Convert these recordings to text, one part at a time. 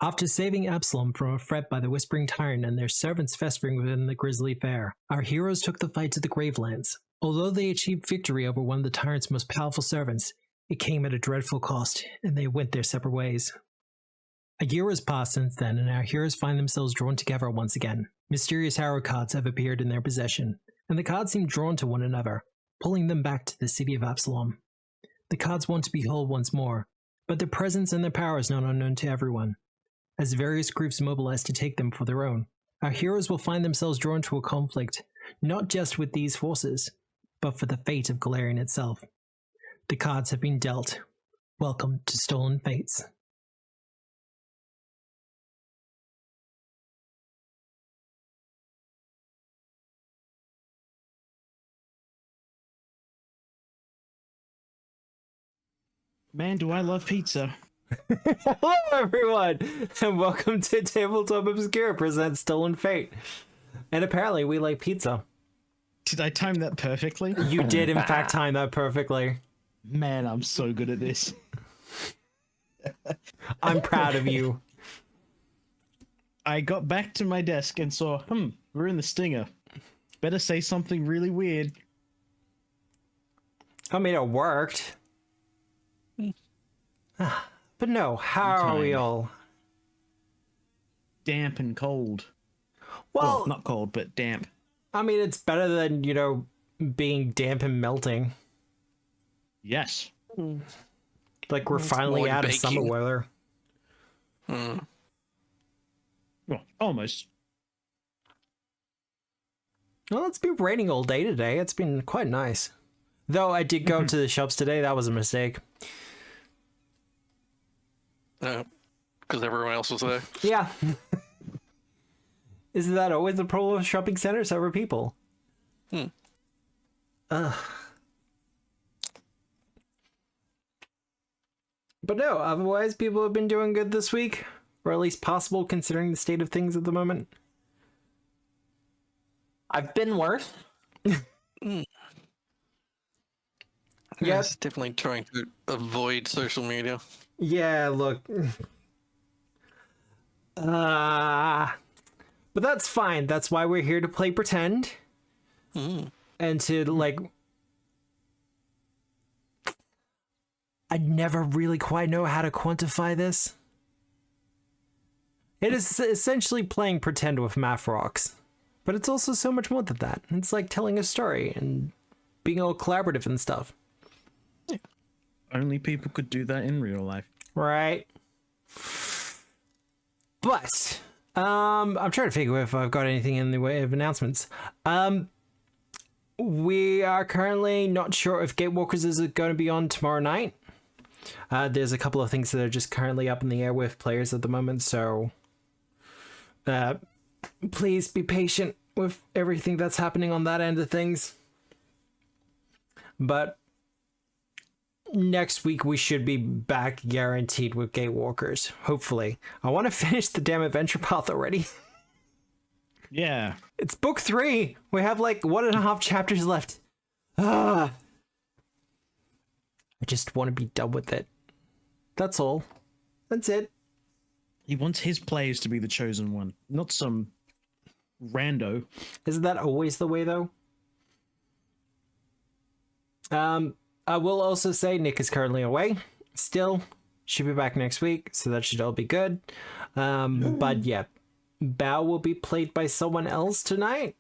After saving Absalom from a threat by the Whispering Tyrant and their servants festering within the grisly fair, our heroes took the fight to the Gravelands. Although they achieved victory over one of the tyrant's most powerful servants, it came at a dreadful cost, and they went their separate ways. A year has passed since then, and our heroes find themselves drawn together once again. Mysterious Harrow cards have appeared in their possession, and the cards seem drawn to one another, pulling them back to the city of Absalom. The cards want to be whole once more, but their presence and their power is not unknown to everyone. As various groups mobilize to take them for their own, our heroes will find themselves drawn to a conflict, not just with these forces, but for the fate of Galarian itself. The cards have been dealt. Welcome to Stolen Fates. Man, do I love pizza. Hello everyone, and welcome to Tabletop Obscura presents Stolen Fate. And apparently we like pizza. Did I time that perfectly? You did in fact time that perfectly. Man, I'm so good at this. I'm proud of you. I got back to my desk and saw, we're in the stinger. Better say something really weird. I mean, it worked. But no, how are we all? Damp and cold. Well, not cold, but damp. I mean, it's better than, being damp and melting. Yes. Like we're finally out of summer weather. Well, almost. Well, it's been raining all day today. It's been quite nice. Though I did go to the shops today. That was a mistake. Because everyone else was there. Yeah. Isn't that always the problem with shopping centers over people? Ugh. But no, otherwise people have been doing good this week. Or at least possible considering the state of things at the moment. I've been worse. Yeah, it's definitely trying to avoid social media. Yeah, look. But that's fine. That's why we're here to play pretend. And to, I never really quite know how to quantify this. It is essentially playing pretend with math rocks. But it's also so much more than that. It's like telling a story and being all collaborative and stuff. Only people could do that in real life. Right. But I'm trying to figure if I've got anything in the way of announcements. We are currently not sure if Gatewalkers is going to be on tomorrow night. There's a couple of things that are just currently up in the air with players at the moment, so please be patient with everything that's happening on that end of things. But next week we should be back guaranteed with Gatewalkers, hopefully. I want to finish the damn adventure path already. Yeah. It's book 3. We have 1.5 chapters left. I just want to be done with it. That's all. That's it. He wants his players to be the chosen one, not some rando. Isn't that always the way, though? I will also say Nick is currently away. Still, should be back next week, so that should all be good. But yeah, Bao will be played by someone else tonight.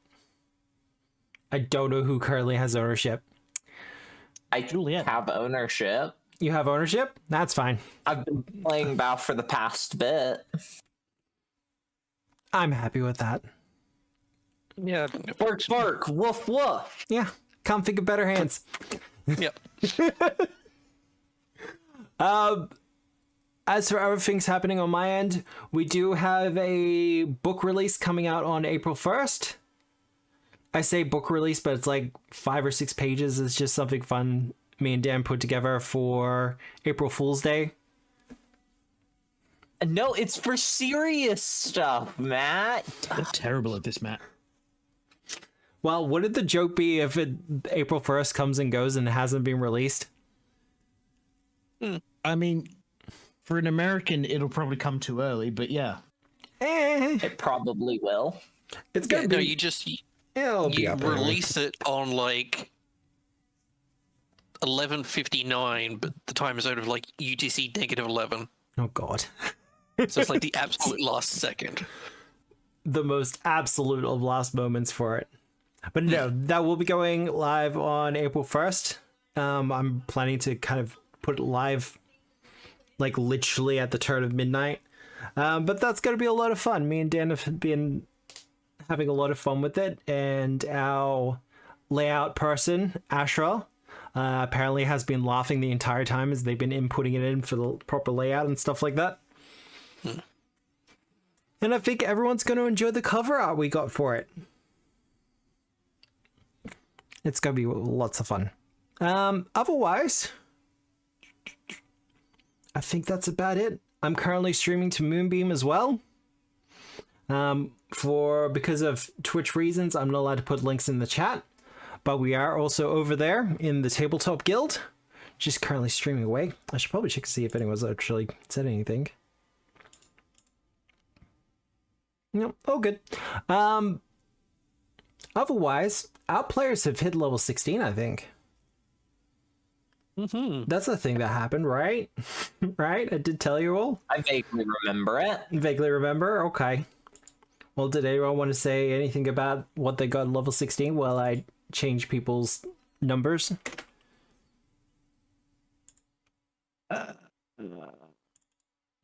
I don't know who currently has ownership. I have ownership. You have ownership? That's fine. I've been playing Bao for the past bit. I'm happy with that. Yeah. Bark, bark, woof, woof. Yeah, can't think of better hands. Yep. As for other things happening on my end, we do have a book release coming out on April 1st. I say book release, but it's 5 or 6 pages. It's just something fun me and Dan put together for April Fool's Day. No, it's for serious stuff, Matt. You're terrible at this, Matt. Well, wouldn't the joke be if April 1st comes and goes and it hasn't been released? I mean, For an American, it'll probably come too early, but yeah. It probably will. It's gonna Yeah, be. no, you just It'll be you up anyway. release it on like 11:59, but the time zone of like UTC -11. Oh god. So it's like the absolute last second. The most absolute of last moments for it. But no, that will be going live on April 1st. I'm planning to kind of put it live like literally at the turn of midnight. But that's going to be a lot of fun. Me and Dan have been having a lot of fun with it, and our layout person, Ashra, apparently has been laughing the entire time as they've been inputting it in for the proper layout and stuff like that. And I think everyone's going to enjoy the cover art we got for it. It's going to be lots of fun. Otherwise, I think that's about it. I'm currently streaming to Moonbeam as well. Because of Twitch reasons, I'm not allowed to put links in the chat. But we are also over there in the Tabletop Guild, just currently streaming away. I should probably check to see if anyone's actually said anything. No, oh good. Otherwise, our players have hit level 16, I think. That's a thing that happened, right? Right? I did tell you all. I vaguely remember it. Vaguely remember? Okay. Well, did anyone want to say anything about what they got in level 16 while I change people's numbers?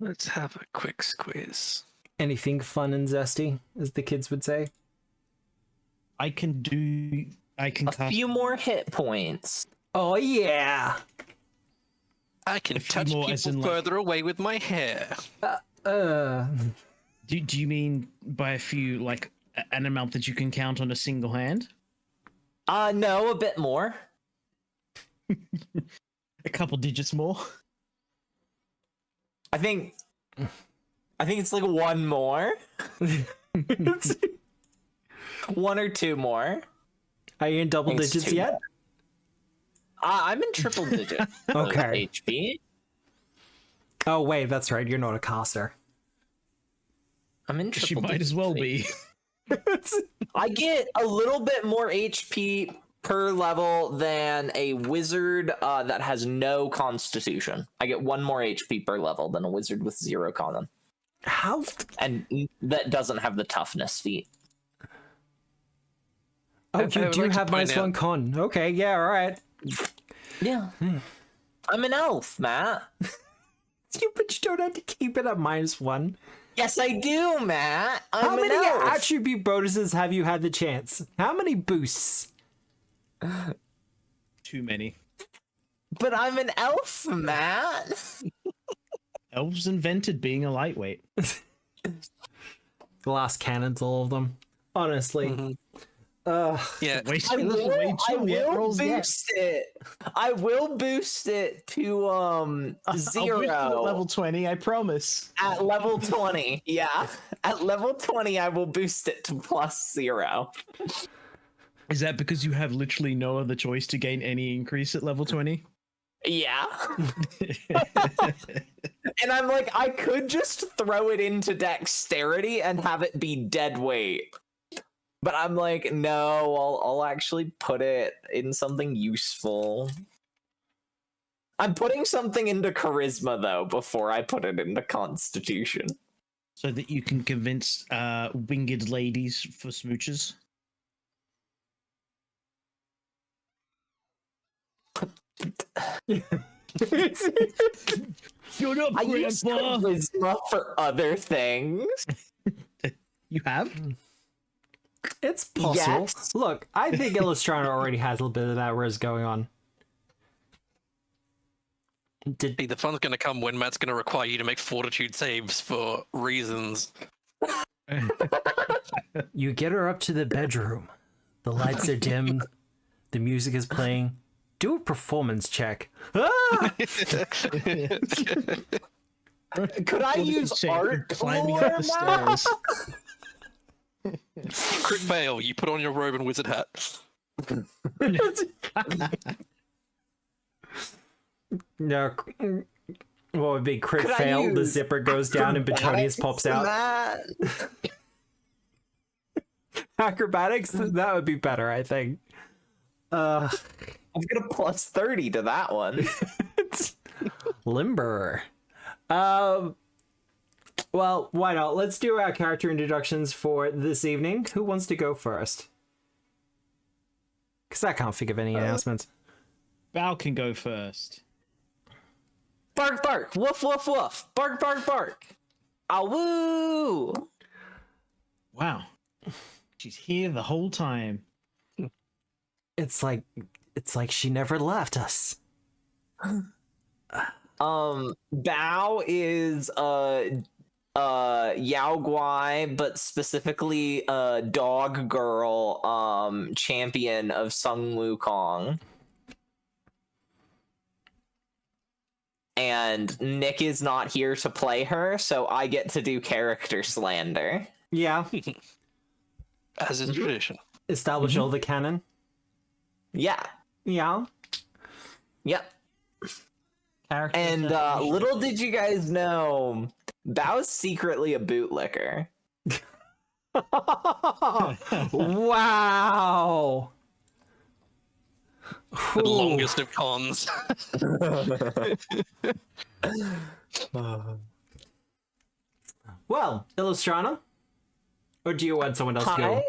Let's have a quick squeeze. Anything fun and zesty, as the kids would say? I can A cast few more hit points. Oh, yeah! I can few touch more, as in, people like- further away with my hair. Do you mean by a few, like, an amount that you can count on a single hand? No, a bit more. A couple digits more? I think it's like one more. One or two more. Are you in double Thanks digits to- yet? I'm in triple digits. Okay. HP. Oh, wait, that's right. You're not a caster. I'm in She triple might digits. as well be. I get a little bit more HP per level than a wizard that has no constitution. I get one more HP per level than a wizard with 0 con. How? And that doesn't have the toughness feat. Oh, I you would do like to have point -1 con. Okay, yeah, all right. Yeah. I'm an elf, Matt. But you don't have to keep it at -1. Yes, I do, Matt. I'm How an many elf. attribute bonuses have you had the chance? How many boosts? Too many. But I'm an elf, Matt. Elves invented being a lightweight. Glass cannons, all of them. Honestly. Yeah, Wait, I doesn't will, wait I till yet will rolls yet. boost it. I will boost it to I'll boost it 0 at level 20, I promise. at level 20. Yeah, at level 20, I will boost it to +0. Is that because you have literally no other choice to gain any increase at level 20? Yeah, and I'm like, I could just throw it into dexterity and have it be dead weight. But I'm like, no, I'll actually put it in something useful. I'm putting something into charisma though before I put it into constitution. So that you can convince winged ladies for smooches? You're not I use grandpa! charisma for other things. You have? It's possible. Yes. Look, I think Illustrana already has a little bit of that riz going on. Did the fun's going to come when Matt's going to require you to make fortitude saves for reasons. you get her up to the bedroom? The lights are dim. The music is playing. Do a performance check. Ah! Could I use Shape art climbing lore up the now? stairs. Crit fail, you put on your robe and wizard hat. No. What would be crit Could I fail? The use zipper goes down and Petonius pops out. Acrobatics? That would be better, I think. I've got a plus 30 to that one. Limber. Well, why not? Let's do our character introductions for this evening. Who wants to go first? Because I can't think of any announcements. Val can go first. Bark, bark, woof, woof, woof. Bark, bark, bark. Ah, woo! Wow. She's here the whole time. It's like she never left us. Bao is Yao Guai, but specifically dog girl champion of Sung Wukong. And Nick is not here to play her, so I get to do character slander. Yeah. As is tradition. Establish all the canon. Yeah. Yeah. Yep. Character And assassination. little did you guys know, Bao's secretly a bootlicker. Wow. The longest of cons. Well, Illustrana? Or do you want someone else to go?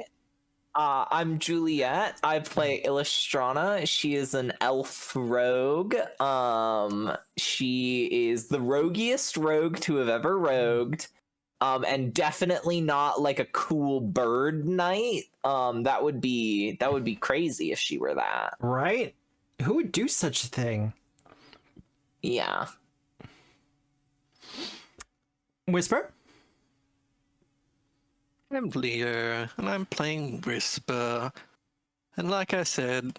Hi, I'm Juliet. I play Illustrana. She is an elf rogue. She is the roguiest rogue to have ever rogued. And definitely not like a cool bird knight. That would be crazy if she were that. Right? Who would do such a thing? Yeah. Whisper? I'm Leo, and I'm playing Whisper. And like I said,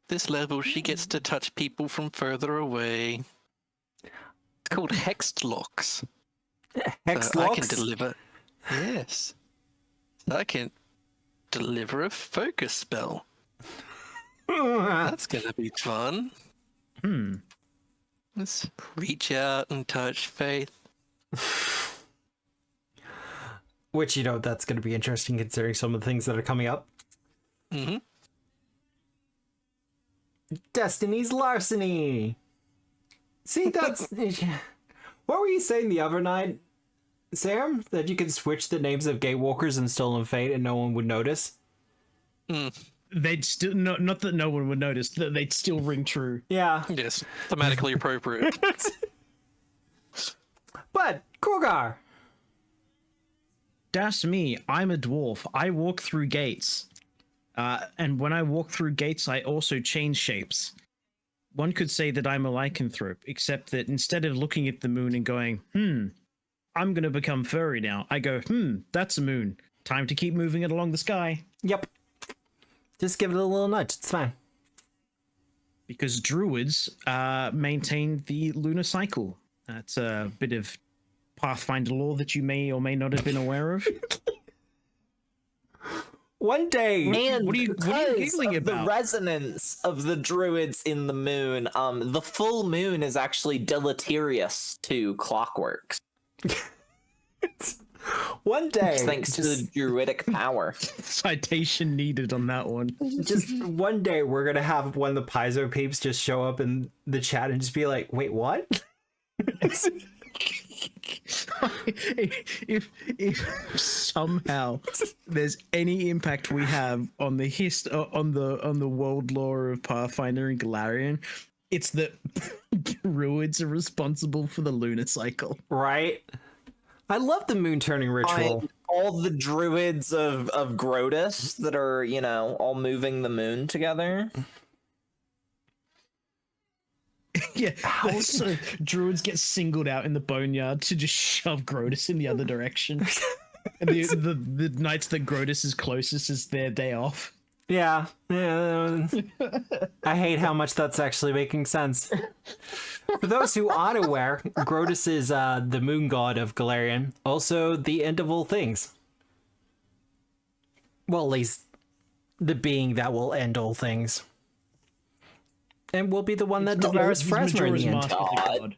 this level she gets to touch people from further away. It's called Hexed Locks. Hex So I can locks? deliver. Yes. So I can deliver a focus spell. That's gonna be fun. Let's reach out and touch Faith. Which, you know, that's going to be interesting considering some of the things that are coming up. Mm-hmm. Destiny's Larceny! See, that's... What were you saying the other night, Sam? That you can switch the names of Gatewalkers and Stolen Fate and no one would notice? They'd still not that no one would notice, that they'd still ring true. Yeah. Yes, thematically appropriate. But, Korgar! That's me. I'm a dwarf. I walk through gates. And when I walk through gates, I also change shapes. One could say that I'm a lycanthrope, except that instead of looking at the moon and going, I'm going to become furry now, I go, that's a moon. Time to keep moving it along the sky. Yep. Just give it a little nudge. It's fine. Because druids maintain the lunar cycle. That's a bit of Pathfinder lore that you may or may not have been aware of. One day. And What are you because giggling of about? the resonance of the druids in the moon, the full moon is actually deleterious to clockworks. One day. Thanks to the druidic power. Citation needed on that one. Just one day we're gonna have one of the Paizo peeps just show up in the chat and just be like, wait, what? if somehow there's any impact we have on the on the world lore of Pathfinder and Galarian, it's that druids are responsible for the lunar cycle. Right? I love the moon turning ritual. All the druids of Grotus that are, you know, all moving the moon together. Yeah, so druids get singled out in the boneyard to just shove Grotus in the other direction. And the nights that Grotus is closest is their day off. Yeah. I hate how much that's actually making sense. For those who aren't aware, Grotus is the moon god of Galarian, also the end of all things. Well, at least the being that will end all things. And will be the one that devours Fresno in the end. Master's a god.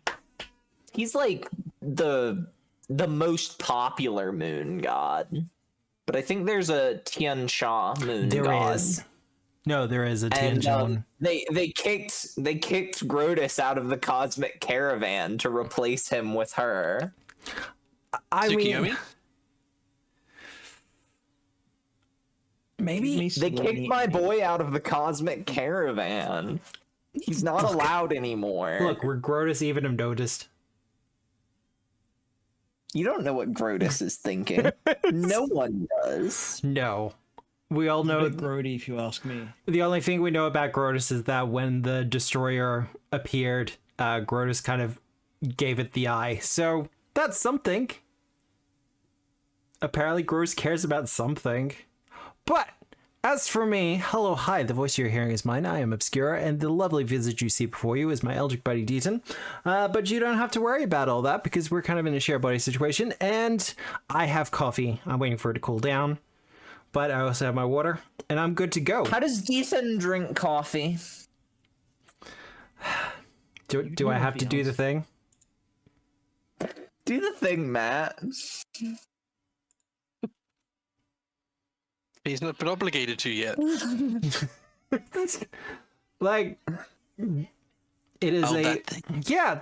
He's like the most popular moon god. But I think there's a Tian Sha moon There god. is. No, there is a And Tianjin one. they kicked Grotus out of the cosmic caravan to replace him with her. I Tsukiyomi? mean, maybe They kicked my boy out of the cosmic caravan. He's not allowed anymore. look, we're Grotus even have noticed. You don't know what Grotus is thinking. No one does. No. We all know Grody, if you ask me. the only thing we know about Grotus is that when the destroyer appeared, Grotus kind of gave it the eye. So that's something. Apparently Grotus cares about something. But as for me, hello, hi, the voice you're hearing is mine. I am Obscura, and the lovely visage you see before you is my Eldritch buddy Deaton. But you don't have to worry about all that because we're kind of in a share body situation, and I have coffee. I'm waiting for it to cool down. But I also have my water, and I'm good to go. How does Deaton drink coffee? Do I have to do the thing? Do the thing, Matt. He's not been obligated to yet. Like, it is a... that thing. Yeah,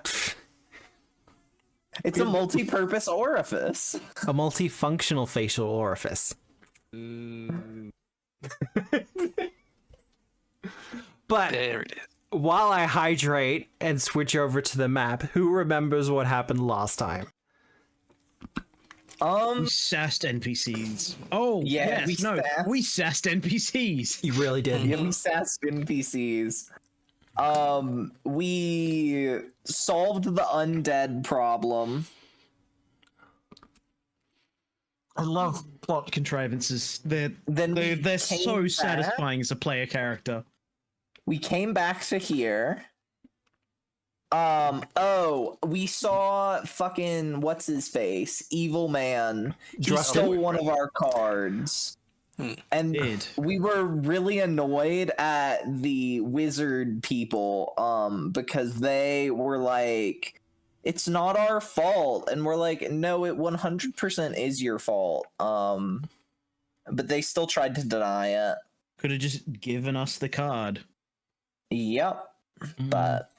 It's a multi-purpose orifice. a multifunctional facial orifice. But There it is. while I hydrate and switch over to the map, who remembers what happened last time? We sassed NPCs. Oh, Yeah, yes, we sassed NPCs. You really did. Yeah, we sassed NPCs. We solved the undead problem. I love plot contrivances. They're Then we they're came so back. satisfying as a player character. We came back to here. We saw fucking what's his face, evil man. He Drustin. stole one of our cards, and Did. we were really annoyed at the wizard people, because they were like, "It's not our fault," and we're like, "No, it 100% is your fault." But they still tried to deny it. Could have just given us the card. Yep, but.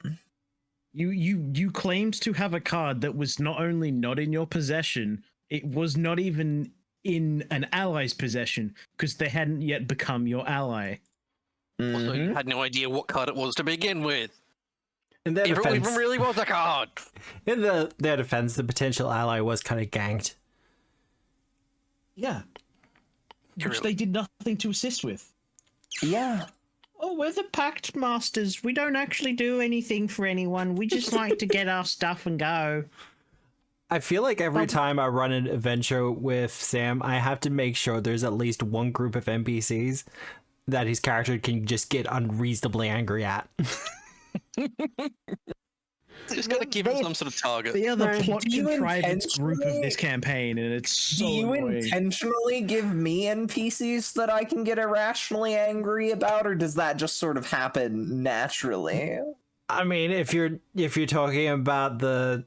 You claimed to have a card that was not only not in your possession, it was not even in an ally's possession because they hadn't yet become your ally. Also, you had no idea what card it was to begin with. In their If it defense, even really was a card. their defense, the potential ally was kind of ganked. Yeah. Which Really? they did nothing to assist with. Yeah. Oh, we're the Pact Masters. We don't actually do anything for anyone. We just like to get our stuff and go. I feel like every time I run an adventure with Sam, I have to make sure there's at least one group of NPCs that his character can just get unreasonably angry at. Just gotta give him some sort of target. They are the Right. plot Do you contrivance group of intentionally- this campaign, and it's so Do you annoying. intentionally give me NPCs that I can get irrationally angry about, or does that just sort of happen naturally? I mean, if you're talking about the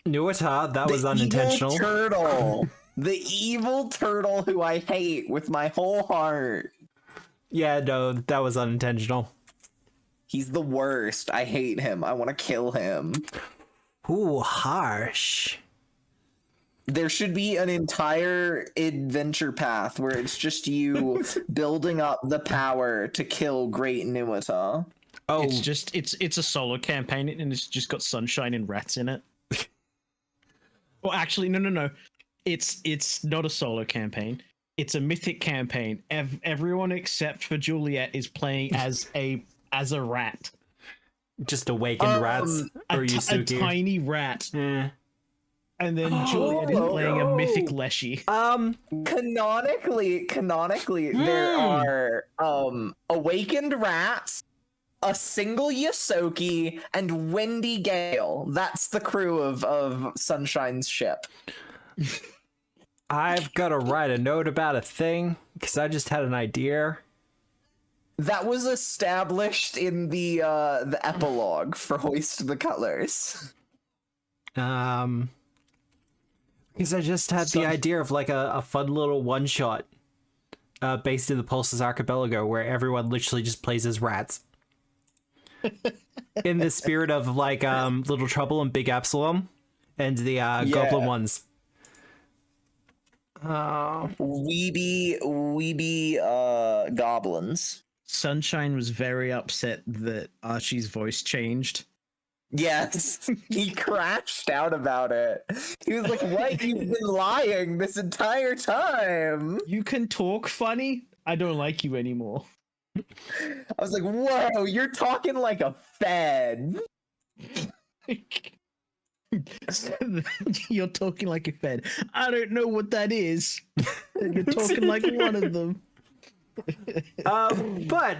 Nuatar, that was unintentional. Evil turtle. The evil turtle who I hate with my whole heart. Yeah, no, that was unintentional. He's the worst. I hate him. I want to kill him. Ooh, harsh. There should be an entire adventure path where it's just you building up the power to kill Great Nuata. Oh, It's a solo campaign, and it's just got sunshine and rats in it. Well, actually, no. It's not a solo campaign. It's a mythic campaign. Everyone except for Juliet is playing as a rat. just awakened rats. Or A Yusuke. tiny rat. Eh. And then Juliet is playing a mythic Leshy. Canonically, there are awakened rats, a single Yosoki, and Wendy Gale. That's the crew of Sunshine's ship. I've got to write a note about a thing because I just had an idea. That was established in the epilogue for Hoist the Colors. Because I just had the idea of like a fun little one shot based in the Pulses Archipelago where everyone literally just plays as rats. In the spirit of like Little Trouble and Big Absalom and the Goblin ones. Weeby goblins. Sunshine was very upset that Archie's voice changed. Yes, he crashed out about it. He was like, "What? You've been lying this entire time." You can talk funny? I don't like you anymore. I was like, "Whoa, you're talking like a Fed." You're talking like a Fed. I don't know what that is. You're talking like one of them. But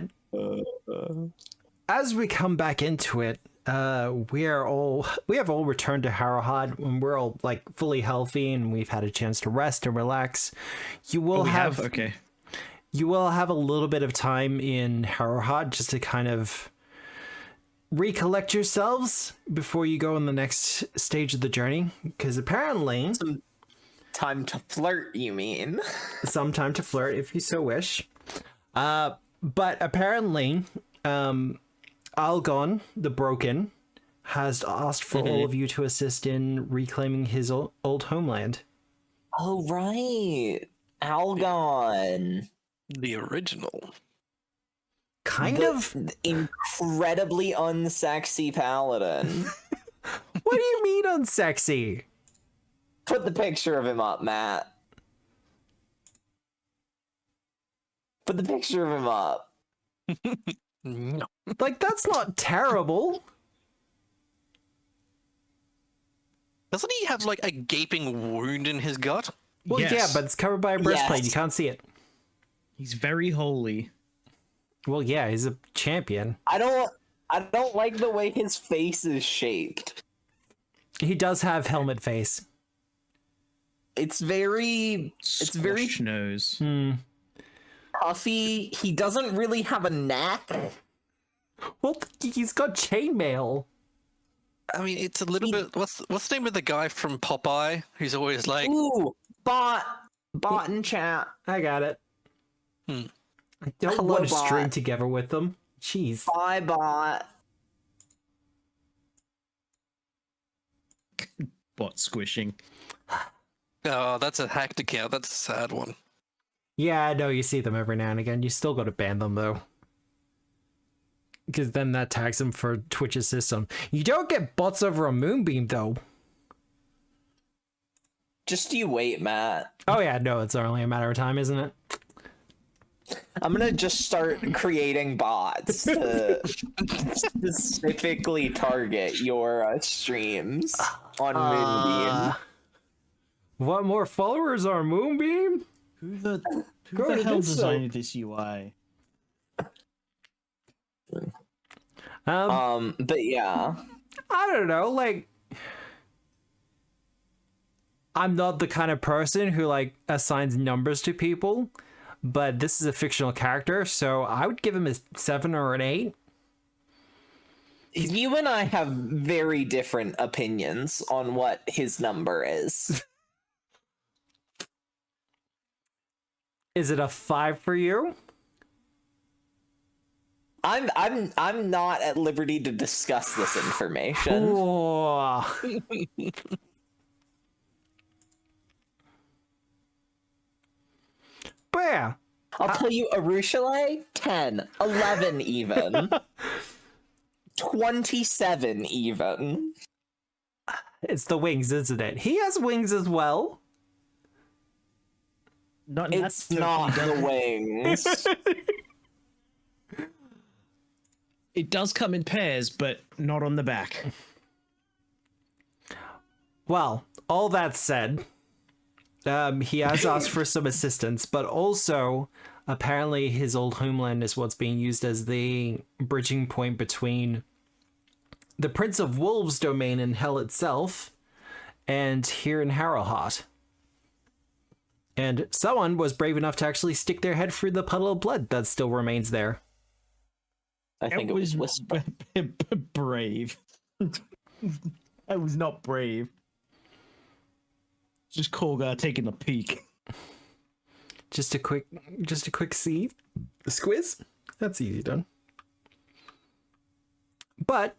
as we come back into it, we have all returned to Harrowheart and we're all like fully healthy and we've had a chance to rest and relax. You will You will have a little bit of time in Harrowheart just to kind of recollect yourselves before you go on the next stage of the journey, because apparently Some time to flirt, you mean? some time to flirt if you so wish. But apparently, Algon the Broken has asked for all of you to assist in reclaiming his old homeland. Oh, right. Algon. The original. The incredibly unsexy paladin. What do you mean unsexy? Put the picture of him up, Matt. Put the picture of him up. No. Like, that's not terrible. Doesn't he have like a gaping wound in his gut? Well, Yes. yeah, but it's covered by a breastplate. Yes. You can't see it. He's very holy. Well, yeah, he's a champion. I don't like the way his face is shaped. He does have helmet face. It's very Squash nose. puffy. He doesn't really have a neck. Well, he's got chainmail. I mean, it's a little bit. What's the name of the guy from Popeye who's always like, Ooh, bot in chat. I got it. Hmm. I don't Hello, want to string bot. together with them. Jeez. Bye, bot. Bot squishing. oh, that's a hacked account. That's a sad one. Yeah, I know you see them every now and again. You still got to ban them though, because then that tags them for Twitch's system. You don't get bots over a moonbeam though. Just you wait, Matt. Oh yeah, no, it's only a matter of time, isn't it? I'm gonna just start creating bots to specifically target your streams on Moonbeam. What more followers are Moonbeam? Who the Go to hell this, designed this UI? But yeah. I don't know, like, I'm not the kind of person who like assigns numbers to people, but this is a fictional character, so I would give him a 7 or an 8. You and I have very different opinions on what his number is. Is it a 5 for you? I'm not at liberty to discuss this information. Whoa. But yeah, I'll tell you, Arushale, 10, 11 even. 27 even. it's the wings, isn't it? He has wings as well. It's not the wings. It does come in pairs, but not on the back. Well, all that said, he has asked for some assistance, but also apparently his old homeland is what's being used as the bridging point between the Prince of Wolves domain in Hell itself and here in Harrowheart. And someone was brave enough to actually stick their head through the puddle of blood that still remains there. I think it was Whisper. brave. I was not brave. Just Kolga taking a peek. Just a quick see. The squiz. That's easy done. But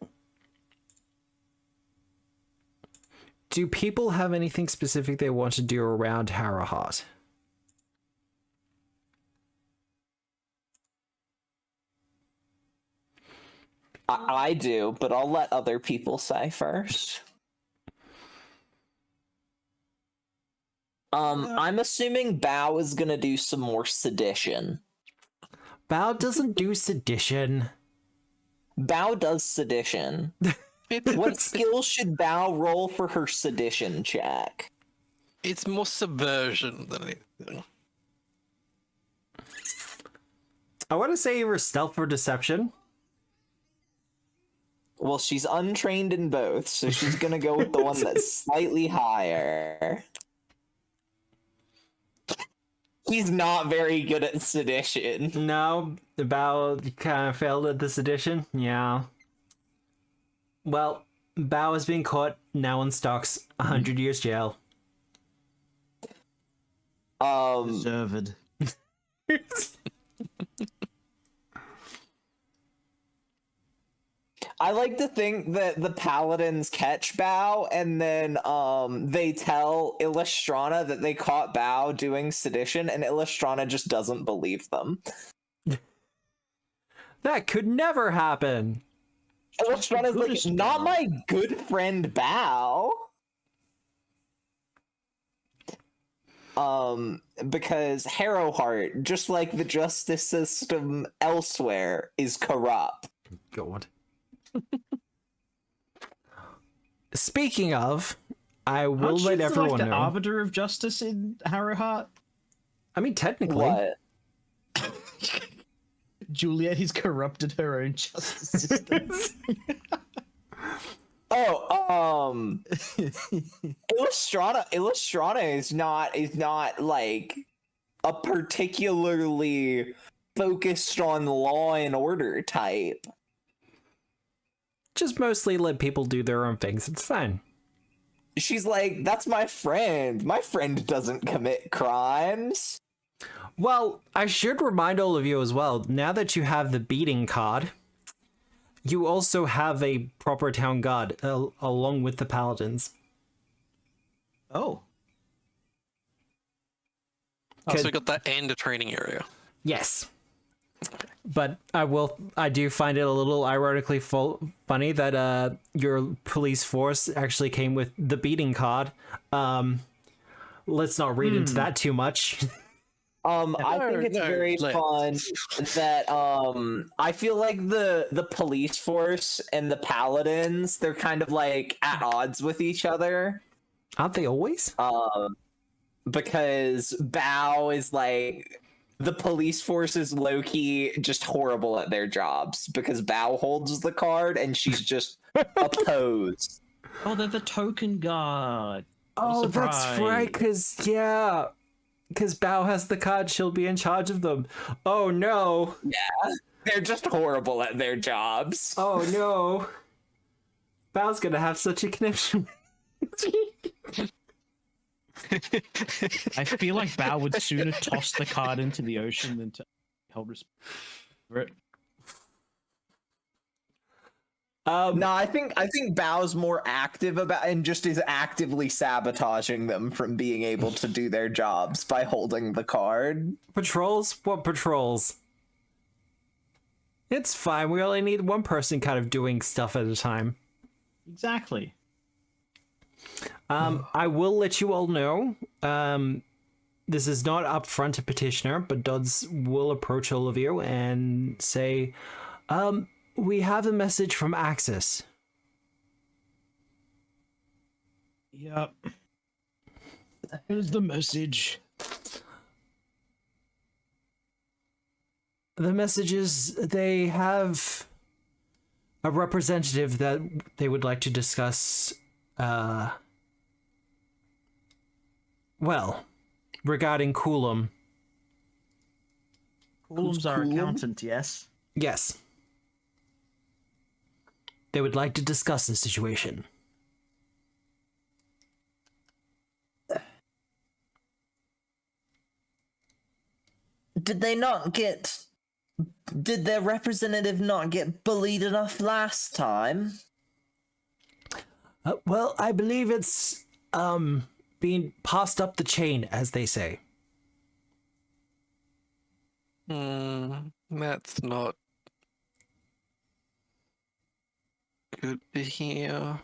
do people have anything specific they want to do around Harrowheart? I do, but I'll let other people say first. I'm assuming Bao is gonna do some more sedition. Bao doesn't do sedition. Bao does sedition. What skill should Bao roll for her sedition check? It's more subversion than anything. I want to say either stealth or deception. Well, she's untrained in both, so she's gonna go with the one that's slightly higher. He's not very good at sedition. No, Bao kind of failed at this edition. Yeah. Well, Bao has been caught, now in stocks, 100 years jail. Deserved. I like to think that the paladins catch Bao, and then they tell Illustrana that they caught Bao doing sedition, and Illustrana just doesn't believe them. That could never happen. Illustrana's like, not my good friend Bao. Because Harrowheart, just like the justice system elsewhere, is corrupt. God. Speaking of, I will let everyone the know. arbiter of justice in Harrowheart? I mean, technically. What? Juliet has corrupted her own justice system. Illustrana is not like a particularly focused on law and order type. Just mostly let people do their own things. It's fine. She's like, that's my friend. My friend doesn't commit crimes. Well, I should remind all of you as well, now that you have the beating card, you also have a proper town guard along with the paladins. Oh. Oh, so we got that and a training area. Yes. But I do find it a little ironically funny that your police force actually came with the beating card. Let's not read into that too much. I think it's very fun that I feel like the police force and the paladins, they're kind of like at odds with each other. Aren't they always? Because Bao is like, the police force is low-key just horrible at their jobs because Bao holds the card and she's just opposed. Oh, they're the token guard. Oh, that's right, because Bao has the card, she'll be in charge of them. Oh, no. Yeah, they're just horrible at their jobs. Oh, no. Bao's gonna have such a connection. I feel like Bao would sooner toss the card into the ocean than to hold respect for it. No, I think Bao's more active about and just is actively sabotaging them from being able to do their jobs by holding the card. Patrols? What patrols? It's fine. We only need one person kind of doing stuff at a time. Exactly. I will let you all know. This is not upfront to petitioner, but Dodds will approach all of you and say, we have a message from Axis. Yep. Here's the message. The message is they have a representative that they would like to discuss, regarding Coulomb. Coulomb's our accountant, yes? Yes. They would like to discuss the situation. did they not get? Did their representative not get bullied enough last time? Well, I believe it's being passed up the chain, as they say. That's not good to hear.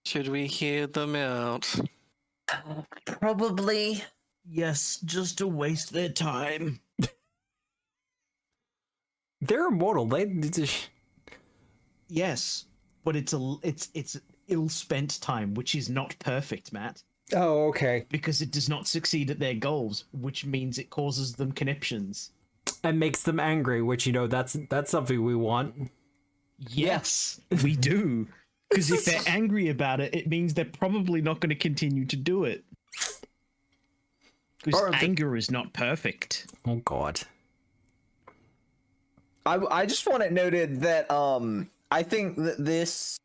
Should we hear them out? Probably. Yes, just to waste their time. They're immortal. Yes, but it's ill-spent time, which is not perfect, Matt, Oh, okay. because it does not succeed at their goals, which means it causes them conniptions. And makes them angry, which, you know, that's something we want. Yes, we do. Because if they're angry about it, it means they're probably not going to continue to do it. Because anger is not perfect. Oh, God. I just want it noted that I think that this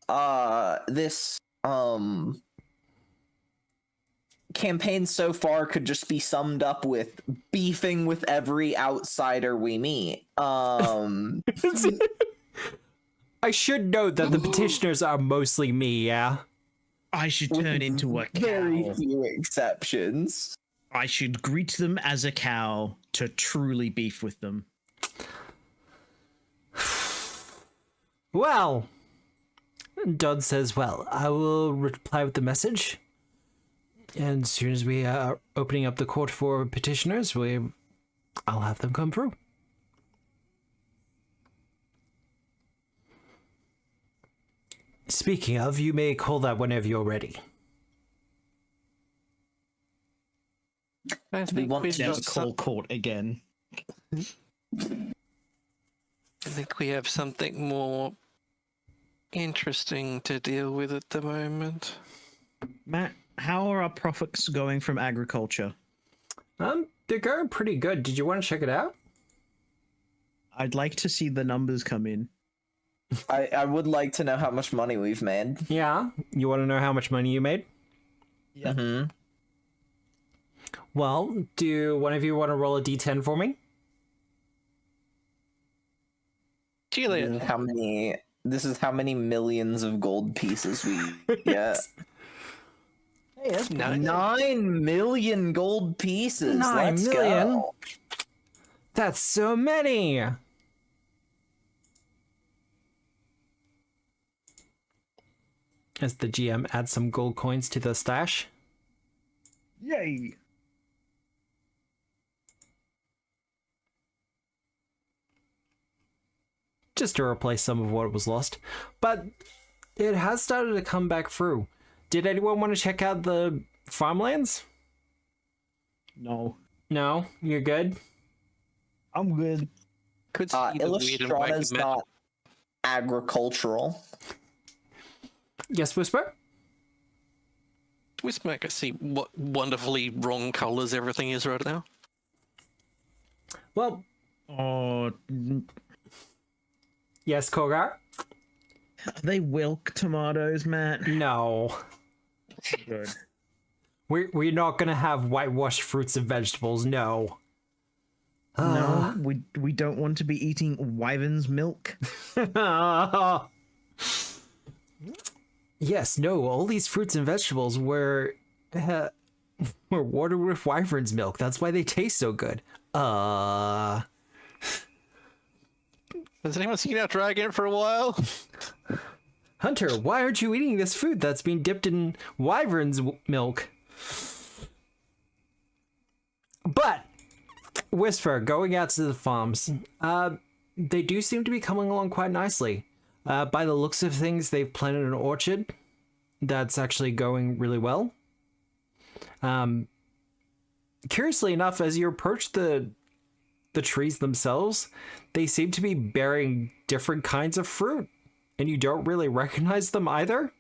campaign so far could just be summed up with beefing with every outsider we meet. I should note that the petitioners are mostly me, yeah? I should turn into a very cow. few exceptions. I should greet them as a cow to truly beef with them. Well, Dodd says, well, I will reply with the message. And as soon as we are opening up the court for petitioners, I'll have them come through. Speaking of, you may call that whenever you're ready. I think want we've to Never got call court again. I think we have something more interesting to deal with at the moment. Matt, how are our profits going from agriculture? They're going pretty good. Did you want to check it out? I'd like to see the numbers come in. I would like to know how much money we've made. Yeah. You want to know how much money you made? Yeah. Mm-hmm. Well, do one of you want to roll a d10 for me? Julian, This is how many millions of gold pieces we get. Hey, that's Nine. 9 million gold pieces. 9 Let's million? go. That's so many! As the GM adds some gold coins to the stash. Yay! Just to replace some of what was lost. But it has started to come back through. Did anyone want to check out the farmlands? No. No? You're good? I'm good. could see the weird and wacky Illustrana's magic. not agricultural. Yes, Whisper? Whisper, I can see what wonderfully wrong colors everything is right now. Well, Oh, yes, Kogar? are they Wilk tomatoes, Matt? No. Good. We're not gonna have whitewashed fruits and vegetables, no. No, we don't want to be eating wyvern's milk. Yes, no, all these fruits and vegetables were watered with wyvern's milk. That's why they taste so good. Has anyone seen our dragon for a while? Hunter, why aren't you eating this food that's been dipped in wyvern's milk? But, Whisper, going out to the farms, they do seem to be coming along quite nicely. By the looks of things, they've planted an orchard that's actually going really well. Curiously enough, as you approach the trees themselves, they seem to be bearing different kinds of fruit, and you don't really recognize them either.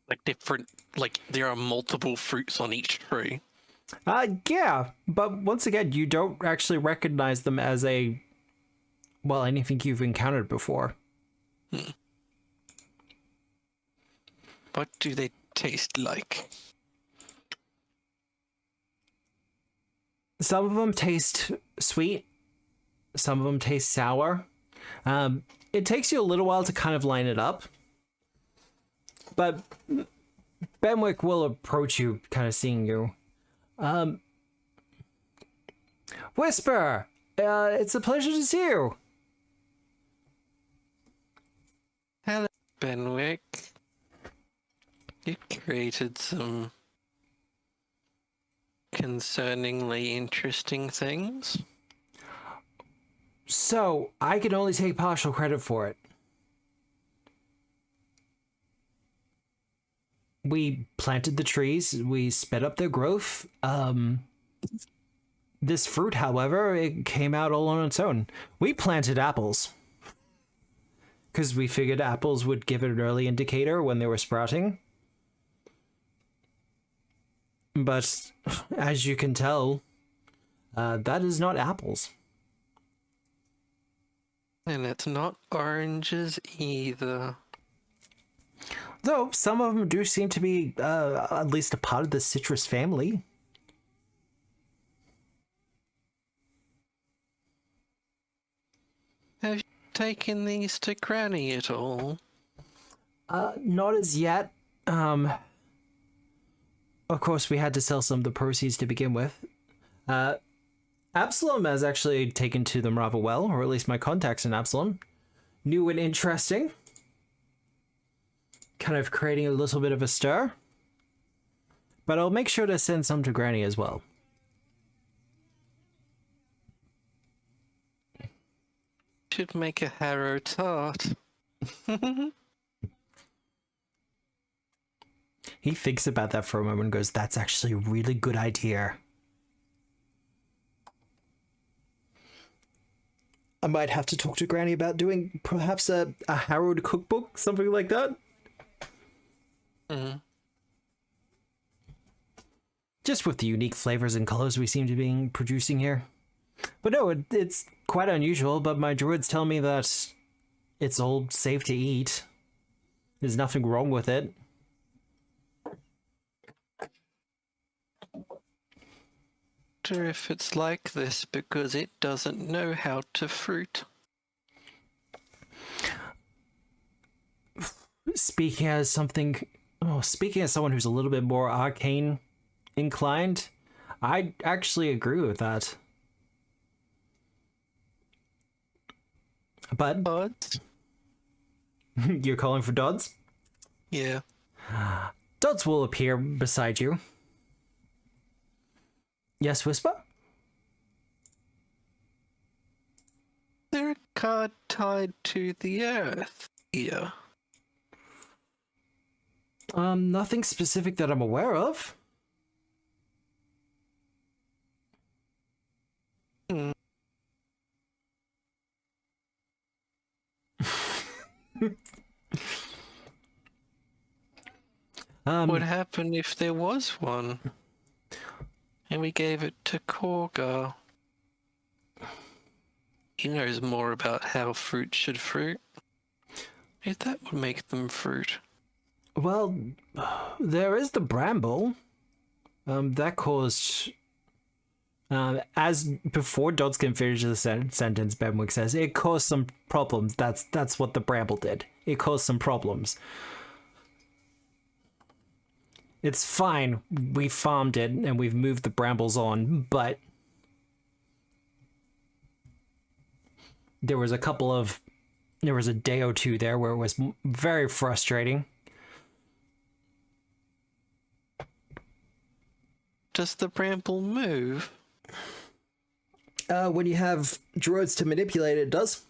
Like different, like there are multiple fruits on each tree. Yeah, but once again, you don't actually recognize them as anything you've encountered before. What do they taste like? Some of them taste sweet. Some of them taste sour. It takes you a little while to kind of line it up. But Benwick will approach you, kind of seeing you. Whisper! It's a pleasure to see you. Hello, Benwick. You created some concerningly interesting things. So, I can only take partial credit for it. We planted the trees, we sped up their growth. This fruit, however, it came out all on its own. We planted apples. Because we figured apples would give it an early indicator when they were sprouting. But, as you can tell, that is not apples. And it's not oranges either. Though, some of them do seem to be at least a part of the citrus family. Have you taken these to Granny at all? Not as yet. Of course, we had to sell some of the proceeds to begin with. Absalom has actually taken to them rather well, or at least my contacts in Absalom. New and interesting. Kind of creating a little bit of a stir. But I'll make sure to send some to Granny as well. Should make a harrow tart. He thinks about that for a moment and goes, that's actually a really good idea. I might have to talk to Granny about doing perhaps a harrowed cookbook, something like that. Mm-hmm. Just with the unique flavors and colors we seem to be producing here. But no, it's quite unusual, but my druids tell me that it's all safe to eat. There's nothing wrong with it. Wonder if it's like this because it doesn't know how to fruit. Speaking as someone who's a little bit more arcane inclined, I actually agree with that. But Odds? You're calling for Dodds? Yeah. Dodds will appear beside you. Yes, Whisper? There a card tied to the earth here? Nothing specific that I'm aware of. Hmm. What happened if there was one? And we gave it to Korgar. He knows more about how fruit should fruit. If that would make them fruit. Well, there is the bramble. That caused... as before Dodds can finish the sentence, Benwick says, it caused some problems. That's what the bramble did. It caused some problems. It's fine. We farmed it and we've moved the brambles on, but there was a day or two there where it was very frustrating. Does the bramble move? When you have druids to manipulate it, it does.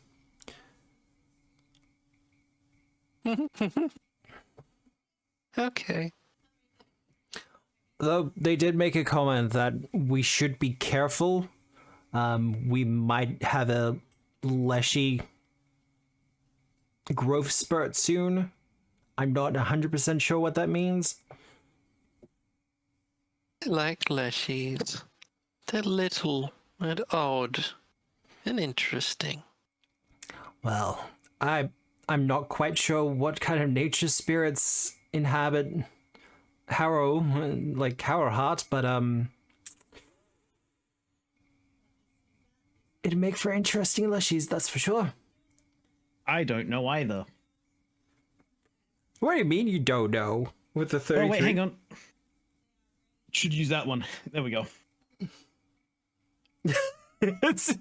Okay. Though they did make a comment that we should be careful. We might have a leshy growth spurt soon. I'm not 100% sure what that means. I like leshies. They're little and odd and interesting. Well, I'm not quite sure what kind of nature spirits inhabit Harrowheart, but it'd make for interesting leshies, that's for sure. I don't know either. What do you mean you don't know? With the 33? Oh, wait, hang on. Should use that one. There we go. It's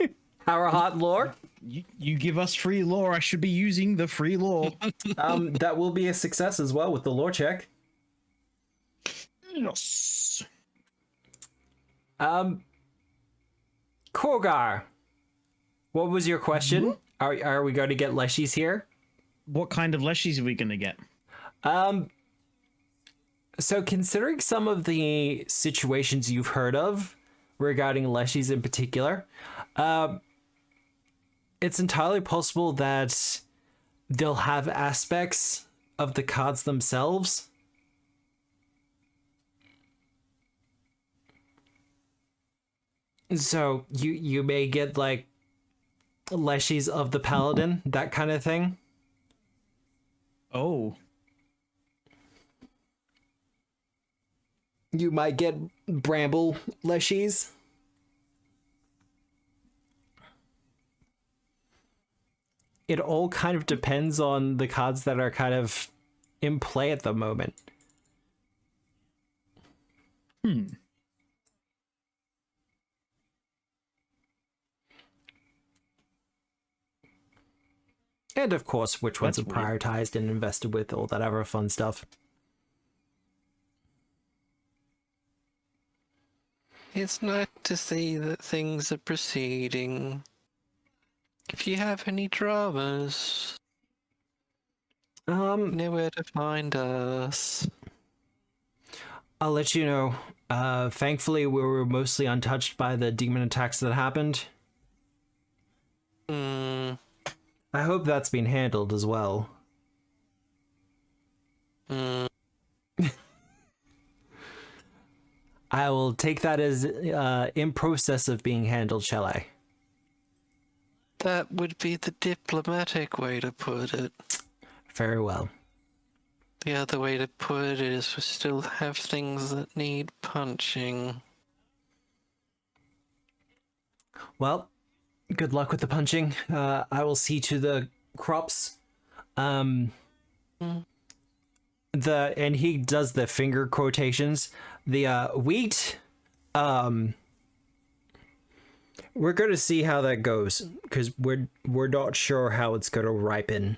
Harrowheart lore. You give us free lore, I should be using the free lore. That will be a success as well with the lore check. Yes. Korgar, what was your question? Are we going to get leshies here? What kind of leshies are we going to get? So considering some of the situations you've heard of regarding leshies in particular, it's entirely possible that they'll have aspects of the cards themselves. So you may get like leshies of the paladin, that kind of thing. Oh. You might get bramble leshies. It all kind of depends on the cards that are kind of in play at the moment. And of course, which ones are That's weird. prioritized and invested with, all that other fun stuff. It's nice to see that things are proceeding. If you have any dramas, you know where to find us. I'll let you know. Thankfully, we were mostly untouched by the demon attacks that happened. I hope that's been handled as well. I will take that as in process of being handled, shall I? That would be the diplomatic way to put it. Very well. The other way to put it is we still have things that need punching. Well, good luck with the punching. I will see to the crops. And he does the finger quotations. The wheat, we're going to see how that goes, because we're not sure how it's going to ripen.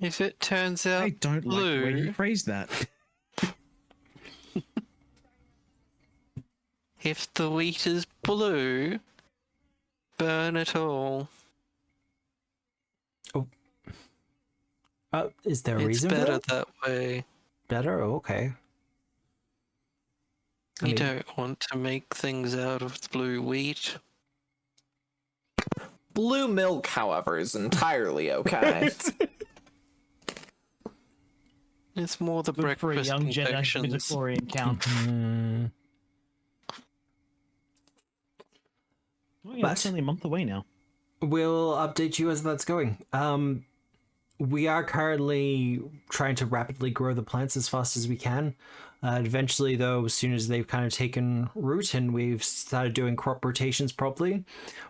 If it turns out I don't like the way you phrased that. if the wheat is blue, burn it all. Is there a It's reason for better that? that way. Better? Okay. I You mean- don't want to make things out of the blue wheat. Blue milk, however, is entirely okay. It's more the Good for a breakfast young Jedi infections. midichlorian count. Oh, yeah, it's But- only a month away now. We'll update you as that's going. We are currently trying to rapidly grow the plants as fast as we can. Eventually, though, as soon as they've kind of taken root and we've started doing crop rotations properly,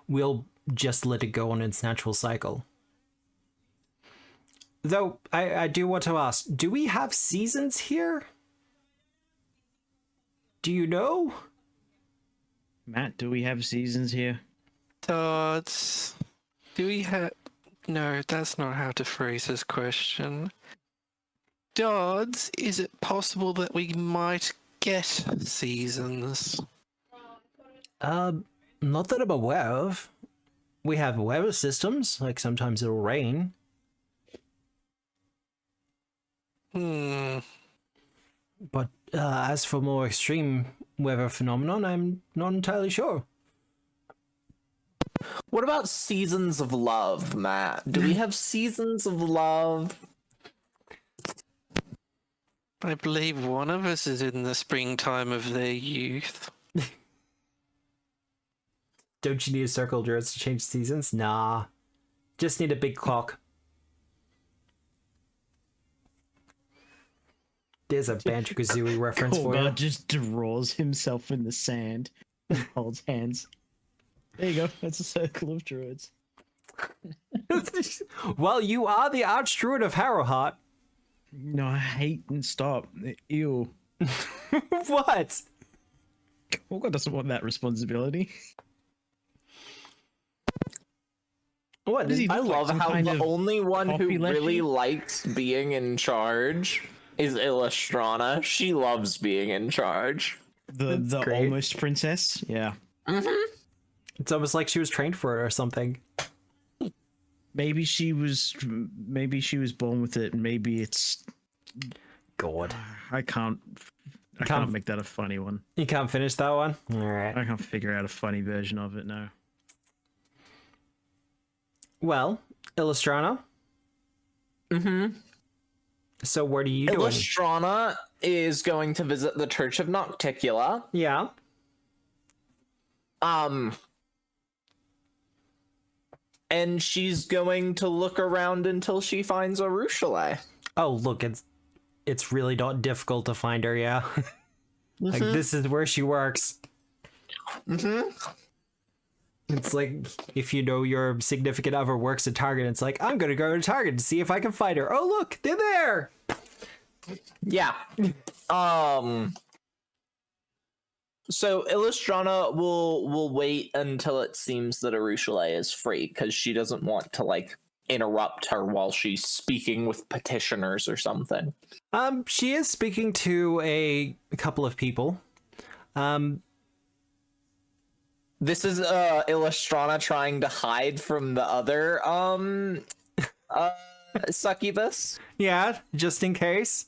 we'll just let it go on its natural cycle. Though, I do want to ask, do we have seasons here? Do you know? Matt, do we have seasons here? Dodds, do we have... No, that's not how to phrase this question. Dodds, is it possible that we might get seasons? Not that I'm aware of. We have weather systems, like sometimes it'll rain. But as for more extreme weather phenomenon, I'm not entirely sure. What about seasons of love, Matt? Do we have seasons of love? I believe one of us is in the springtime of their youth. Don't you need a circle jerks to change seasons? Nah. Just need a big clock. There's a Banjo-Kazooie reference for you. Korgar just draws himself in the sand and holds hands. There you go. That's a circle of druids. Well, you are the Archdruid of Harrowheart. No, I hate and stop. Ew. What? Korgar doesn't want that responsibility. What? Does he I look like love some how kind the of only one who coffee really leshy? likes being in charge is Illustrana. She loves being in charge. That's the great. almost princess? Yeah. It's almost like she was trained for it or something. Maybe she was born with it, and maybe it's God. I can't make that a funny one. You can't finish that one? Alright. I can't figure out a funny version of it now. Well, Illustrana. So what are you doing? Illustrana is going to visit the Church of Nocticula. Yeah. And she's going to look around until she finds Arushale. Oh, look, it's really not difficult to find her, yeah. Like, this is where she works. It's like, if you know your significant other works at Target, it's like, I'm gonna go to Target to see if I can find her. Oh, look, they're there! Yeah. So Illustrana will wait until it seems that Arushale is free, because she doesn't want to, like, interrupt her while she's speaking with petitioners or something. She is speaking to a couple of people. This is Illustrana trying to hide from the other succubus, Yeah, just in case.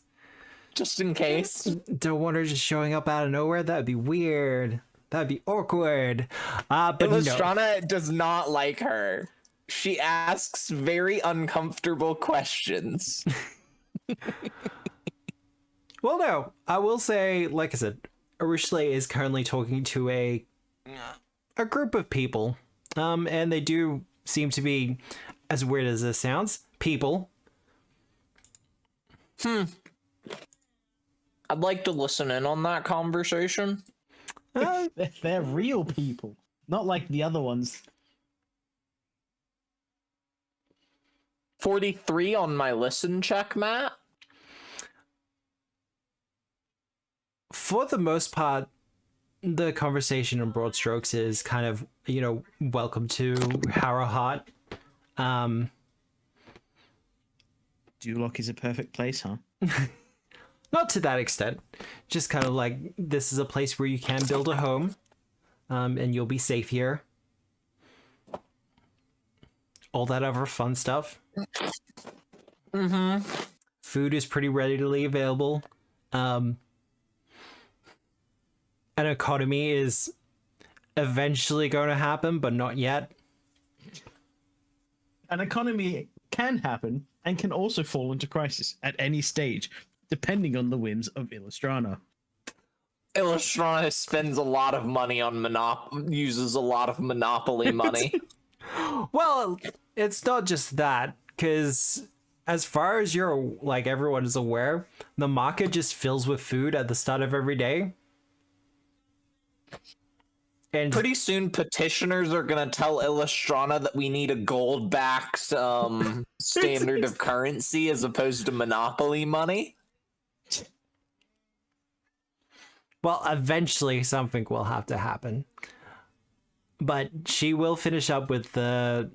just in case. Don't want her just showing up out of nowhere. That'd be weird. That'd be awkward. But no. Illustrana does not like her. She asks very uncomfortable questions. Well, no. I will say, like I said, Arushale is currently talking to a group of people. And they do seem to be, as weird as this sounds, people. I'd like to listen in on that conversation. They're real people, not like the other ones. 43 on my listen check, Matt. For the most part, the conversation in broad strokes is kind of, welcome to Harrowheart. Duloc is a perfect place, huh? Not to that extent. Just kind of like, this is a place where you can build a home, and you'll be safe here. All that other fun stuff. Food is pretty readily available. An economy is eventually going to happen, but not yet. An economy can happen and can also fall into crisis at any stage, depending on the whims of Illustrana. Illustrana spends a lot of money on uses a lot of Monopoly money. Well, it's not just that, because as far as everyone is aware, the market just fills with food at the start of every day. And Pretty soon, petitioners are going to tell Illustrana that we need a gold-backed standard of currency as opposed to Monopoly money. well, eventually something will have to happen. But she will finish up with the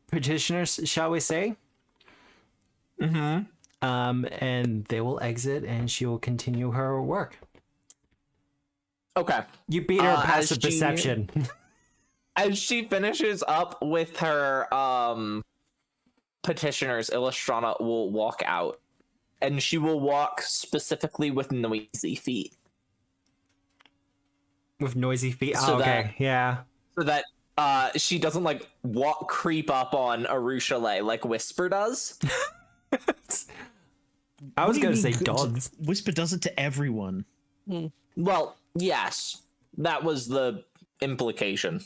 petitioners, shall we say? And they will exit, and she will continue her work. Okay. You beat her passive as she- perception. As she finishes up with her petitioners, Illustrana will walk out. And she will walk specifically with noisy feet. With noisy feet. So Oh, okay, yeah. So that she doesn't creep up on Arushale like Whisper does. I was What do you going to say mean, dogs. Whisper does it to everyone. Well, yes. That was the implication.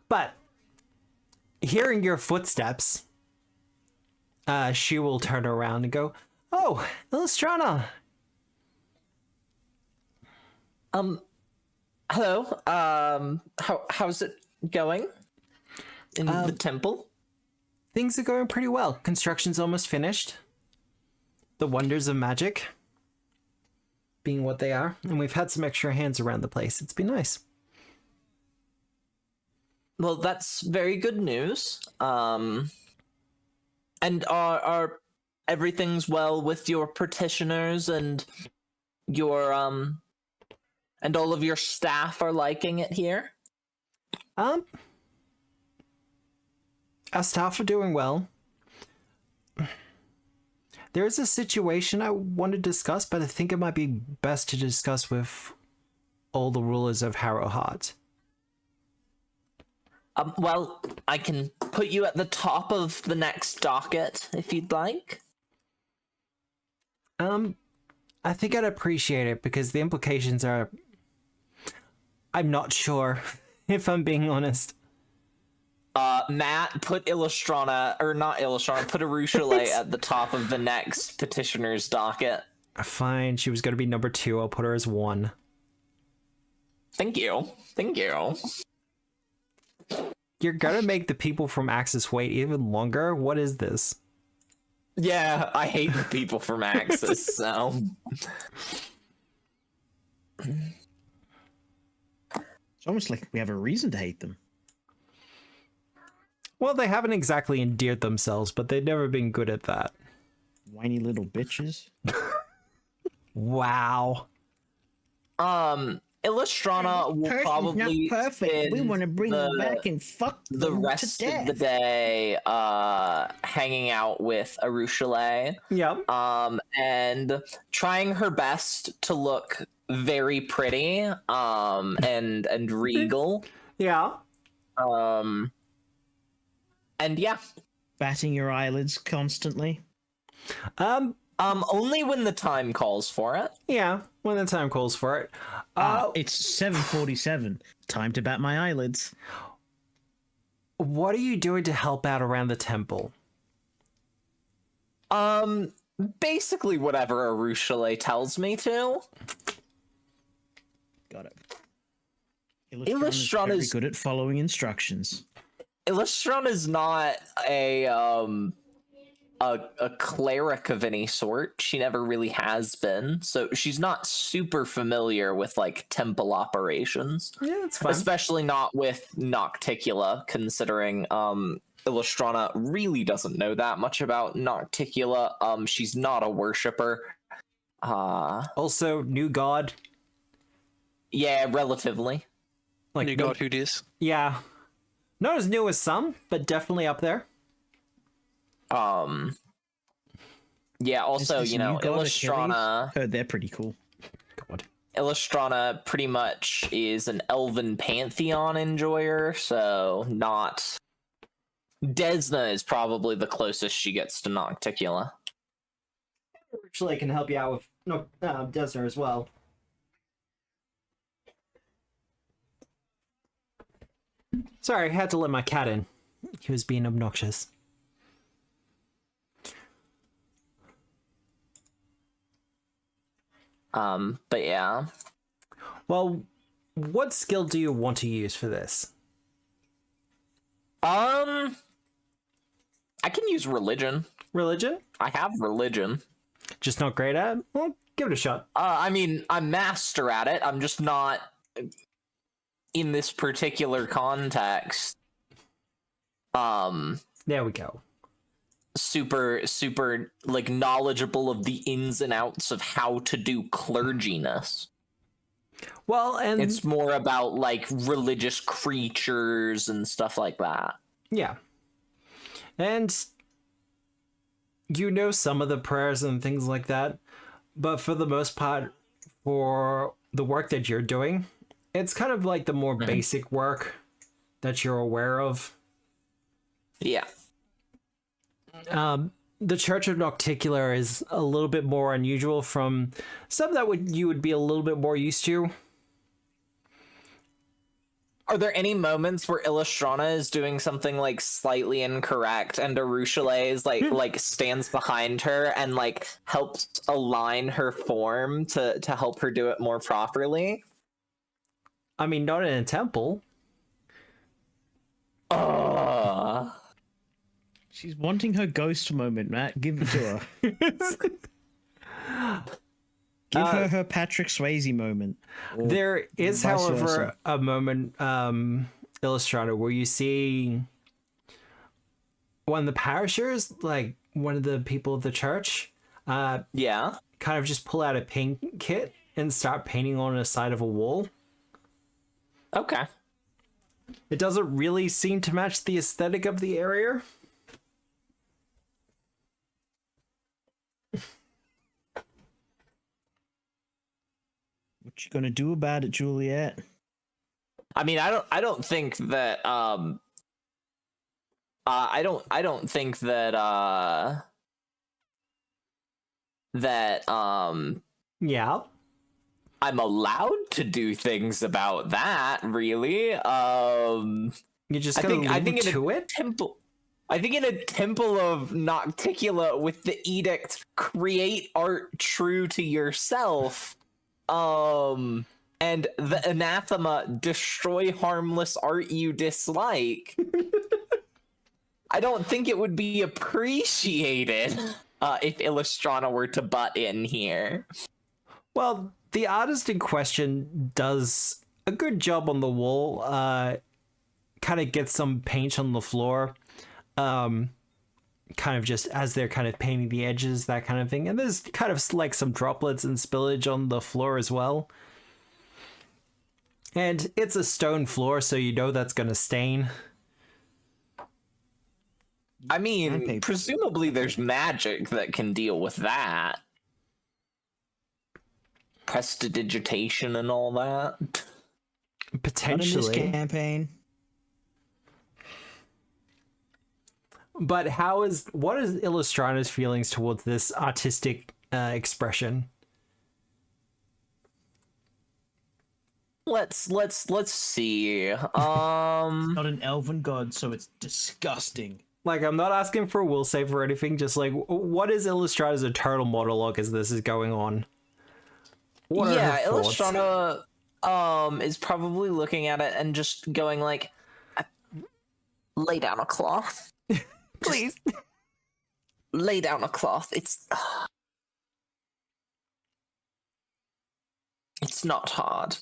But hearing your footsteps, she will turn around and go, Oh, Illustrana. Hello. How's it going in the temple? Things are going pretty well. Construction's almost finished. The wonders of magic being what they are, and we've had some extra hands around the place. It's been nice. Well, that's very good news. And are everything's well with your petitioners and your and all of your staff are liking it here? Our staff are doing well. There is a situation I want to discuss, but I think it might be best to discuss with all the rulers of Harrowheart. Well, I can put you at the top of the next docket if you'd like. I think I'd appreciate it because the implications are... I'm not sure, if I'm being honest. Matt, put Illustrana, or not Illustrana, put Arushale at the top of the next petitioner's docket. Fine, she was going to be number 2. I'll put her as 1. Thank you. Thank you. You're going to make the people from Axis wait even longer? What is this? Yeah, I hate the people from Axis, so... It's almost like we have a reason to hate them. Well, they haven't exactly endeared themselves, but they've never been good at that. Whiny little bitches. Wow. Illustrana will probably not perfect. We want to bring them back and fuck the them rest to of the death. day hanging out with Arushale. Yep. And trying her best to look very pretty and regal. Yeah. And yeah. Batting your eyelids constantly. Only when the time calls for it. Yeah, when the time calls for it. It's 7:47. Time to bat my eyelids. What are you doing to help out around the temple? Basically whatever Arushale tells me to. Got it. Illustrana's very good at following instructions. Illustrana is not a cleric of any sort. She never really has been, so she's not super familiar with like temple operations. Yeah, that's fine. Especially not with Nocticula, considering Illustrana really doesn't know that much about Nocticula. She's not a worshipper. Also, new god. Yeah, relatively. Like You got who dis? Yeah. Not as new as some, but definitely up there. Yeah, also, Is this you know, new god Illustrana... Heard they're pretty cool. God. Illustrana pretty much is an elven pantheon enjoyer, so not... Desna is probably the closest she gets to Nocticula. Actually, I can help you out with Desner as well. Sorry, I had to let my cat in. He was being obnoxious. But yeah. Well, what skill do you want to use for this? I can use religion. Religion? I have religion. Just not great at it? Well, give it a shot. I mean, I'm master at it. I'm just not in this particular context. There we go. Super like knowledgeable of the ins and outs of how to do clerginess. Well, and It's more about like religious creatures and stuff like that. yeah. And you know some of the prayers and things like that, but for the most part, for the work that you're doing, it's kind of like the more basic work that you're aware of. Yeah. The Church of Nocticula is a little bit more unusual from some that you would be a little bit more used to. Are there any moments where Illustrana is doing something like slightly incorrect and Arushale is like stands behind her and like helps align her form to help her do it more properly? I mean, not in a temple. She's wanting her ghost moment, Matt. Give it to her. Give her Patrick Swayze moment. Or There is, vice however, versa. a moment, Illustrator, where you see one of the parishers, like one of the people of the church, Yeah. kind of just pull out a paint kit and start painting on a side of a wall. Okay. It doesn't really seem to match the aesthetic of the area. What you gonna do about it, Juliet? I mean, I don't think that I don't think that Yeah. I'm allowed to do things about that, really. You're just gonna leave to it? Temple, I think in a temple of Nocticula with the edict, create art true to yourself. And the anathema, destroy harmless art you dislike. I don't think it would be appreciated if Illustrana were to butt in here. Well, the artist in question does a good job on the wall. Kind of gets some paint on the floor. Kind of just as they're kind of painting the edges, that kind of thing. And there's kind of like some droplets and spillage on the floor as well. And it's a stone floor, so you know that's going to stain. I mean, Sandpaper. presumably there's magic that can deal with that. Prestidigitation and all that. Not in this Potentially. campaign. But what is Illustrana's feelings towards this artistic expression? Let's see. Not an elven god, so it's disgusting. Like, I'm not asking for a will save or anything, just like, what is Illustrana's internal monologue as this is going on? What are yeah, her thoughts? Illustrana is probably looking at it and just going like, lay down a cloth. Please. Lay down a cloth. It's not hard.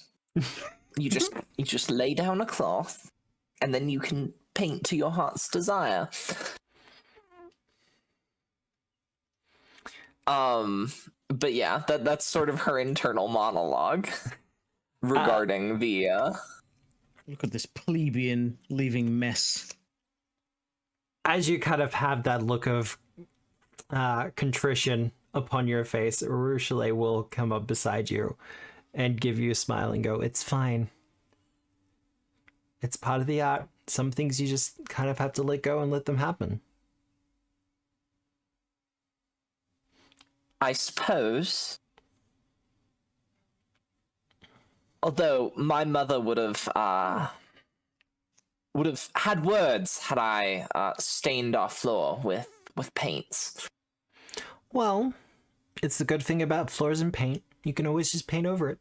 You just lay down a cloth and then you can paint to your heart's desire. But yeah, that's sort of her internal monologue regarding the Look at this plebeian leaving mess. As you kind of have that look of contrition upon your face, Urushale will come up beside you and give you a smile and go, "It's fine. It's part of the art. Some things you just kind of have to let go and let them happen." I suppose. Although my mother would have had words had I stained our floor with paints. Well, it's the good thing about floors and paint. You can always just paint over it.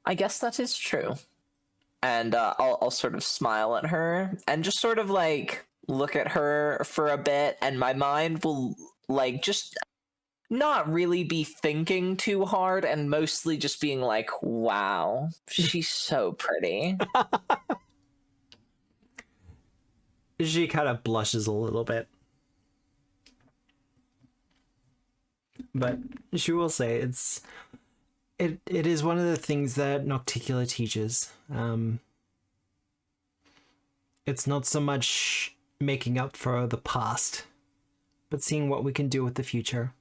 I guess that is true. And I'll sort of smile at her and just sort of like look at her for a bit, and my mind will like just not really be thinking too hard and mostly just being like, wow, she's so pretty. She kind of blushes a little bit. But she will say it is one of the things that Nocticula teaches. It's not so much making up for the past, but seeing what we can do with the future.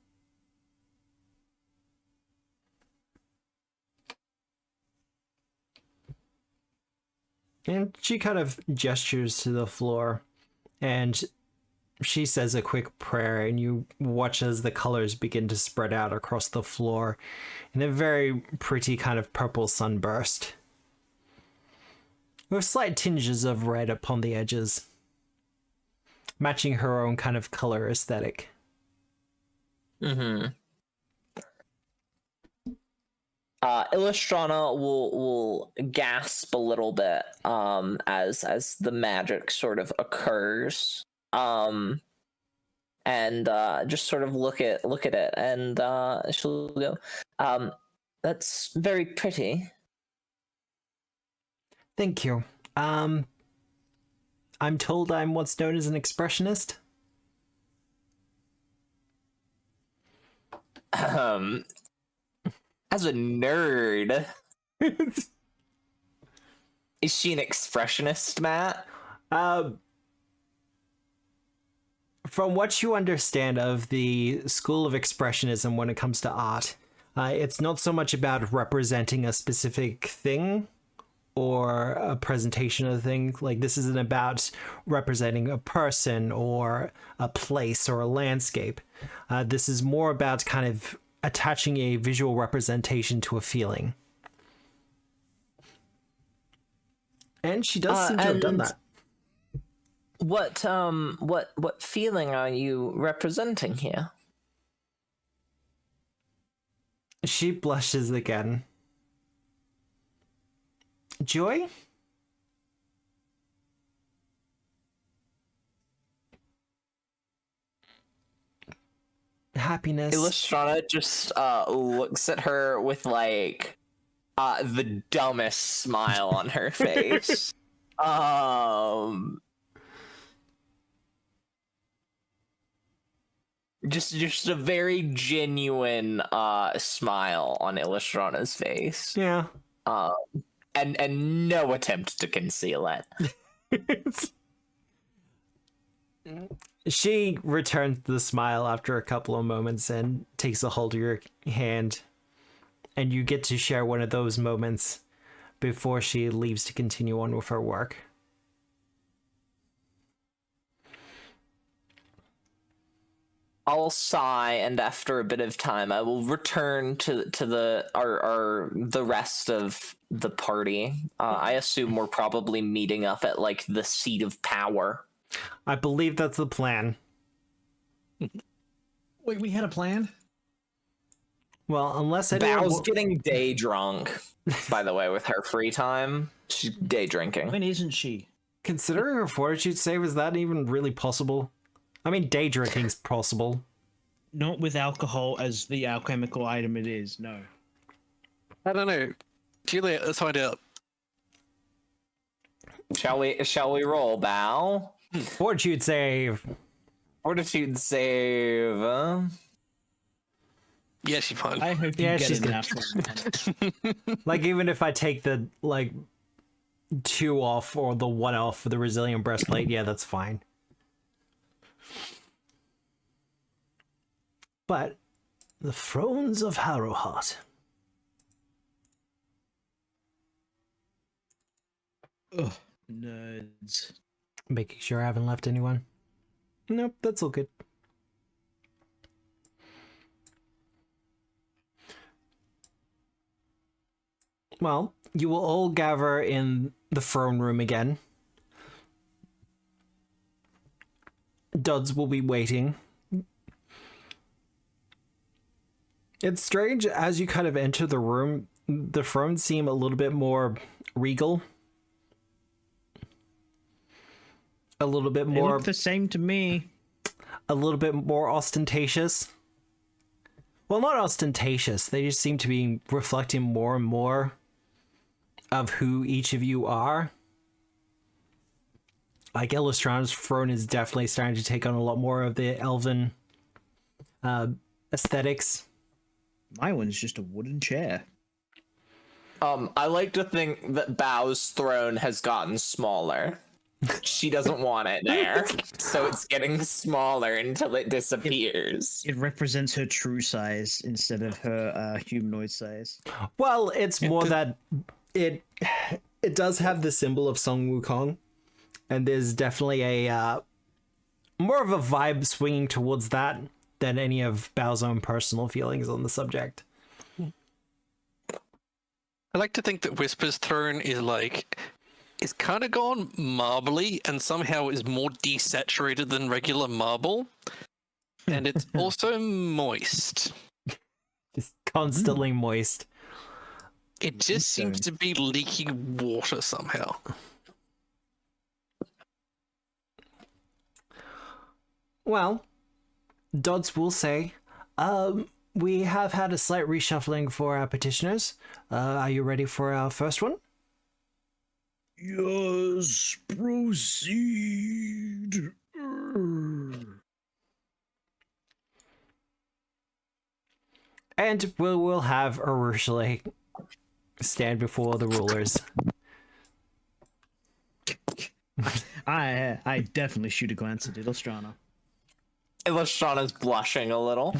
And she kind of gestures to the floor, and she says a quick prayer, and you watch as the colors begin to spread out across the floor in a very pretty kind of purple sunburst, with slight tinges of red upon the edges, matching her own kind of color aesthetic. Mm-hmm. Illustrana will gasp a little bit as the magic sort of occurs, and just sort of look at it, and she'll go, "That's very pretty." Thank you. I'm told I'm what's known as an expressionist. As a nerd, is she an expressionist, Matt? From what you understand of the school of expressionism when it comes to art, it's not so much about representing a specific thing or a presentation of a thing. Like, this isn't about representing a person or a place or a landscape. This is more about kind of attaching a visual representation to a feeling. And she does seem to have done that. What feeling are you representing here? She blushes again. Joy? Happiness. Illustrana just looks at her with like the dumbest smile on her face. Just a very genuine smile on Illustrana's face. Yeah. And no attempt to conceal it. She returns the smile after a couple of moments and takes a hold of your hand, and you get to share one of those moments before she leaves to continue on with her work. I'll sigh, and after a bit of time, I will return to the rest of the party. I assume we're probably meeting up at like the seat of power. I believe that's the plan. Wait, we had a plan? Well, unless anyone... Bao's getting day drunk, by the way, with her free time. She's day drinking. When isn't she? Considering her fortitude save, is that even really possible? I mean, day drinking's possible. Not with alcohol as the alchemical item it is, no. I don't know. Juliet, let's find out. Shall we roll, Bao? Fortitude save. Fortitude save. Yeah, she's fine. I hope you Yeah, get she's a good. natural one. Like, even if I take the, like, 2 off or the 1 off for the resilient breastplate, yeah, that's fine. But the thrones of Harrowheart. Ugh, nerds. Making sure I haven't left anyone. Nope, that's all good. Well, you will all gather in the throne room again. Duds will be waiting. It's strange, as you kind of enter the room, the thrones seem a little bit more regal. A little bit They more... look the same to me. A little bit more ostentatious. Well, not ostentatious. They just seem to be reflecting more and more of who each of you are. Like, Illustrana's throne is definitely starting to take on a lot more of the elven aesthetics. My one's just a wooden chair. I like to think that Bao's throne has gotten smaller. She doesn't want it there, so it's getting smaller until it disappears. It represents her true size instead of her humanoid size. Well, it's more that it does have the symbol of Song Wukong, and there's definitely a more of a vibe swinging towards that than any of Bao's own personal feelings on the subject. I like to think that Whisper's turn is it's kind of gone marbly and somehow is more desaturated than regular marble. And it's also moist. Just constantly moist. It just seems to be leaking water somehow. Well, Dodds will say, we have had a slight reshuffling for our petitioners. Are you ready for our first one? Yes, proceed. And we will have Urushle stand before the rulers. I definitely shoot a glance at Illustrana. Illustrana's blushing a little.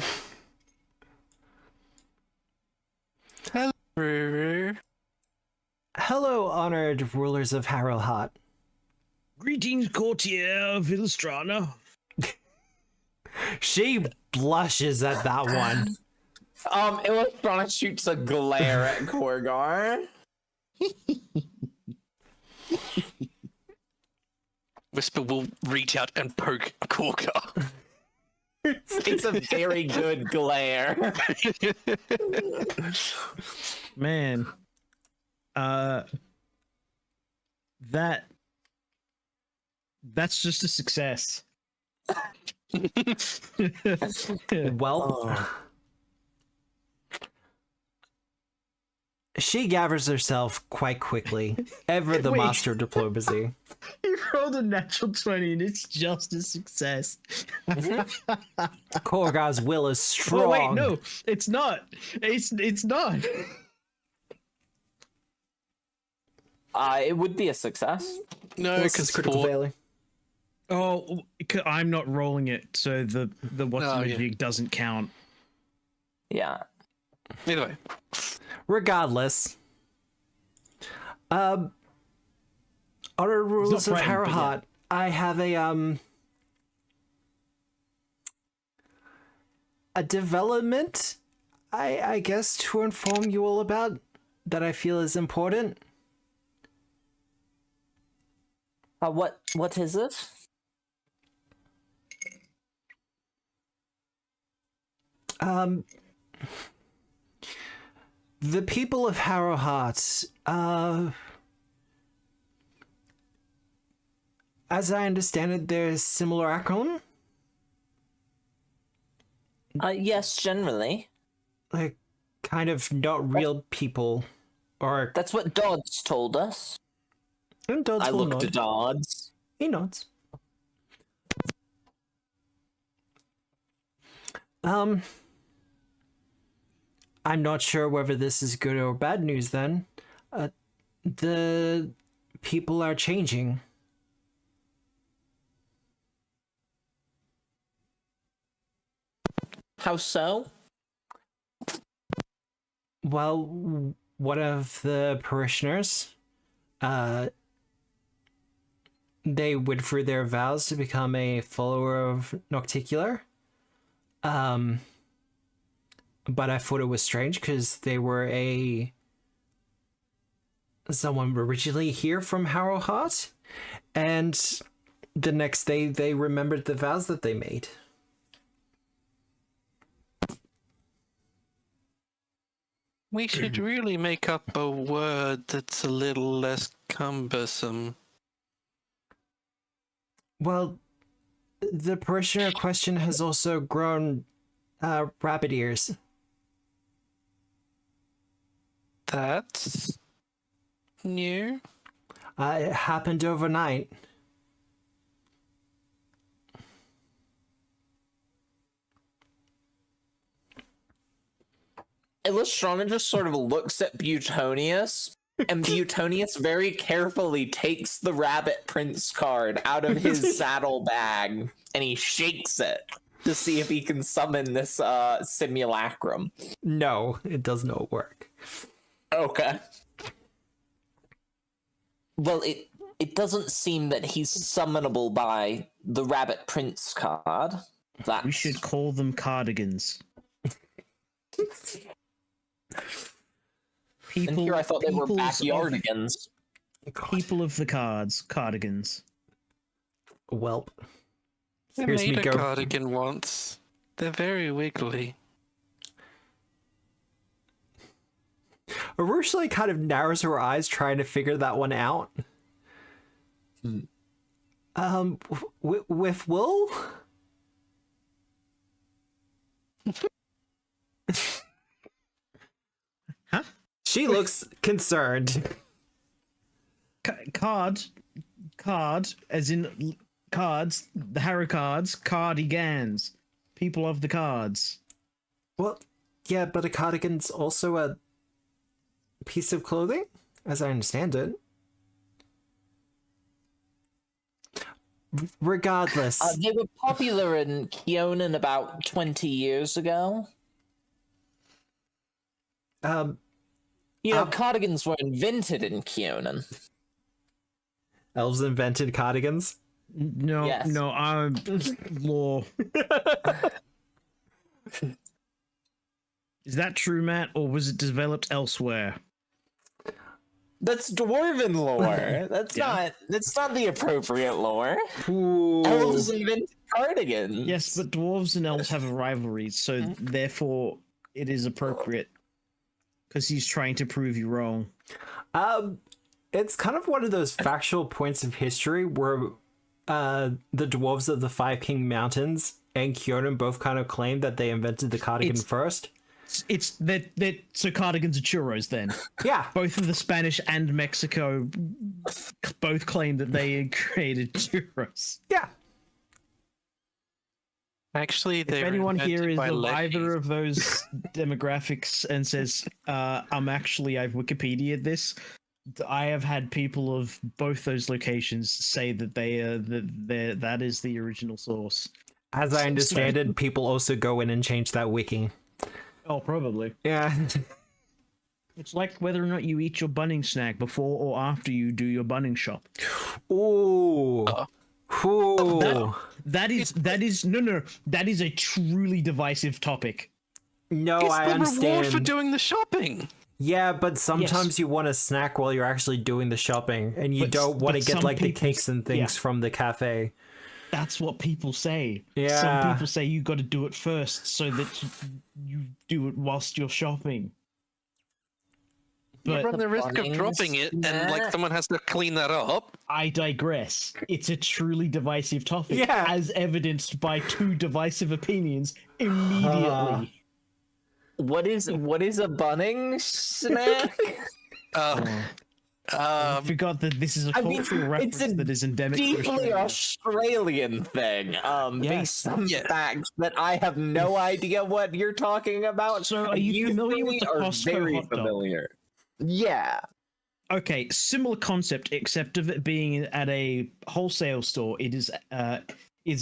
Hello. Hello, honored rulers of Harrowheart. Greetings, courtier of Illustrana. She blushes at that one. Illustrana shoots a glare at Korgar. Whisper will reach out and poke Korgar. It's a very good glare. Man, that's just a success. Well, she gathers herself quite quickly. Ever the Wait. master of diplomacy. You rolled a natural 20 and it's just a success. Korgar's will is strong. Oh wait, no, it's not. It's not. It would be a success. No, This because is critical failing. Oh, I'm not rolling it, so the what's Oh, in the yeah. jig doesn't count. Yeah. Either way. Regardless, honored rulers of frightened, but Harrowheart, I have a development, I guess, to inform you all about that I feel is important. What is it? The people of Harrowheart, as I understand it, there's similar acronym. Yes, generally. Like, kind of not real people, or That's what Dodds told us. and Dodds I will looked nod. at Dodds. He nods. I'm not sure whether this is good or bad news then. The people are changing. How so? Well, one of the parishioners, they withdrew their vows to become a follower of Nocticular. But I thought it was strange because they were someone originally here from Harrowheart, and the next day they remembered the vows that they made. We should really make up a word that's a little less cumbersome. Well, the parishioner question has also grown rabbit ears. That's new. It happened overnight. Illustrana just sort of looks at Butonius, and Butonius very carefully takes the Rabbit Prince card out of his saddlebag, and he shakes it to see if he can summon this simulacrum. No, it does not work. Okay. Well, it doesn't seem that he's summonable by the Rabbit Prince card. We should call them cardigans. And here I thought they were backyardigans. People of the cardigans. Welp. I Here's made me a go. cardigan once. They're very wiggly. Arush like kind of narrows her eyes trying to figure that one out. With wool? Huh? She looks concerned. Card, as in cards, the Harrow cards, cardigans, people of the cards. Well, yeah, but a cardigan's also a piece of clothing, as I understand it. Regardless. They were popular in Keonan about 20 years ago. Cardigans were invented in Keonan. Elves invented cardigans? No, Yes. no, I'm law. Is that true, Matt, or was it developed elsewhere? That's dwarven lore. That's Yeah. not the appropriate lore. Ooh. Elves invented cardigans. Yes, but dwarves and elves have a rivalry, so therefore it is appropriate. Because he's trying to prove you wrong. It's kind of one of those factual points of history where the dwarves of the Five King Mountains and Kyoto both kind of claim that they invented the cardigan first. It's that so cardigans are churros then. Yeah. Both of the Spanish and Mexico both claim that they created churros. Yeah. Actually, If they anyone here is of ladies. either of those demographics and says, I've Wikipedia'd this, I have had people of both those locations say that that is the original source. As I understand it, people also go in and change that wiki. Oh, probably. Yeah. It's like whether or not you eat your bunning snack before or after you do your bunning shop. Ooh. Ooh. That is a truly divisive topic. No, It's I the understand. reward for doing the shopping. Yeah, but sometimes Yes. you want a snack while you're actually doing the shopping, and you But- don't want to but get some like the people- cakes and things yeah. from the cafe. That's what people say. Yeah. Some people say you got to do it first so that you do it whilst you're shopping. You But run the risk of Bunnings, dropping it, and like Matt. someone has to clean that up. I digress. It's a truly divisive topic, Yeah. as evidenced by two divisive opinions immediately. What is a bunning snack? I forgot that this is a I mean, cultural reference it's a that is endemic to Deeply Australia. Australian thing. Based on Yeah. facts that I have no idea what you're talking about. So are you familiar with the are Costco very hot dog? familiar. Yeah. Okay, similar concept, except of it being at a wholesale store. It is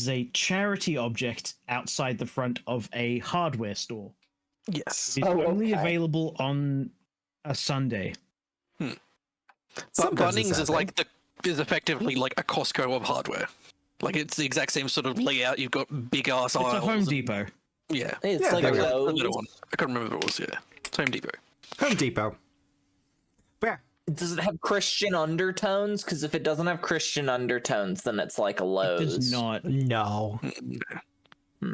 a charity object outside the front of a hardware store. Yes. It's Oh, only okay. available on a Sunday. But Sometimes it's Bunnings is Saturday. is effectively like a Costco of hardware. Like it's the exact same sort of layout. You've got big ass It's aisles. a Home Depot. Yeah. It's Yeah, like there a we go. A Lowe's. little one. I can't remember what it was. Yeah. It's Home Depot. Home Depot. Yeah. Does it have Christian undertones? Because if it doesn't have Christian undertones, then it's like a It Lowe's. does not. No.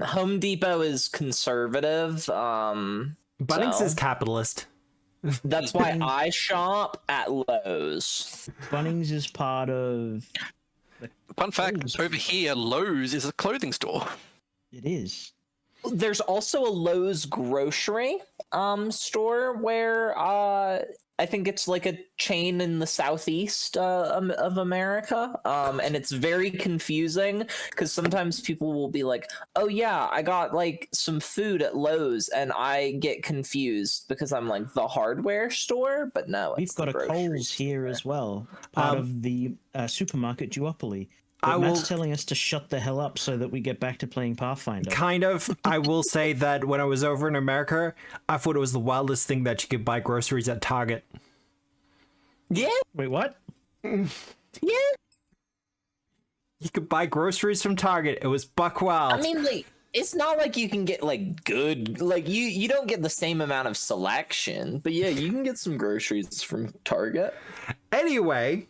Home Depot is conservative. Bunnings So? is capitalist. That's why I shop at Lowe's. Bunnings is part of. Fun fact: Lowe's. over here, Lowe's is a clothing store. It is. There's also a Lowe's grocery store where I think it's like a chain in the southeast of America, and it's very confusing because sometimes people will be like, "Oh yeah, I got like some food at Lowe's," and I get confused because I'm like the hardware store, but no, We've it's got the a grocery Coles here store. as well, part of the supermarket duopoly. But I Matt's will- telling us to shut the hell up so that we get back to playing Pathfinder. Kind of. I will say that when I was over in America, I thought it was the wildest thing that you could buy groceries at Target. Yeah, Wait, what? Yeah. You could buy groceries from Target. It was buck wild. I mean, like, it's not like you can get like good, like you don't get the same amount of selection, but yeah, you can get some groceries from Target. Anyway,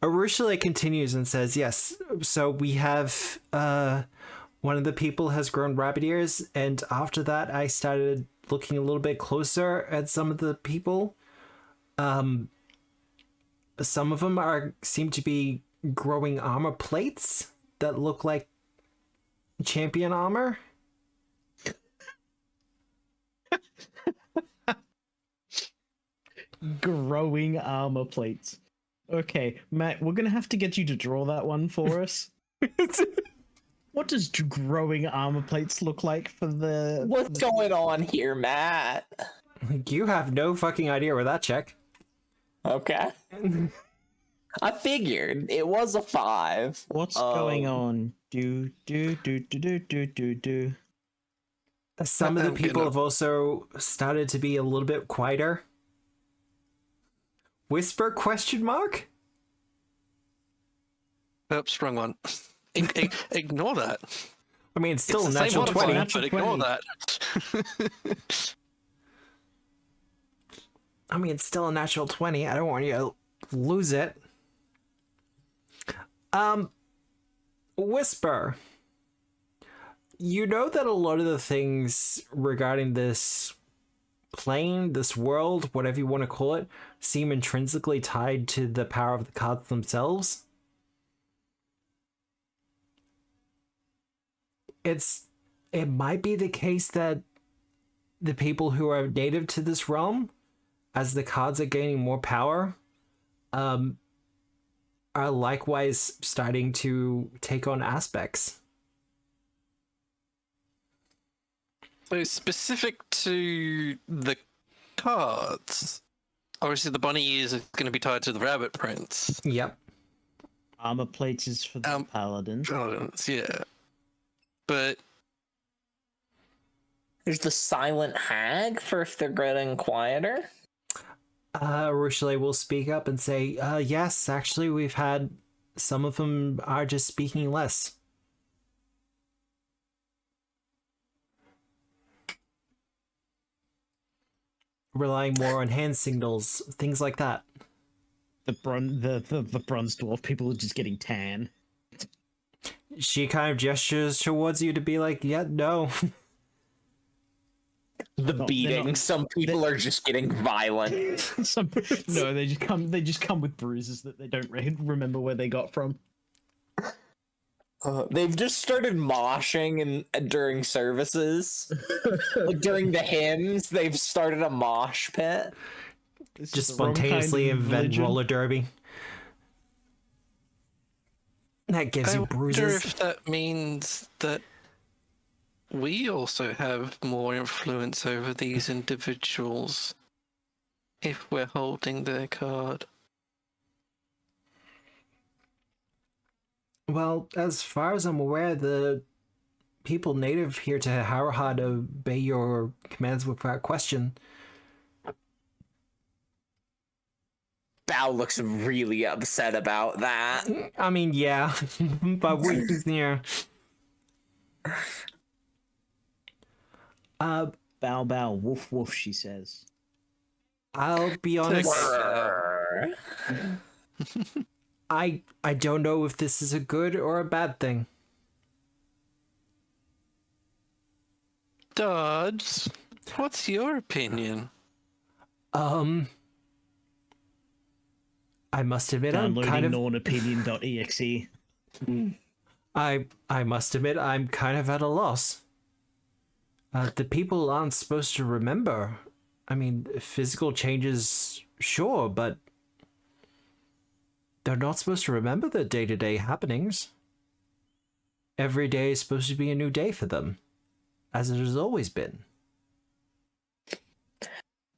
Arushale continues and says, yes, so we have one of the people has grown rabbit ears, and after that I started looking a little bit closer at some of the people. Some of them seem to be growing armor plates that look like champion armor. Growing armor plates. Okay, Matt, we're gonna have to get you to draw that one for us. What does growing armor plates look like for the... What's going on here, Matt? You have no fucking idea where that check. Okay. I figured it was a 5. What's going on? Do. Some of the people have also started to be a little bit quieter. Whisper question mark? Oops, wrong one. Ignore that. I mean, it's still It's a the same natural 20. modifier, but ignore that. I mean, it's still a natural 20. I don't want you to lose it. Whisper. You know that a lot of the things regarding this plane, this world, whatever you want to call it, seem intrinsically tied to the power of the cards themselves. It might be the case that the people who are native to this realm, as the cards are gaining more power, are likewise starting to take on aspects. So specific to the cards, obviously the bunny ears are going to be tied to the rabbit prints. Yep. Armor plates is for the paladin. Paladins, yeah. But There's the silent hag for if they're getting quieter. Rochelle will speak up and say, yes, actually, we've had some of them are just speaking less. Relying more on hand signals, things like that. The bronze dwarf people are just getting tan. She kind of gestures towards you to be like, yeah, no. The No, beating. not- Some people are just getting violent. No, they just come with bruises that they don't remember where they got from. They've just started moshing during services. Like during the hymns, they've started a mosh pit. This Just is the wrong kind spontaneously of invent religion. roller derby. That gives I you wonder bruises. if that means that we also have more influence over these individuals if we're holding their card. Well, as far as I'm aware, the people native here to Harrowheart obey your commands without question. Bao looks really upset about that. I mean, yeah, but we, yeah. Bow bow, woof woof, she says. I'll be honest. Brrr. I don't know if this is a good or a bad thing. Dodge, what's your opinion? I must admit, I'm kind Downloading of. nonopinion.exe. I must admit, I'm kind of at a loss. The people aren't supposed to remember. I mean, physical changes, sure, but they're not supposed to remember the day-to-day happenings. Every day is supposed to be a new day for them, as it has always been.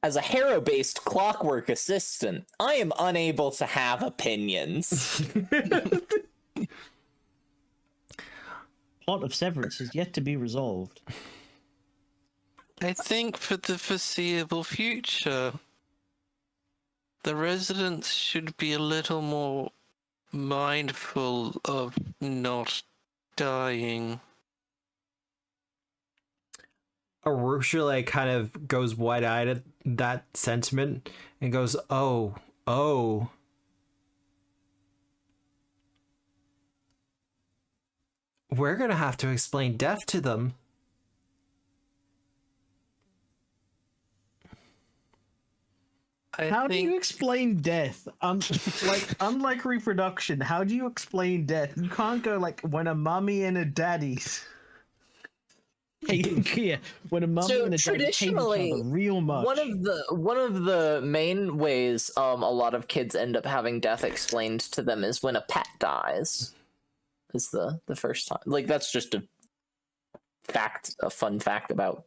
As a Harrow-based clockwork assistant, I am unable to have opinions. Plot of Severance is yet to be resolved. I think for the foreseeable future, the residents should be a little more mindful of not dying. Arushale kind of goes wide-eyed at that sentiment and goes, oh. We're gonna have to explain death to them. How do you explain death? Unlike reproduction, how do you explain death? You can't go like when a mummy and a daddy. Yeah, when a mummy and a daddy hate each other real much. One of the main ways a lot of kids end up having death explained to them is when a pet dies. Is the first time. Like, that's just a fun fact about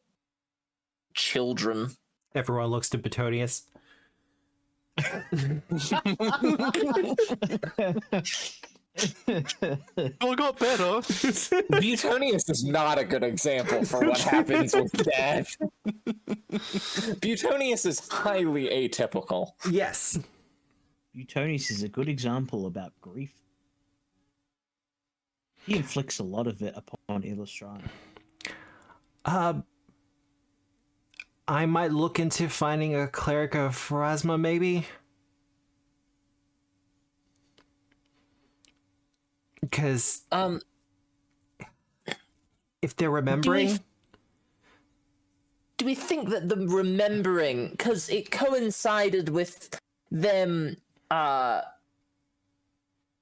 children. Everyone looks to Petonius. All got better. Butonius is not a good example for what happens with death. Butonius is highly atypical. Yes. Butonius is a good example about grief. He inflicts a lot of it upon Illustrana. I might look into finding a cleric of Pharasma, maybe. Because if they're remembering, do we think that the remembering, because it coincided with them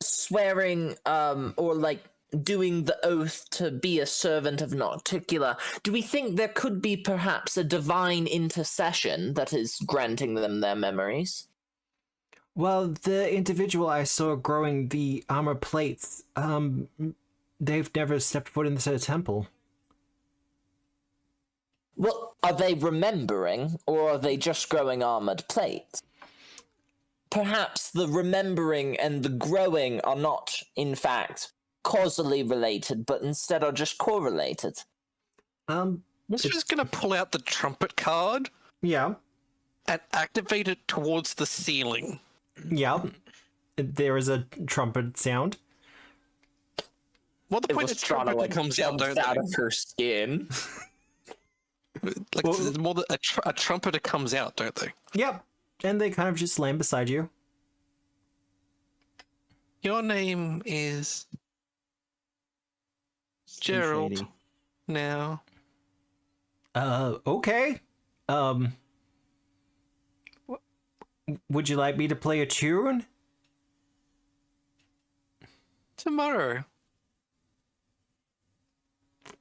swearing or like doing the oath to be a servant of Nocticula, do we think there could be perhaps a divine intercession that is granting them their memories? well, the individual I saw growing the armor plates, they've never stepped foot inside a temple. Well, are they remembering, or are they just growing armored plates? Perhaps the remembering and the growing are not, in fact, causally related, but instead are just correlated. This is going to pull out the trumpet card Yeah. and activate it towards the ceiling. Yeah. There is a trumpet sound. Well, the point is trumpet like comes out, don't out they? of her skin. Like, there's more that a trumpeter comes out, don't they? Yep. And they kind of just land beside you. Your name is Gerald Shady. now. Okay. Would you like me to play a tune? Tomorrow.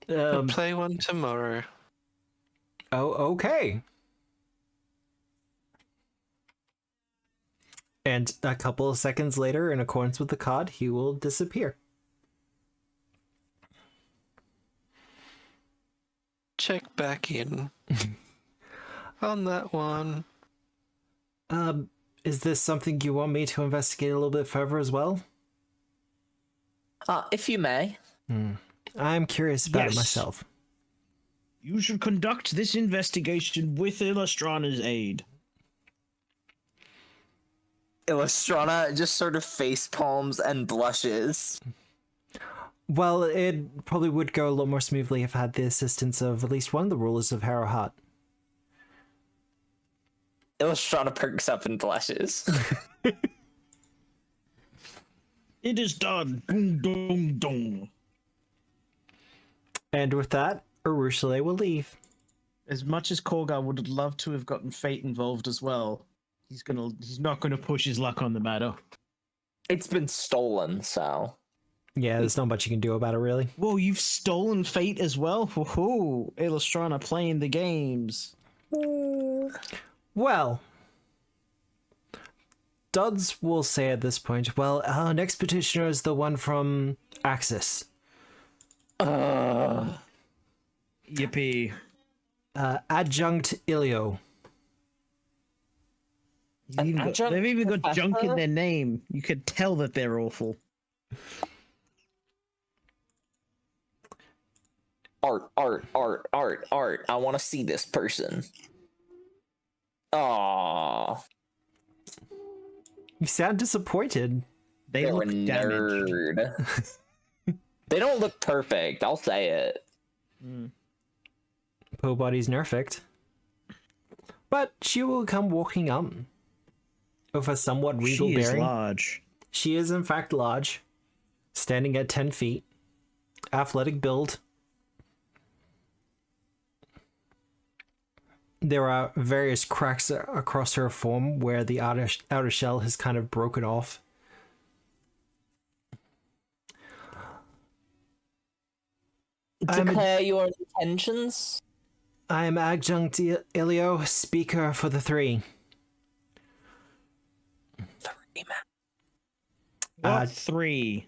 I'll play one tomorrow. Oh, okay. And a couple of seconds later, in accordance with the card, he will disappear. Check back in on that one. Is this something you want me to investigate a little bit further as well? If you may. I'm curious about it Yes. myself. You should conduct this investigation with Illustrana's aid. Illustrana just sort of face palms and blushes. Well, it probably would go a lot more smoothly if I had the assistance of at least one of the rulers of Harrowheart. Illustrana perks up and blushes. It is done. Dum, dum, dum. And with that, Arushale will leave. As much as Korgar would love to have gotten Fate involved as well, he's not gonna push his luck on the matter. It's been stolen, so. Yeah, there's not much you can do about it, really. Whoa, you've stolen Fate as well? Woohoo! Illustrana playing the games. Well, Duds will say at this point, well, our next petitioner is the one from Axis. Yippee. Adjunct Ilio. They've even got junk in their name. You could tell that they're awful. Art. I want to see this person. Aww. You sound disappointed. They They're look a damaged. nerd. They don't look perfect, I'll say it. Poor body's nerfed. But she will come walking up with a somewhat regal She is bearing. large. She is in fact large, standing at 10 feet, athletic build. There are various cracks across her form where the outer shell has kind of broken off. Declare your intentions. I am Adjunct Ilio, speaker for the three. What three?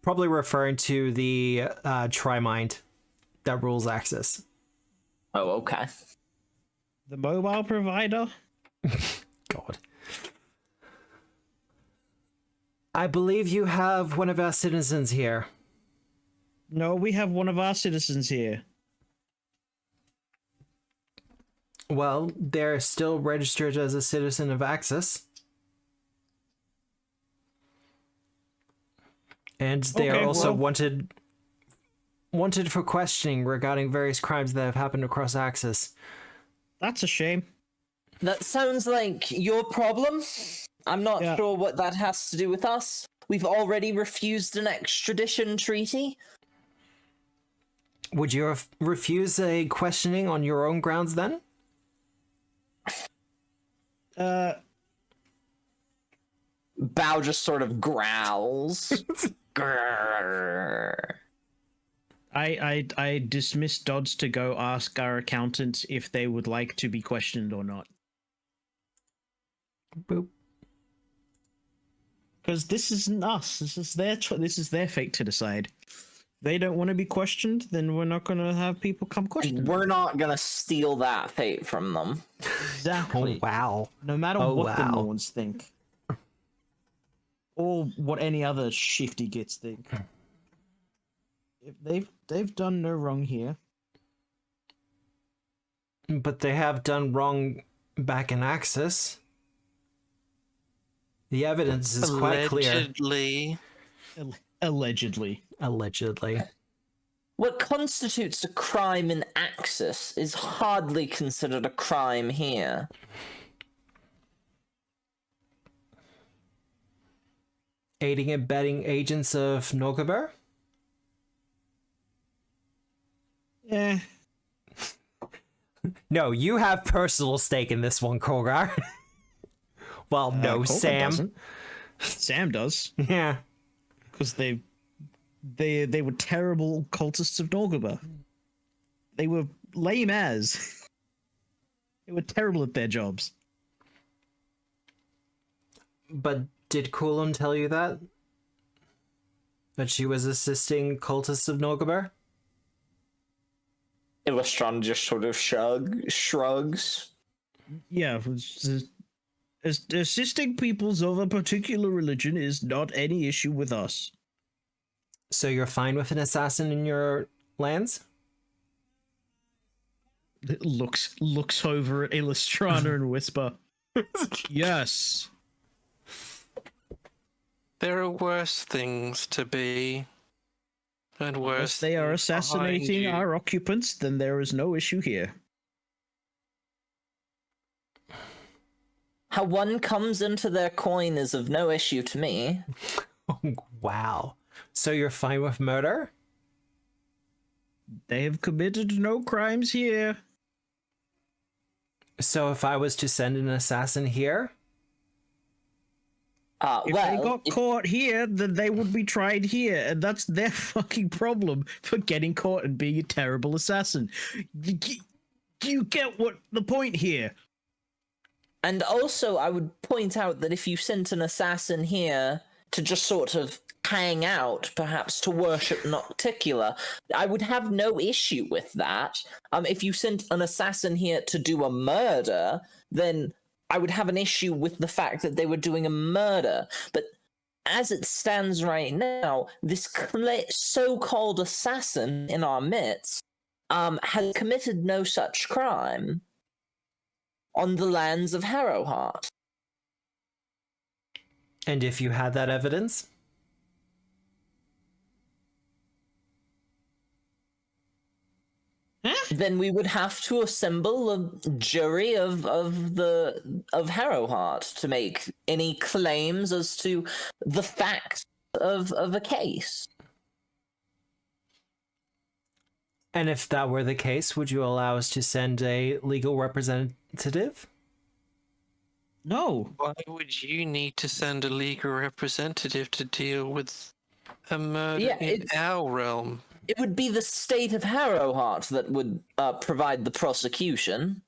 Probably referring to the Tri-Mind that rules Axis. Oh, okay. The mobile provider? God. I believe you have one of our citizens here. No, we have one of our citizens here. Well, they're still registered as a citizen of Axis. And they Okay, are also well- wanted for questioning regarding various crimes that have happened across Axis. That's a shame. That sounds like your problem. I'm not Yeah. sure what that has to do with us. We've already refused an extradition treaty. Would you refuse a questioning on your own grounds then? Bao just sort of growls. Grrr. I dismissed Dodds to go ask our accountants if they would like to be questioned or not. Boop. Because this isn't us. This is their this is their fate to decide. They don't want to be questioned, then we're not going to have people come question. We're not gonna steal that fate from them. Exactly. Oh, wow. No matter Oh, what the wow. Norns think. Or what any other shifty gits think. If they've done no wrong here. But they have done wrong back in Axis. The evidence is quite clear. Allegedly. Allegedly. Allegedly. What constitutes a crime in Axis is hardly considered a crime here. Aiding and abetting agents of Nogaber? Yeah. No, you have personal stake in this one, Kogar. Well, no, Colton Sam. doesn't. Sam does. Yeah. Because they were terrible cultists of Norgaba. They were lame as. They were terrible at their jobs. But did Coulomb tell you that? That she was assisting cultists of Nogaber? Illustron just sort of shrugs. Yeah, assisting peoples of a particular religion is not any issue with us. So you're fine with an assassin in your lands? It looks over at Illustrana and whisper, "Yes." There are worse things to be. And worse. If they are things behind assassinating you. our occupants, then there is no issue here. How one comes into their coin is of no issue to me. Oh, wow. So you're fine with murder? They have committed no crimes here. So if I was to send an assassin here? If they got caught here, then they would be tried here, and that's their fucking problem for getting caught and being a terrible assassin. You get what the point here? And also, I would point out that if you sent an assassin here to just sort of hang out, perhaps to worship Nocticula, I would have no issue with that. If you sent an assassin here to do a murder, then I would have an issue with the fact that they were doing a murder. But as it stands right now, this so-called assassin in our midst has committed no such crime on the lands of Harrowheart. And if you had that evidence? Then we would have to assemble a jury of Harrowheart to make any claims as to the facts of a case. And if that were the case, would you allow us to send a legal representative? No. Why would you need to send a legal representative to deal with a murder in our realm? It would be the state of Harrowheart that would provide the prosecution.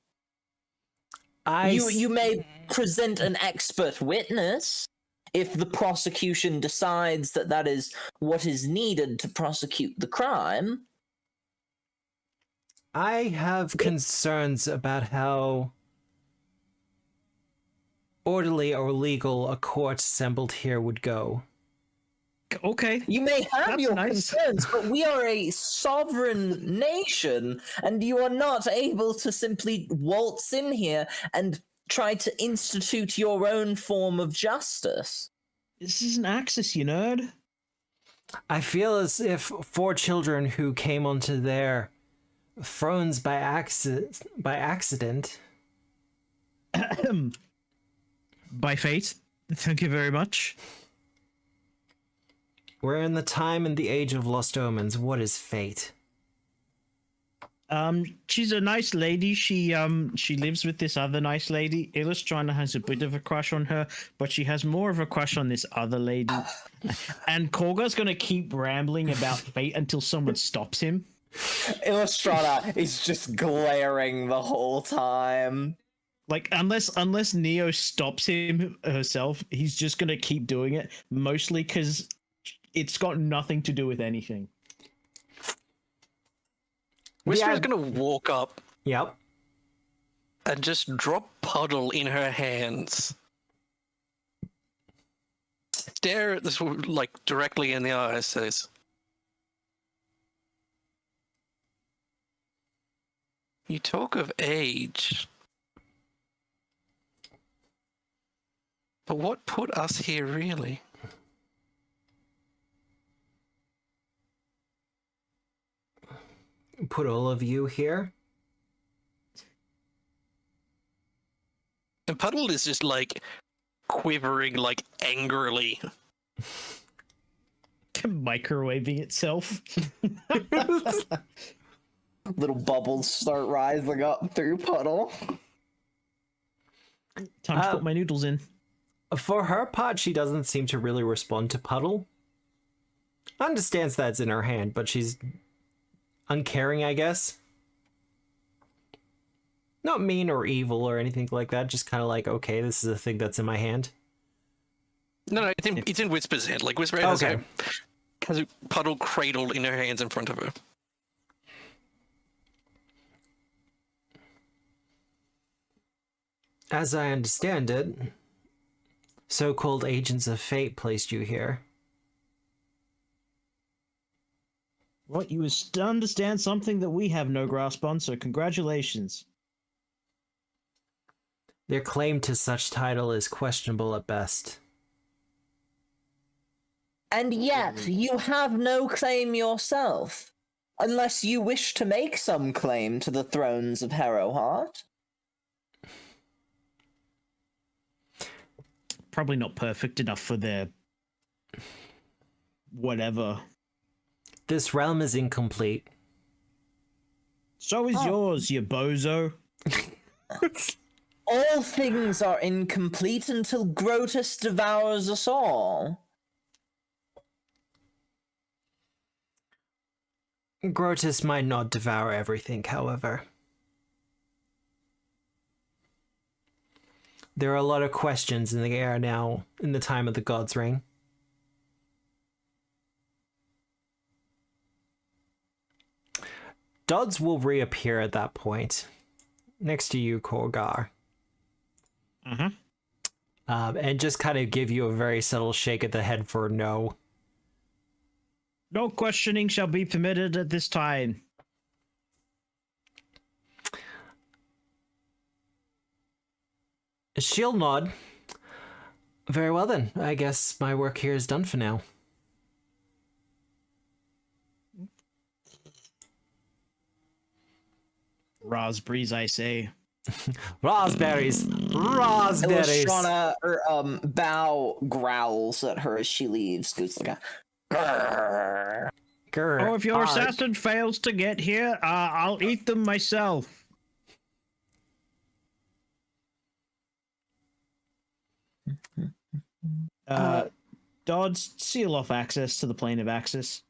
You may present an expert witness if the prosecution decides that that is what is needed to prosecute the crime. I have concerns about how orderly or legal a court assembled here would go. Okay. You may have That's your nice. concerns, but we are a sovereign nation, and you are not able to simply waltz in here and try to institute your own form of justice. This is an Axis, you nerd. I feel as if 4 children who came onto their thrones by accident. By fate. Thank you very much. We're in the time and the age of lost omens. What is fate? She's a nice lady. She lives with this other nice lady. Illustrana has a bit of a crush on her, but she has more of a crush on this other lady. And Korga's gonna keep rambling about fate until someone stops him. Illustrana is just glaring the whole time. Like, unless Neo stops him herself, he's just gonna keep doing it, mostly because it's got nothing to do with anything. Whisper's gonna walk up Yep. and just drop Puddle in her hands. Stare at this like directly in the eyes, says, "You talk of age. But what put us here, really? Put all of you here. And Puddle is just like quivering, like angrily. Microwaving itself. Little bubbles start rising up through Puddle. Time to put my noodles in. For her part, she doesn't seem to really respond to Puddle. Understands that's in her hand, but she's uncaring, I guess. Not mean or evil or anything like that, just kind of like, okay, this is a thing that's in my hand. No, it's in Whisper's hand. Like Whisper has a Puddle cradled in her hands in front of her. As I understand it, so-called agents of fate placed you here. What, you understand something that we have no grasp on, so congratulations. Their claim to such title is questionable at best. And yet, you have no claim yourself, unless you wish to make some claim to the thrones of Harrowheart. Probably not perfect enough for their whatever. This realm is incomplete. So is yours, you bozo. All things are incomplete until Grotus devours us all. Grotus might not devour everything, however. There are a lot of questions in the air now in the time of the God's Ring. Dodds will reappear at that point, next to you, Korgar. And just kind of give you a very subtle shake of the head for no. No questioning shall be permitted at this time. She'll nod. Very well then. I guess my work here is done for now. Raspberries, I say. Raspberries! Raspberries! Illustrana, Bow growls at her as she leaves. Goes like a. "Grrr." Grr. Oh, if your assassin fails to get here, I'll eat them myself. Dodds, seal off access to the plane of Axis.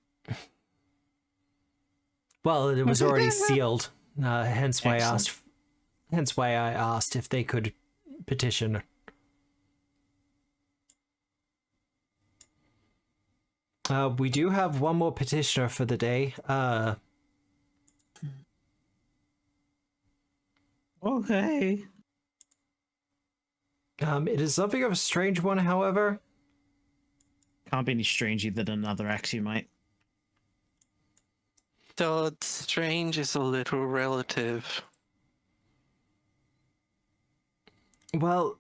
Well, it was already sealed. Hence why Excellent. I asked if they could petition. We do have one more petitioner for the day. Okay. It is something of a strange one, however. Can't be any stranger than another Axiomite. Dodd, strange is a little relative. Well,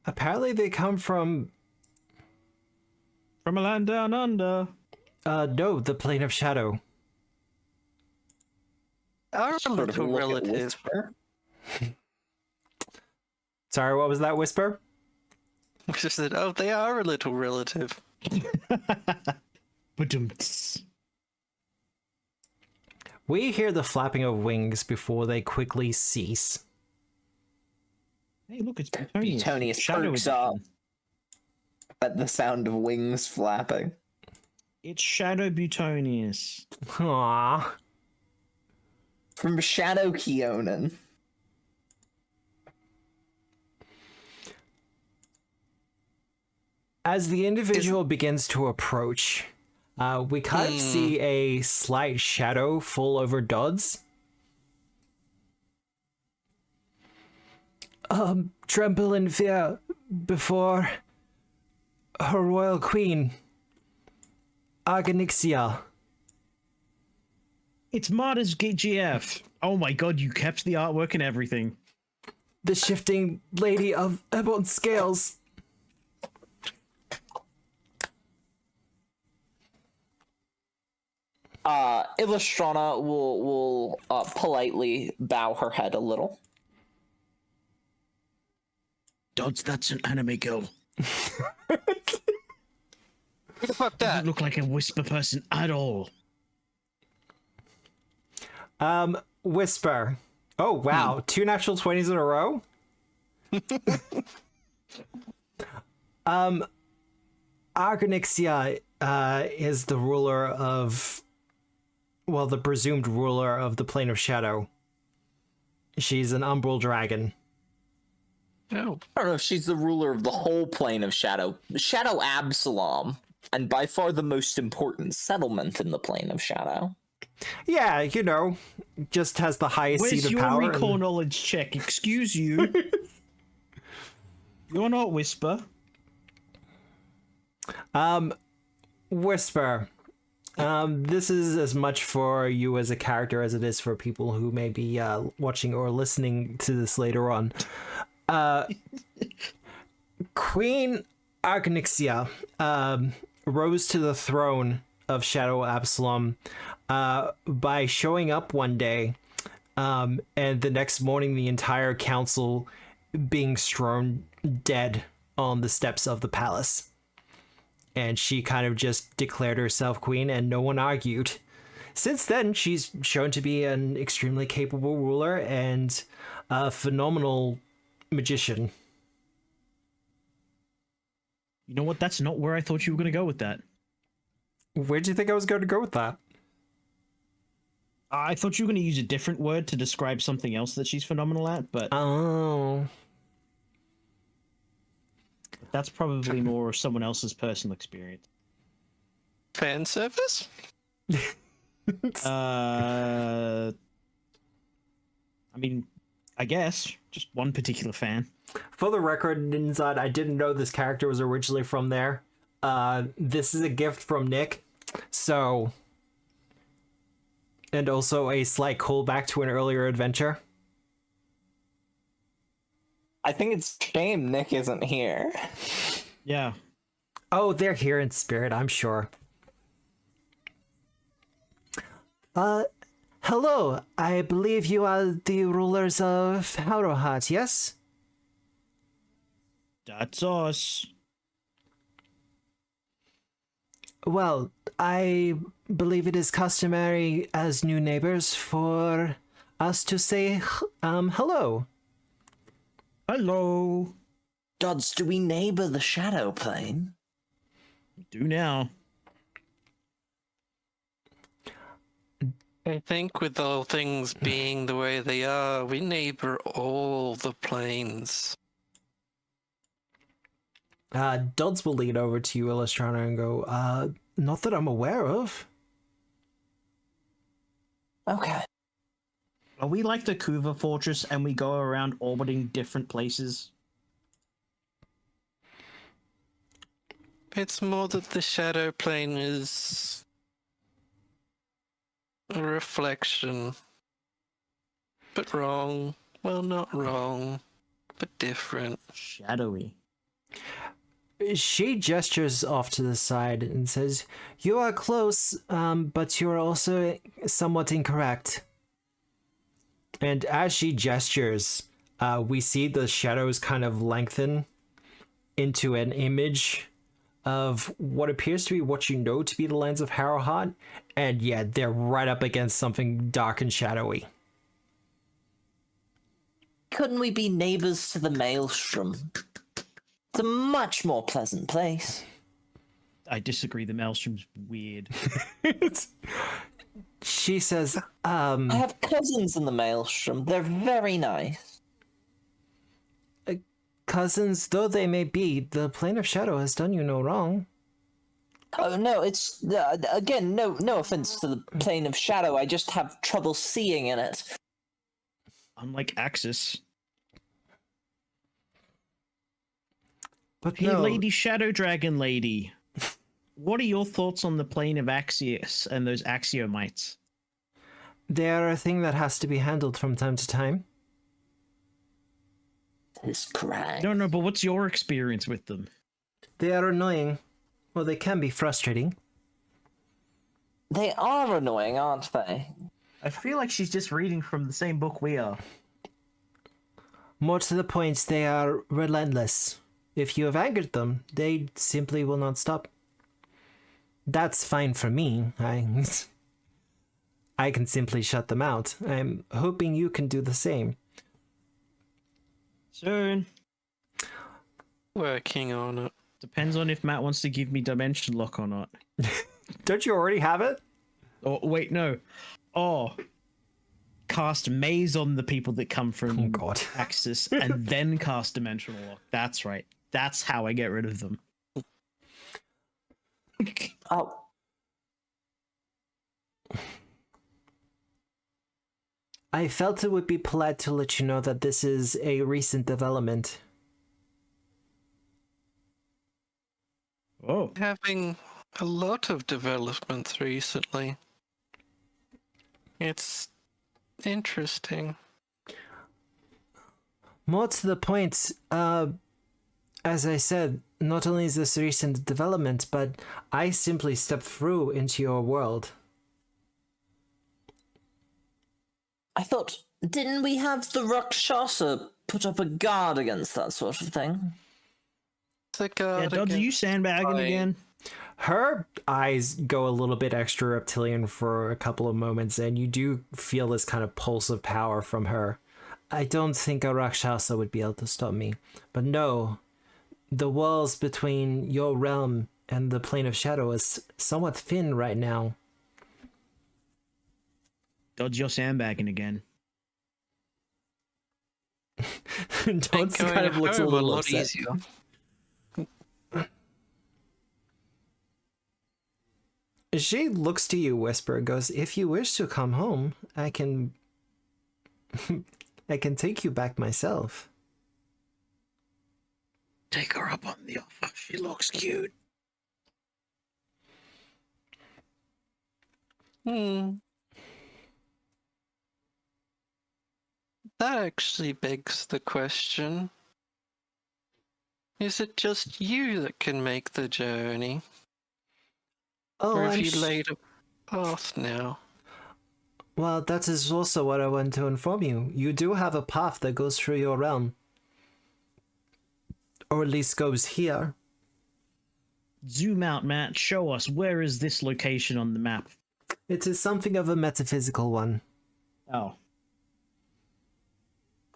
apparently they come from, From a land down under. no, the plane of shadow. Are a Sort of little look at relative. Whisper. Sorry, what was that whisper? Just said, oh, they are a little relative. Ba-dum-ts. We hear the flapping of wings before they quickly cease. Hey, look, it's Butonius. Butonius Shadow perks edition. up at the sound of wings flapping. It's Shadow Butonius. Aww. From Shadow Keonan. As the individual begins to approach, we kind of see a slight shadow fall over Dodds. Tremble in fear before her royal queen, Argonixia. It's Martyrs GF. Oh my god, you kept the artwork and everything. The shifting lady of ebon scales. Illustrana will politely bow her head a little. Dodds, that's an anime girl. What the fuck that? Doesn't look like a whisper person at all. Whisper. Oh wow, 2 natural 20s in a row? Argonixia is the ruler of, well, the presumed ruler of the Plane of Shadow. She's an umbral dragon. Oh. I don't know if she's the ruler of the whole plane of Shadow. Shadow Absalom, and by far the most important settlement in the plane of Shadow. Yeah, you know, just has the highest Where's seat of your power. recall knowledge check? Excuse you. You're not Whisper. Whisper. This is as much for you as a character as it is for people who may be watching or listening to this later on. Queen Argonixia rose to the throne of Shadow Absalom by showing up one day, and the next morning the entire council being strewn dead on the steps of the palace. And she kind of just declared herself queen and no one argued. Since then, she's shown to be an extremely capable ruler and a phenomenal magician. You know what? That's not where I thought you were going to go with that. Where do you think I was going to go with that? I thought you were going to use a different word to describe something else that she's phenomenal at, but Oh. that's probably more someone else's personal experience. Fan service? I mean, I guess just one particular fan. For the record, inside, I didn't know this character was originally from there. This is a gift from Nick, so... And also a slight callback to an earlier adventure. I think it's a shame Nick isn't here. Yeah. Oh, they're here in spirit, I'm sure. Hello. I believe you are the rulers of Harrowheart, yes? That's us. Well, I believe it is customary as new neighbors for us to say hello. Hello. Dodds, do we neighbor the shadow plane? Do now. I think with all things being the way they are, we neighbor all the planes. Dodds will lean over to you, Illustrana, and go, not that I'm aware of. Okay. Are we like the Kuva Fortress and we go around orbiting different places? It's more that the shadow plane is a reflection. But wrong. Well, not wrong, but different. Shadowy. She gestures off to the side and says, "You are close, but you are also somewhat incorrect." And as she gestures, we see the shadows kind of lengthen into an image of what appears to be what you know to be the lands of Harrowheart, and yeah, they're right up against something dark and shadowy. Couldn't we be neighbors to the Maelstrom? It's a much more pleasant place. I disagree. The Maelstrom's weird. She says, I have cousins in the Maelstrom. They're very nice. cousins though they may be, the plane of shadow has done you no wrong. Oh no, it's again no offense to the plane of shadow. I just have trouble seeing in it. Unlike Axis. But Hey, no, Lady Shadow Dragon Lady. What are your thoughts on the plane of Axios and those axiomites? they are a thing that has to be handled from time to time. That's correct. No, but what's your experience with them? They are annoying. Well, they can be frustrating. They are annoying, aren't they? I feel like she's just reading from the same book we are. More to the point, they are relentless. If you have angered them, they simply will not stop. That's fine for me. I can simply shut them out. I'm hoping you can do the same. Soon. Working on it. Depends on if Matt wants to give me Dimension Lock or not. Don't you already have it? Oh, wait, no. Oh. Cast Maze on the people that come from Oh, God. Axis and then cast Dimensional Lock. That's right. That's how I get rid of them. Oh, I felt it would be polite to let you know that this is a recent development. Oh. Having a lot of developments recently. It's interesting. More to the point, as I said, not only is this a recent development, but I simply stepped through into your world. I thought, didn't we have the Rakshasa put up a guard against that sort of thing? The guard Yeah, Dodds, are you against sandbagging fire. again? Her eyes go a little bit extra reptilian for a couple of moments, and you do feel this kind of pulse of power from her. I don't think a Rakshasa would be able to stop me. But no, the walls between your realm and the plane of shadow is somewhat thin right now. Dodds, you're sandbagging again. Dodds Going kind of looks a home little lot upset. easier. She looks to you, Whisper, and goes, "If you wish to come home, I can... I can take you back myself." Take her up on the offer. She looks cute. That actually begs the question. Is it just you that can make the journey? Oh, Or have I'm you laid a path now? well, that is also what I want to inform you. You do have a path that goes through your realm. Or at least goes here. Zoom out, Matt. Show us, where is this location on the map? It is something of a metaphysical one. Oh.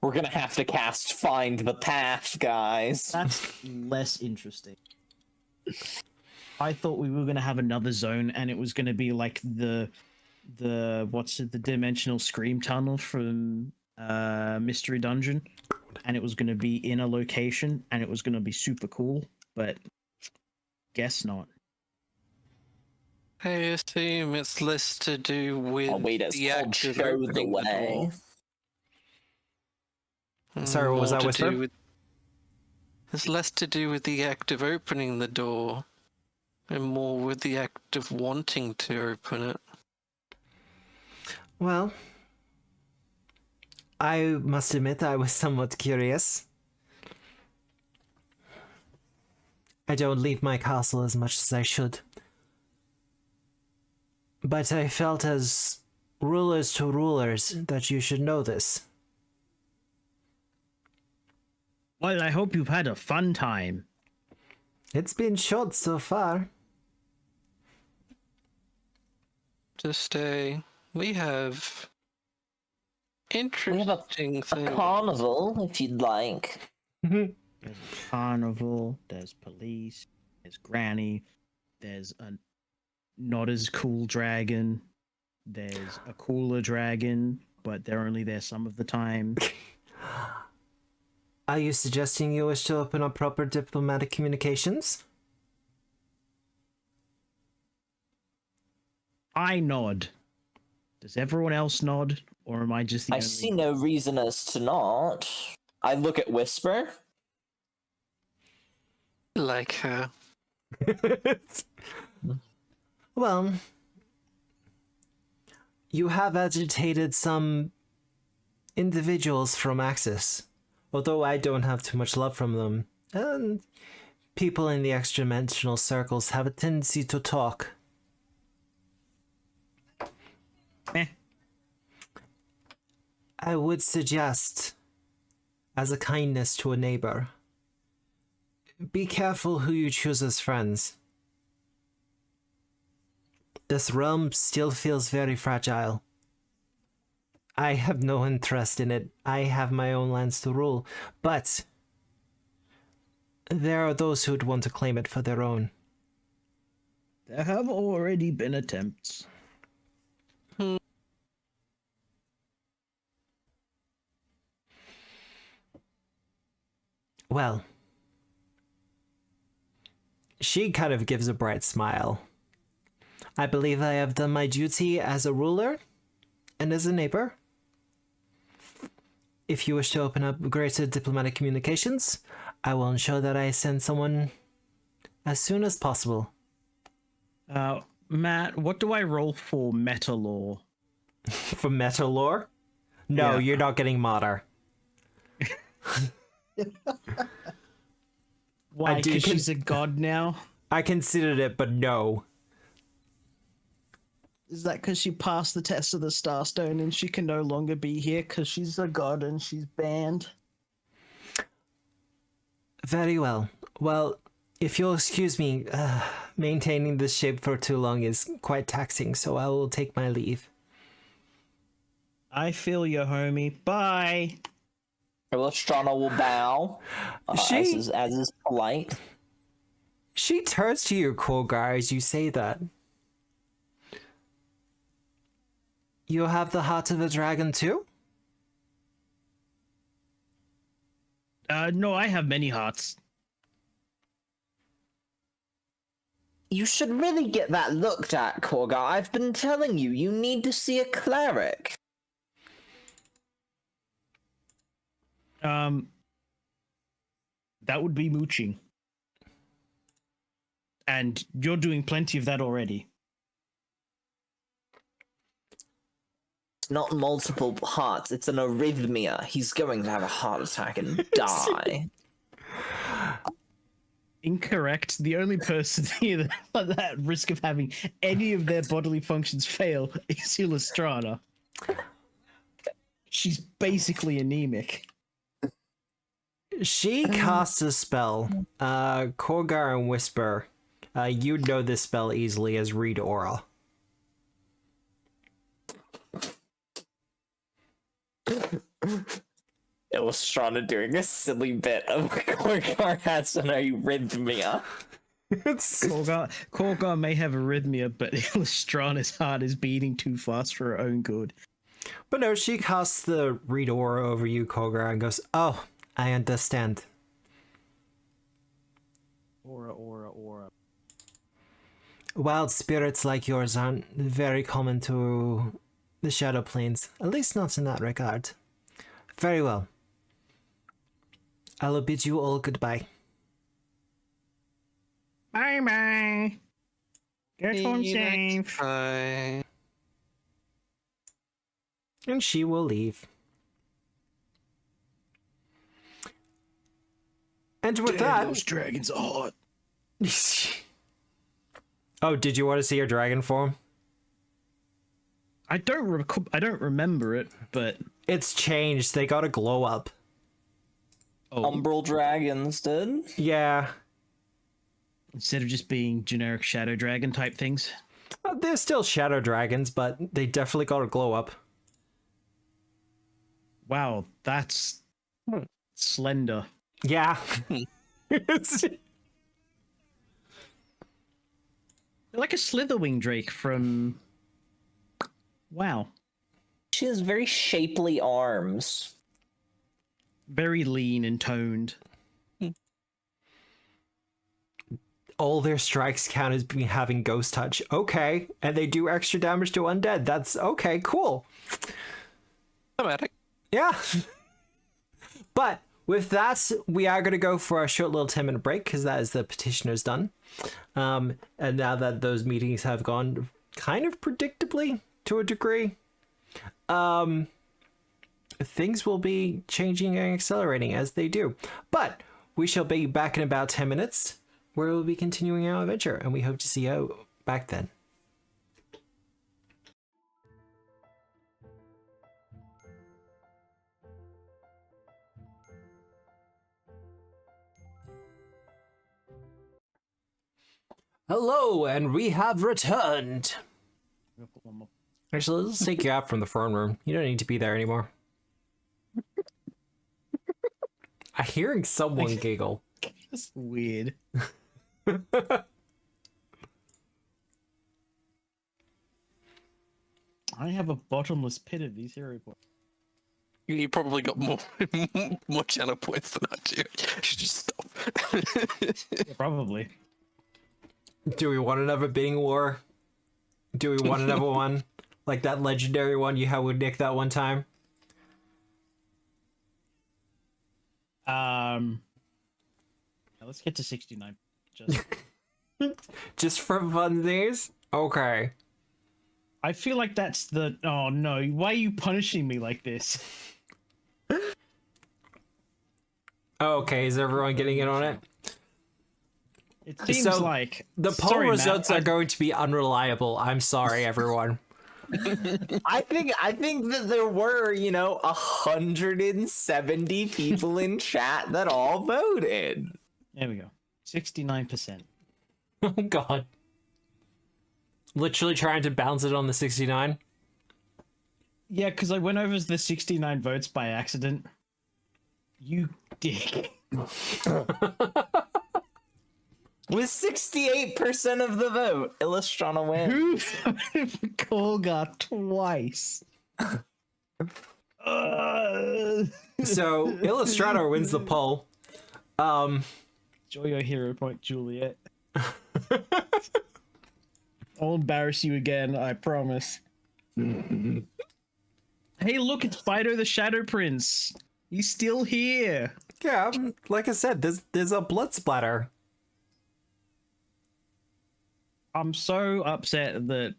We're gonna have to cast Find the Path, guys. That's less interesting. I thought we were going to have another zone, and it was going to be like the dimensional scream tunnel from Mystery Dungeon, and it was going to be in a location, and it was going to be super cool, but guess not. I assume it's less to do with Oh wait, it's the called act of Show the opening the Way. door. Sorry, what was More that, to Whisper? do with- It's less to do with the act of opening the door, and more with the act of wanting to open it. Well, I must admit I was somewhat curious. I don't leave my castle as much as I should. But I felt as rulers to rulers that you should know this. Well, I hope you've had a fun time. It's been short so far. To stay, we have interesting A things. carnival, if you'd like. There's a carnival, there's police, there's Granny, there's a not as cool dragon, there's a cooler dragon, but they're only there some of the time. Are you suggesting you wish to open up proper diplomatic communications? I nod. Does everyone else nod, or am I just the I only... see no reason as to not. I look at Whisper. Like her. Well, you have agitated some individuals from Axis, although I don't have too much love from them. And people in the extra-dimensional circles have a tendency to talk. Meh. I would suggest, as a kindness to a neighbor, be careful who you choose as friends. This realm still feels very fragile. I have no interest in it. I have my own lands to rule, but there are those who'd want to claim it for their own. There have already been attempts. Well, she kind of gives a bright smile. I believe I have done my duty as a ruler and as a neighbor. If you wish to open up greater diplomatic communications, I will ensure that I send someone as soon as possible. Matt, what do I roll for meta lore? For meta lore? No, Yeah. you're not getting modder. Why, do because con- she's a god now? I considered it, but no. Is that because she passed the test of the Starstone and she can no longer be here because she's a god and she's banned? Very well. Well, if you'll excuse me, maintaining this shape for too long is quite taxing, so I will take my leave. I feel you, homie. Bye. Illustrana will bow, as is polite. She turns to you, Kolgar, as you say that. You have the heart of a dragon too? No, I have many hearts. You should really get that looked at, Korgar. I've been telling you, you need to see a cleric. That would be mooching. And you're doing plenty of that already. It's not multiple hearts, it's an arrhythmia. He's going to have a heart attack and die. Incorrect. The only person here that at risk of having any of their bodily functions fail is Illustrata. She's basically anemic. She casts a spell. Korgar and Whisper. You'd know this spell easily as Read Aura. Illustrana doing a silly bit of Korgar has an arrhythmia. Korgar may have arrhythmia, but Illustrana's heart is beating too fast for her own good. But no, she casts the Read Aura over you, Korgar, and goes, "Oh, I understand." Aura. Wild spirits like yours aren't very common to the Shadow Plains, at least not in that regard. Very well. I'll bid you all goodbye. Bye. Get home safe. Bye. And she will leave. And with that... Those dragons are hot. Oh, did you want to see your dragon form? I don't remember it, but It's changed. They got a glow up. Umbral dragons did. Yeah. Instead of just being generic shadow dragon type things. They're still shadow dragons, but they definitely got a glow up. Wow, that's slender. Yeah. Like a Slitherwing Drake from... Wow. She has very shapely arms. Very lean and toned. All their strikes count as being having ghost touch. Okay. And they do extra damage to undead. That's okay, cool. Automatic. Yeah. But with that, we are going to go for a short little 10-minute break because that is the petitioners done. And now that those meetings have gone kind of predictably to a degree, things will be changing and accelerating as they do. But we shall be back in about 10 minutes where we'll be continuing our adventure, and we hope to see you back then. Hello, and we have returned. Actually, let's take you out from the throne room. You don't need to be there anymore. I'm hearing someone giggle. That's weird. I have a bottomless pit of these hero points. You probably got more more channel points than I do. I should just stop. Yeah, probably. Do we want another bidding war? Do we want another one? Like that legendary one you had with Nick that one time? Yeah, let's get to 69. Just for funsies? Okay. I feel like that's the... Oh no, why are you punishing me like this? Okay, is everyone getting in on it? It seems So, like... The poll Sorry, Matt, results are going to be unreliable. I'm sorry, everyone. I think that there were, 170 people in chat that all voted. There we go. 69%. Oh god. Literally trying to bounce it on the 69. Yeah, because I went over the 69 votes by accident. You dick. With 68% of the vote, Illustrana wins. Who voted for Kolgar twice? So, Illustrator wins the poll. Enjoy your hero point, Juliet. I'll embarrass you again, I promise. Hey, look, it's Fido the Shadow Prince. He's still here. Yeah, like I said, there's a blood splatter. I'm so upset that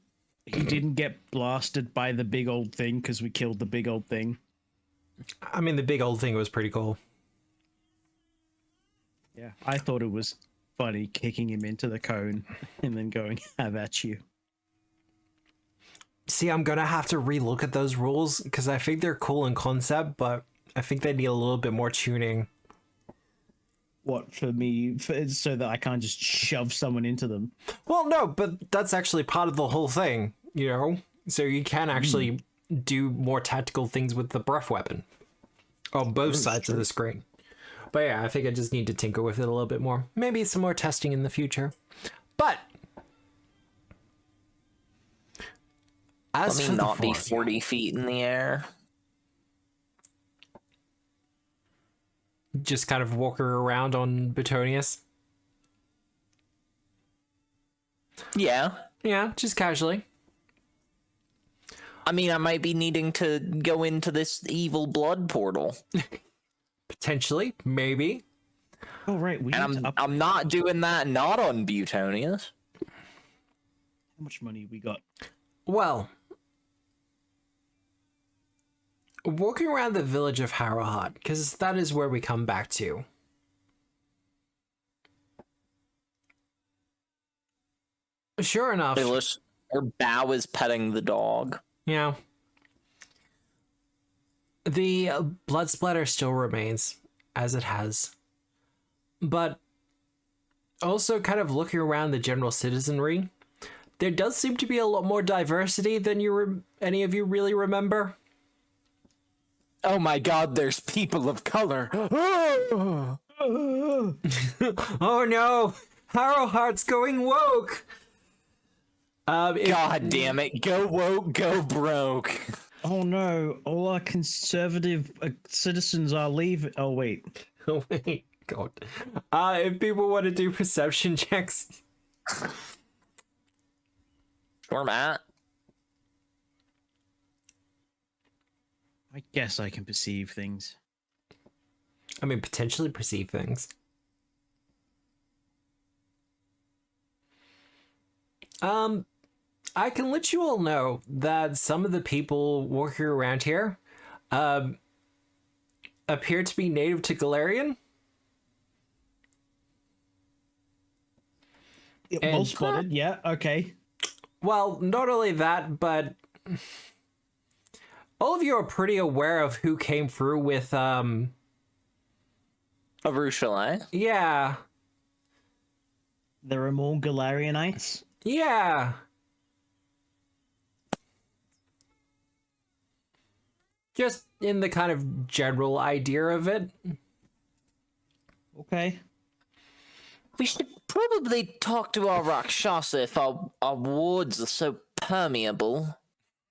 he didn't get blasted by the big old thing because we killed the big old thing. I mean, the big old thing was pretty cool. Yeah, I thought it was funny kicking him into the cone and then going, have at you. See, I'm gonna have to relook at those rules because I think they're cool in concept, but I think they need a little bit more tuning. What, for me, so that I can't just shove someone into them? Well, no, but that's actually part of the whole thing, you know? So you can actually do more tactical things with the breath weapon on both sides of the screen. But yeah, I think I just need to tinker with it a little bit more. Maybe some more testing in the future. But Let as me for not the be force, 40 feet in the air. just kind of walking around on Betonius. Yeah. Yeah, just casually. I mean, I might be needing to go into this evil blood portal. Potentially, maybe. Oh, right. And I'm not doing that not on Butonius. How much money we got? Well, walking around the village of Harrowheart, because that is where we come back to. Sure enough. Her bow is petting the dog. Yeah. The blood splatter still remains, as it has. But also kind of looking around the general citizenry, there does seem to be a lot more diversity than any of you really remember. Oh my god, there's people of color. Oh no! Harrowheart's going woke! God damn it. Go woke, go broke. Oh no, all our conservative citizens are leaving. Oh wait. Oh wait, God. If people want to do perception checks. Sure, Matt. I guess I can perceive things. I mean, potentially perceive things. I can let you all know that some of the people working around here appear to be native to Galarian. Well spotted, yeah, okay. Well, not only that, but all of you are pretty aware of who came through with, Arushalai. yeah. There are more Galarianites? Yeah. Just in the kind of general idea of it. Okay. We should probably talk to our Rakshasa if our wards are so permeable.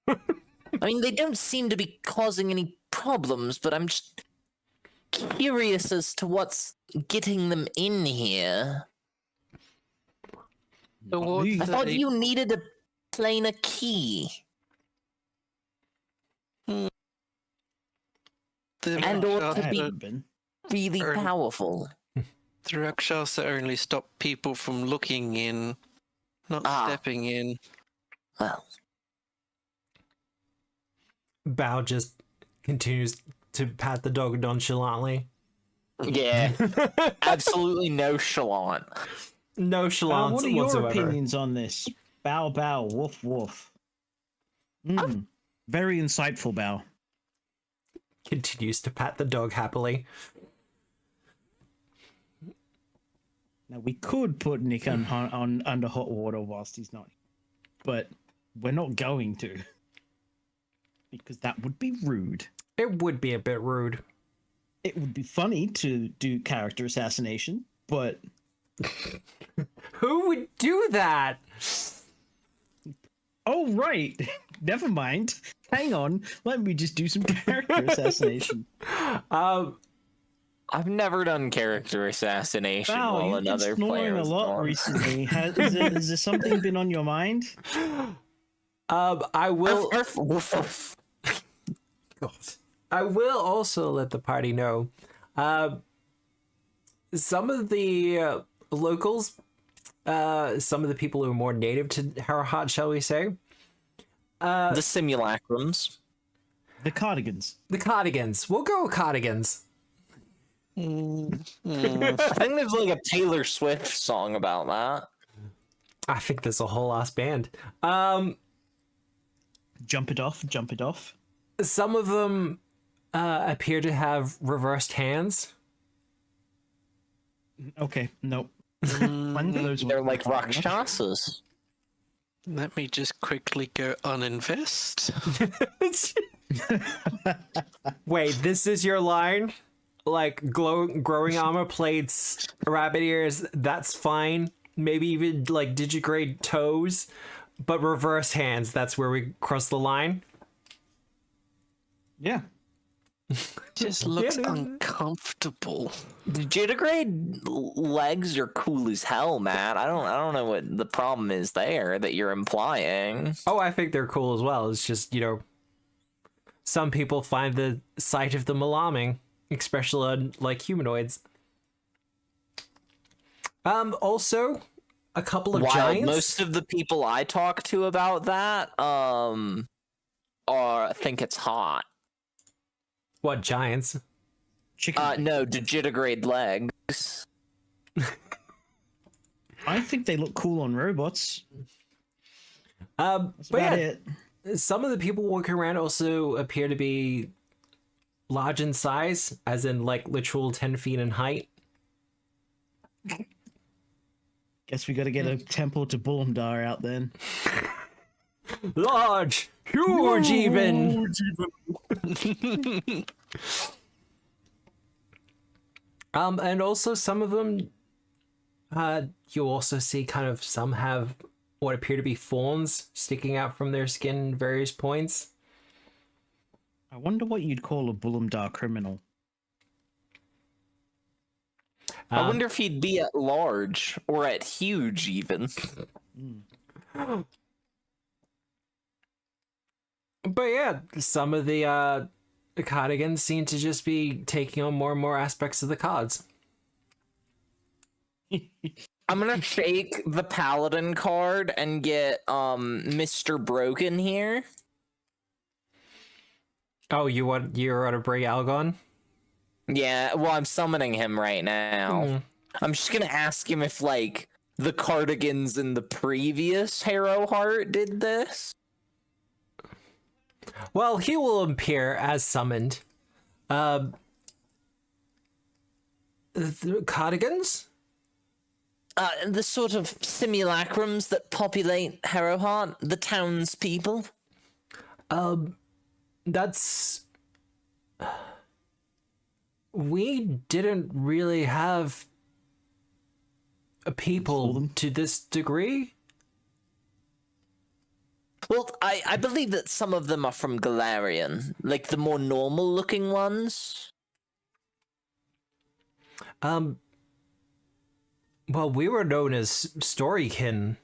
I mean, they don't seem to be causing any problems, but I'm just curious as to what's getting them in here. The wards I are thought a- you needed a planar key. the And or to Rakshasa- be- Haven't been. Really Earn- powerful. The Rakshasa only stop people from looking in, not stepping in. Well, Bao just continues to pat the dog nonchalantly. yeah. Absolutely nonchalant. Nonchalance What are your whatsoever. opinions on this? Bow, bow, woof, woof. Very insightful, Bow. Continues to pat the dog happily. Now, we could put Nick on under hot water whilst he's not, but we're not going to. Because that would be rude. It would be a bit rude. It would be funny to do character assassination, but Who would do that? oh right, never mind. Hang on, let me just do some character assassination. I've never done character assassination Wow, while you've been another player snoring a was lot gone. recently. Has there something been on your mind? I will. Arf, arf, woof, woof. God. I will also let the party know. Some of the locals, some of the people who are more native to Harrowheart, shall we say, The simulacrums. The cardigans. the cardigans. We'll go with cardigans. I think there's like a Taylor Swift song about that. I think there's a whole ass band. Jump it off, jump it off. Some of them appear to have reversed hands. Okay, nope. One of those They're ones like not enough. Rakshasas. Let me just quickly go uninvest. Wait, this is your line? Like growing armor plates, rabbit ears, that's fine. Maybe even like digigrade toes, but reverse hands, that's where we cross the line. Yeah. Just looks Yeah. uncomfortable. Digitigrade legs are cool as hell, Matt. I don't know what the problem is there that you're implying. Oh, I think they're cool as well. It's just, some people find the sight of them alarming, especially on like humanoids. Also, a couple of While giants. most of the people I talk to about that, think it's hot. What giants? Chicken. No, digitigrade legs. I think they look cool on robots. But That's about yeah, it. some of the people walking around also appear to be large in size, as in like literal 10 feet in height. Guess we got to get a temple to Bulumdar out then. Large, huge, even. And also some of them, you also see kind of some have what appear to be thorns sticking out from their skin in various points. I wonder what you'd call a Bulumdar criminal. I wonder if he'd be at large or at huge, even. But yeah, some of the cardigans seem to just be taking on more and more aspects of the cards. I'm gonna shake the paladin card and get Mr. Broken here. Oh, you're on a bring Algon? Yeah, well, I'm summoning him right now. I'm just gonna ask him if like the cardigans in the previous Harrowheart did this. Well, he will appear as summoned. The cardigans? The sort of simulacrums that populate Harrowheart, the townspeople. That's... We didn't really have a people to this degree. Well, I believe that some of them are from Galarian, like the more normal looking ones. Well, we were known as Storykin.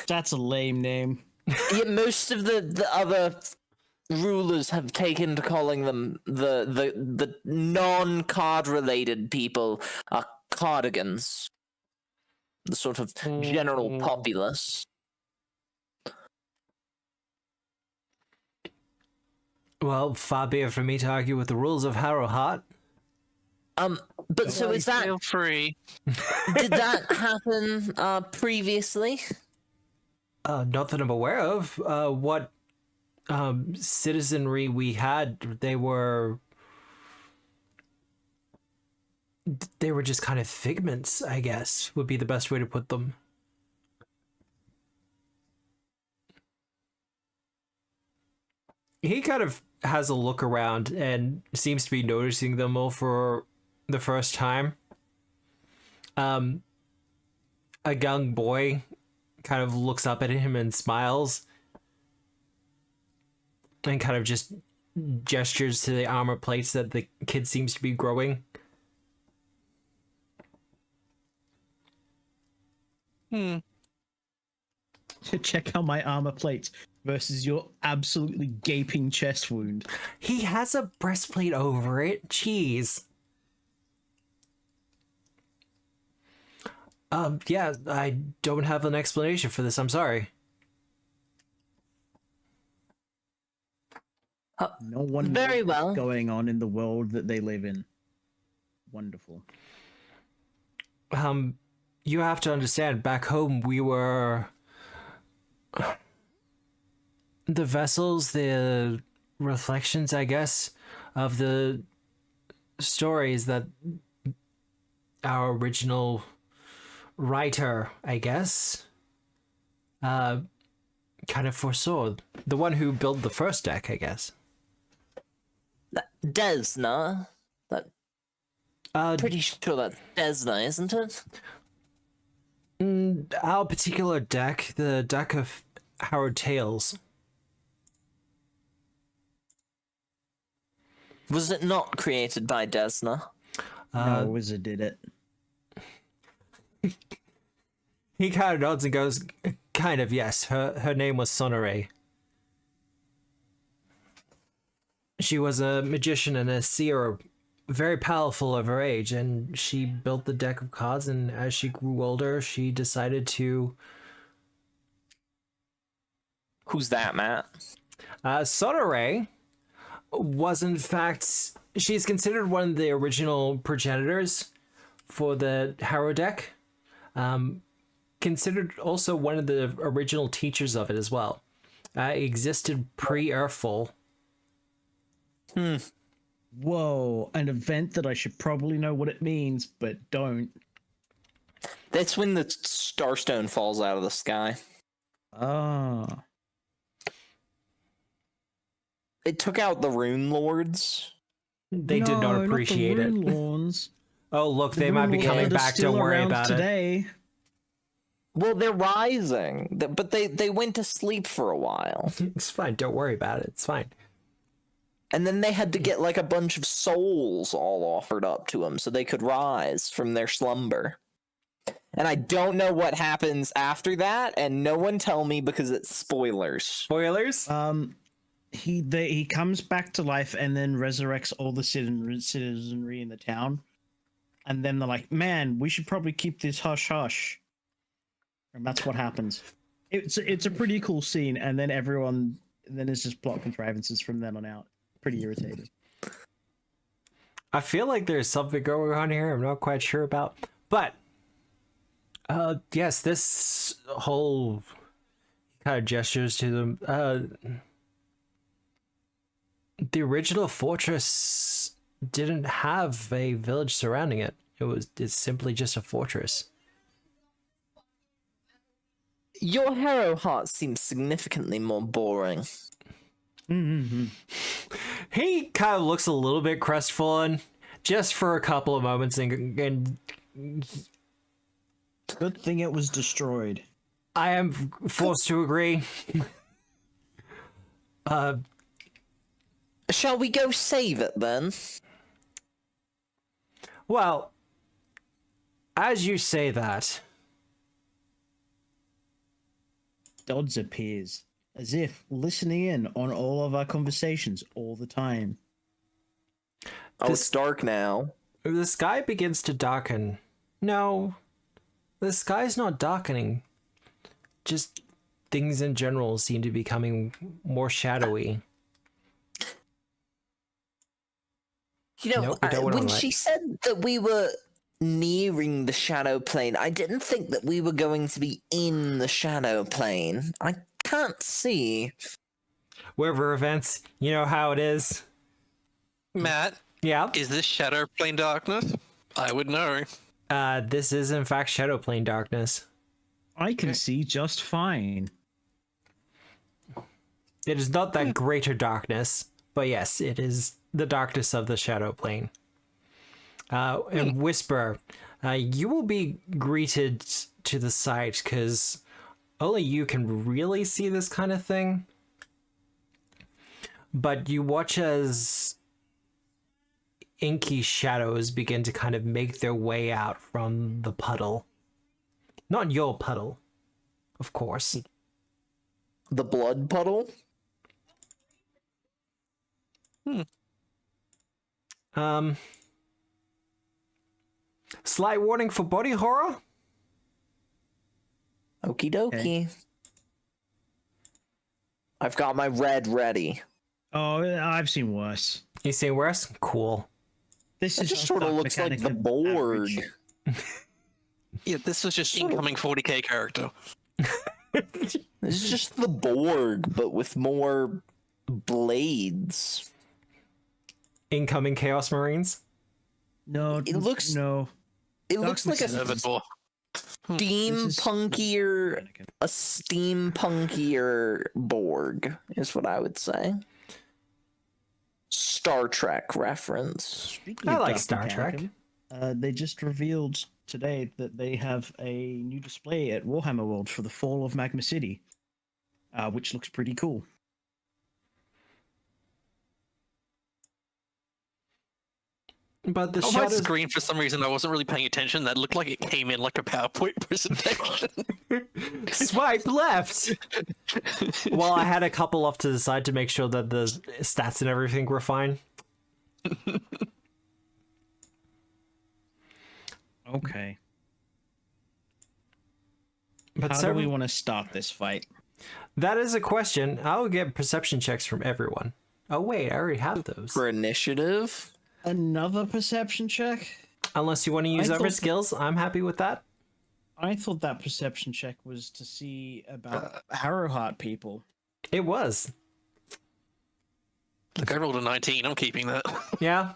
That's a lame name. Yeah, most of the other rulers have taken to calling them the non-card related people are cardigans. The sort of general populace. Well, far be it from me to argue with the rules of Harrowheart. But so is that Feel free. did that happen previously? Not that I'm aware of. What citizenry we had, they were just kind of figments, I guess, would be the best way to put them. He kind of has a look around and seems to be noticing them all for the first time. A young boy kind of looks up at him and smiles and kind of just gestures to the armor plates that the kid seems to be growing. Check out my armor plate versus your absolutely gaping chest wound. He has a breastplate over it. Jeez. Yeah, I don't have an explanation for this. I'm sorry. No one Very knows well. what's going on in the world that they live in. Wonderful. You have to understand, back home we were the vessels, the reflections, I guess, of the stories that our original writer, I guess, kind of foresaw. The one who built the first deck, I guess. Desna. Pretty sure that's Desna, isn't it? Our particular deck, the deck of Harrowed Tales. Was it not created by Desna? No, Wizard did it. He kind of nods and goes, kind of, yes. Her name was Sonore. She was a magician and a seer, very powerful of her age, and she built the deck of cards, and as she grew older, she decided to... Who's that, Matt? Sonore was, in fact... She's considered one of the original progenitors for the Harrow deck. Considered also one of the original teachers of it as well. Existed pre-Earthfall. Whoa, an event that I should probably know what it means, but don't. That's when the Starstone falls out of the sky. Ah. It took out the Rune Lords. They did not appreciate it. Lawns. Oh, look, they might be coming back. Don't worry about it. Today. Well, they're rising, but they went to sleep for a while. It's fine. Don't worry about it. It's fine. And then they had to get like a bunch of souls all offered up to them so they could rise from their slumber. And I don't know what happens after that, and no one tell me because it's spoilers. Spoilers? He comes back to life and then resurrects all the citizenry in the town. And then they're like, man, we should probably keep this hush hush. And that's what happens. It's a pretty cool scene, and then it's just plot contrivances from then on out. Pretty irritating. I feel like there's something going on here I'm not quite sure about. But yes, this whole kind of gestures to them. The original fortress didn't have a village surrounding it. It's simply just a fortress. Your Harrowheart seems significantly more boring. Mm-hmm. He kind of looks a little bit crestfallen, just for a couple of moments, and Good thing it was destroyed. I am forced to agree. Shall we go save it then? Well, as you say that, Dodds appears, as if listening in on all of our conversations all the time. Oh, it's dark now. the sky begins to darken. No, the sky's not darkening. Just things in general seem to be becoming more shadowy. You know, Nope, we don't wanna when let- she said that we were nearing the shadow plane, I didn't think that we were going to be in the shadow plane. I can't see. Weather events, you know how it is. Matt, Yeah. is this shadow plane darkness? I would know. This is in fact shadow plane darkness. I can see just fine. It is not that greater darkness, but yes, it is the darkness of the shadow plane. And Whisper, you will be greeted to the sight because only you can really see this kind of thing. But you watch as inky shadows begin to kind of make their way out from the puddle. Not your puddle, of course. The blood puddle? Slight warning for body horror. Okie dokie. I've got my red ready. Oh, I've seen worse. You seen worse? Cool. This It is just a sort of dark looks like mechanic the of Borg. average. Yeah, this was just incoming 40k character. This is just the Borg, but with more blades. Incoming Chaos Marines. No, It looks- no. It looks like a Servador. steampunkier, a steampunkier Borg is what I would say. Star Trek reference. Speaking I of like Dark Star Trek. Mechanicum, they just revealed today that they have a new display at Warhammer World for the Fall of Magma City, which looks pretty cool. But the On my shadows. screen, for some reason, I wasn't really paying attention. That looked like it came in like a PowerPoint presentation. Swipe left. Well, I had a couple off to the side to make sure that the stats and everything were fine. Okay. But How sir, do we want to start this fight? that is a question. I'll get perception checks from everyone. Oh wait, I already have those. For initiative. Another perception check? Unless you want to use I other thought- skills, I'm happy with that. I thought that perception check was to see about Harrowheart people. It was. Look, I rolled a 19. I'm keeping that. Yeah.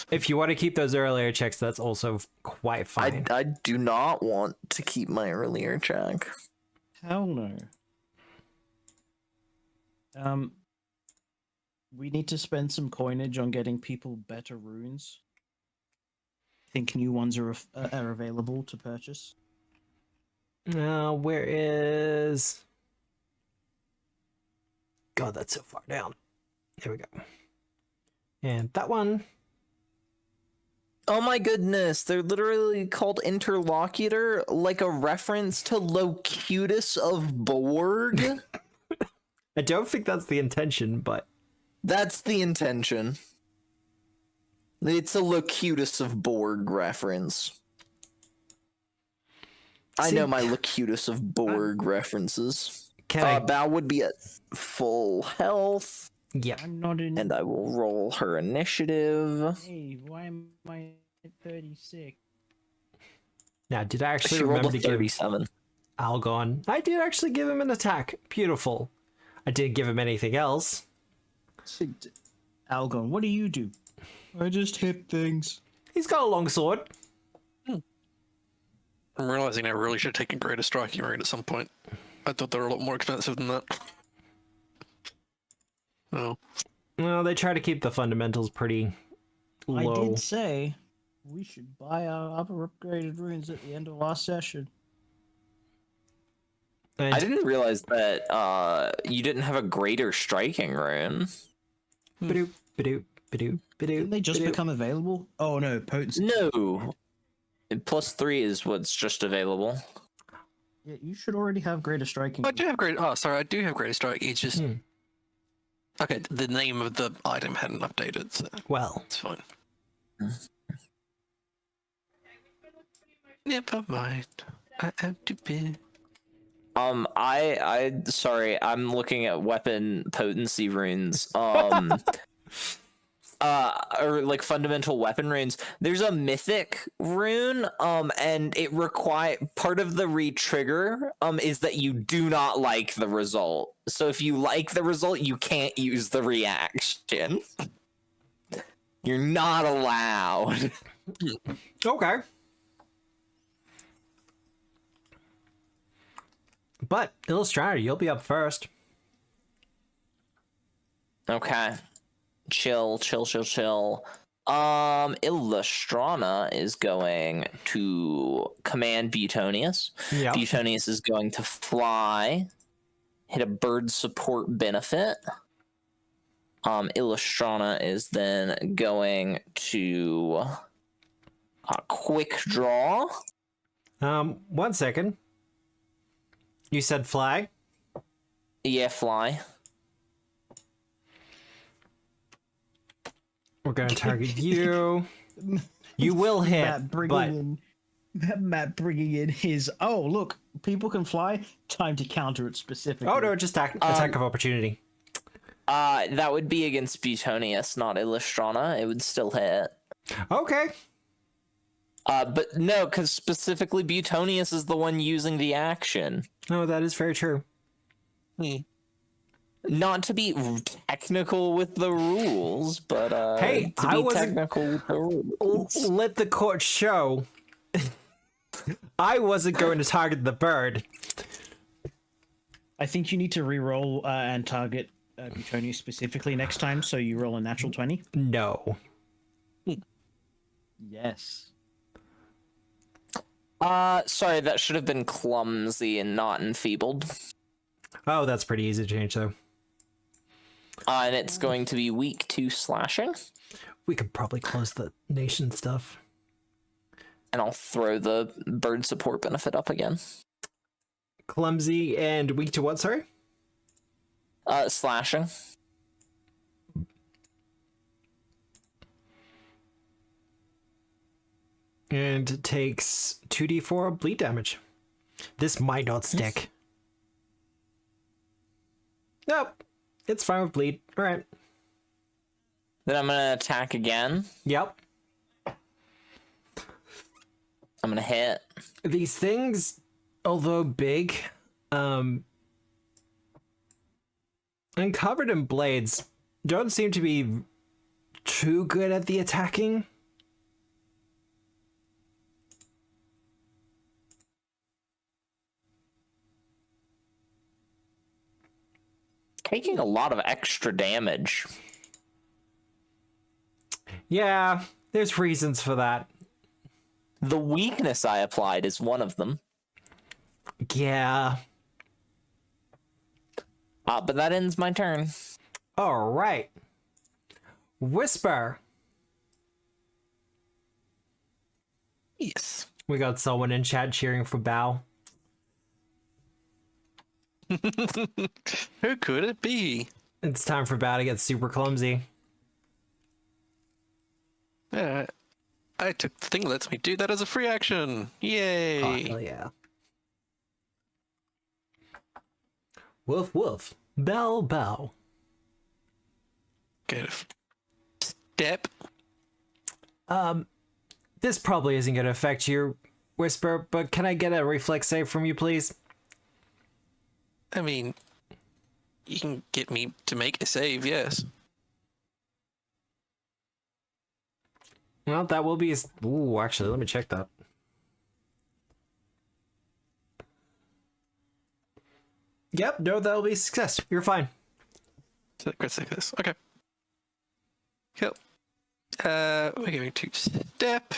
If you want to keep those earlier checks, that's also quite fine. I do not want to keep my earlier check. Hell no. We need to spend some coinage on getting people better runes. Think new ones are available to purchase? Where is... God, that's so far down. There we go. And that one. Oh my goodness, they're literally called interlocutor, like a reference to Locutus of Borg. I don't think that's the intention, but... That's the intention. It's a Locutus of Borg reference. I See- know my Locutus of Borg references. Can I... Bao would be at full health, Yeah. I'm not in. and I will roll her initiative. Hey, why am I at 36? Now, did I actually She rolled remember a to give 37. Algon? I did actually give him an attack. Beautiful. I didn't give him anything else. Algon, what do you do? I just hit things. He's got a long sword. I'm realizing I really should have taken Greater Striking Rate at some point. I thought they were a lot more expensive than that. Oh. Well, they try to keep the fundamentals pretty I low. did say we should buy our other upgraded runes at the end of last session. And I didn't realize that you didn't have a greater striking rune. Ba-doop, ba-doop, ba-doop, ba-doop, Didn't they just ba-doop. become available? Oh no, potency. No. +3 is what's just available. Yeah, you should already have greater striking. I do have great. Oh, sorry, I do have Greater Strike. It's just. Hmm. Okay, the name of the item hadn't updated, so Well, it's fine. Never mind. I am too big. I sorry, I'm looking at weapon potency runes. Or like fundamental weapon runes. There's a mythic rune, and it require part of the re-trigger, is that you do not like the result. So if you like the result, you can't use the reaction. You're not allowed. okay. But, Illustrator, you'll be up first. Okay. Chill. Illustrana is going to command Butonius. Yeah. Butonius is going to fly, hit a bird support benefit. Illustrana is then going to quick draw. 1 second. You said fly? Yeah, fly. We're gonna target you. You will hit, Matt bringing but in Matt bringing in his. Oh look, people can fly. Time to counter it specifically. oh no, just attack of opportunity. That would be against Butonius, not Illustrana. It would still hit. Okay. But no, because specifically Butonius is the one using the action. No, that is very true. Not to be technical with the rules, but Hey, to I be wasn't- technical with the rules. Let the court show. I wasn't going to target the bird. I think you need to re-roll and target Butonius specifically next time, so you roll a natural 20. No. Yes. Sorry, that should have been clumsy and not enfeebled. Oh, that's pretty easy to change, though. And it's going to be weak to slashing. We could probably close the nation stuff. And I'll throw the bird support benefit up again. Clumsy and weak to what, sorry? Slashing. And takes 2d4 bleed damage. This might not stick. Nope. It's fine with bleed. Alright. Then I'm gonna attack again. Yep. I'm gonna hit. These things, although big, and covered in blades, don't seem to be too good at the attacking. Taking a lot of extra damage. Yeah, there's reasons for that. The weakness I applied is one of them. Yeah. But that ends my turn. All right. Whisper. Yes. We got someone in chat cheering for Bao. Who could it be? It's time for Bao to get super clumsy. Yeah, I took the thing that lets me do that as a free action. Yay! Oh, hell yeah. Woof woof. Bell bell. Good. Step. This probably isn't going to affect your Whisper, but can I get a reflex save from you, please? I mean, you can get me to make a save, yes. Well, that will be... Ooh, actually, let me check that. Yep, no, that'll be a success. You're fine. So let's take this. Okay. Cool. We're going to step.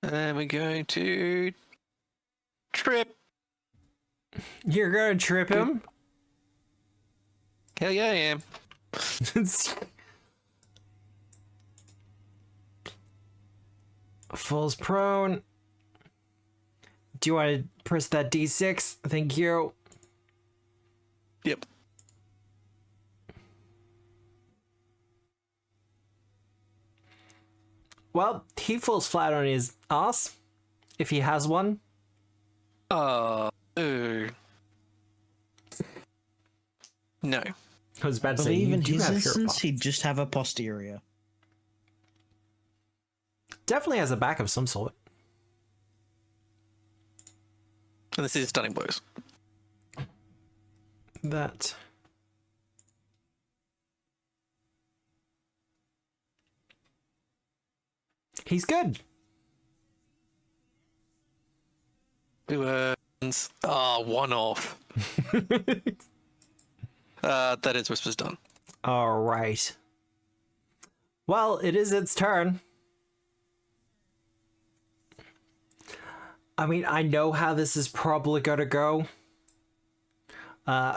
And we're going to trip. You're gonna trip him? Hell yeah, I am. Falls prone. Do you want to press that D6? Thank you. Yep. Well, he falls flat on his ass, if he has one. No. I was about I to say, believe you in do his have instance, Harrowheart. he'd just have a posterior. Definitely has a back of some sort. And this is stunning blows. That. He's good. Who earns? One off. That is Whisper's done. All right. Well, it is its turn. I mean, I know how this is probably gonna go.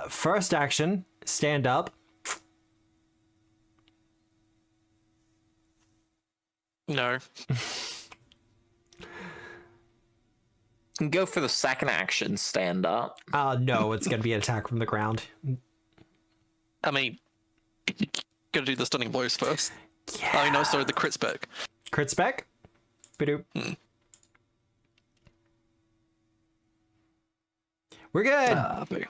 First action, stand up. No. Go for the second action, stand up. No, it's gonna be an attack from the ground. I mean, gotta do the stunning blows first. Yeah. Oh, no, sorry, the crit spec. Crit spec? Ba-doop. We're good. Boo.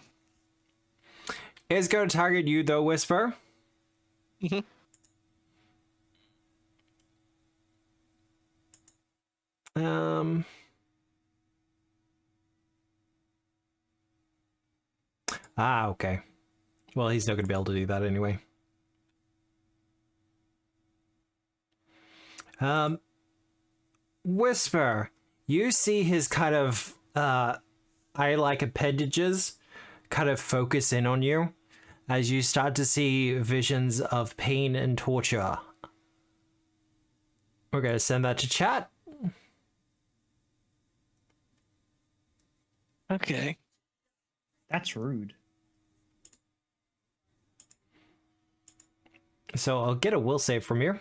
is going to target you, though, Whisper. Mhm. Okay. Well, he's not going to be able to do that anyway. Whisper, you see his kind of eye-like appendages kind of focus in on you as you start to see visions of pain and torture. We're going to send that to chat. Okay. That's rude. So I'll get a will save from you.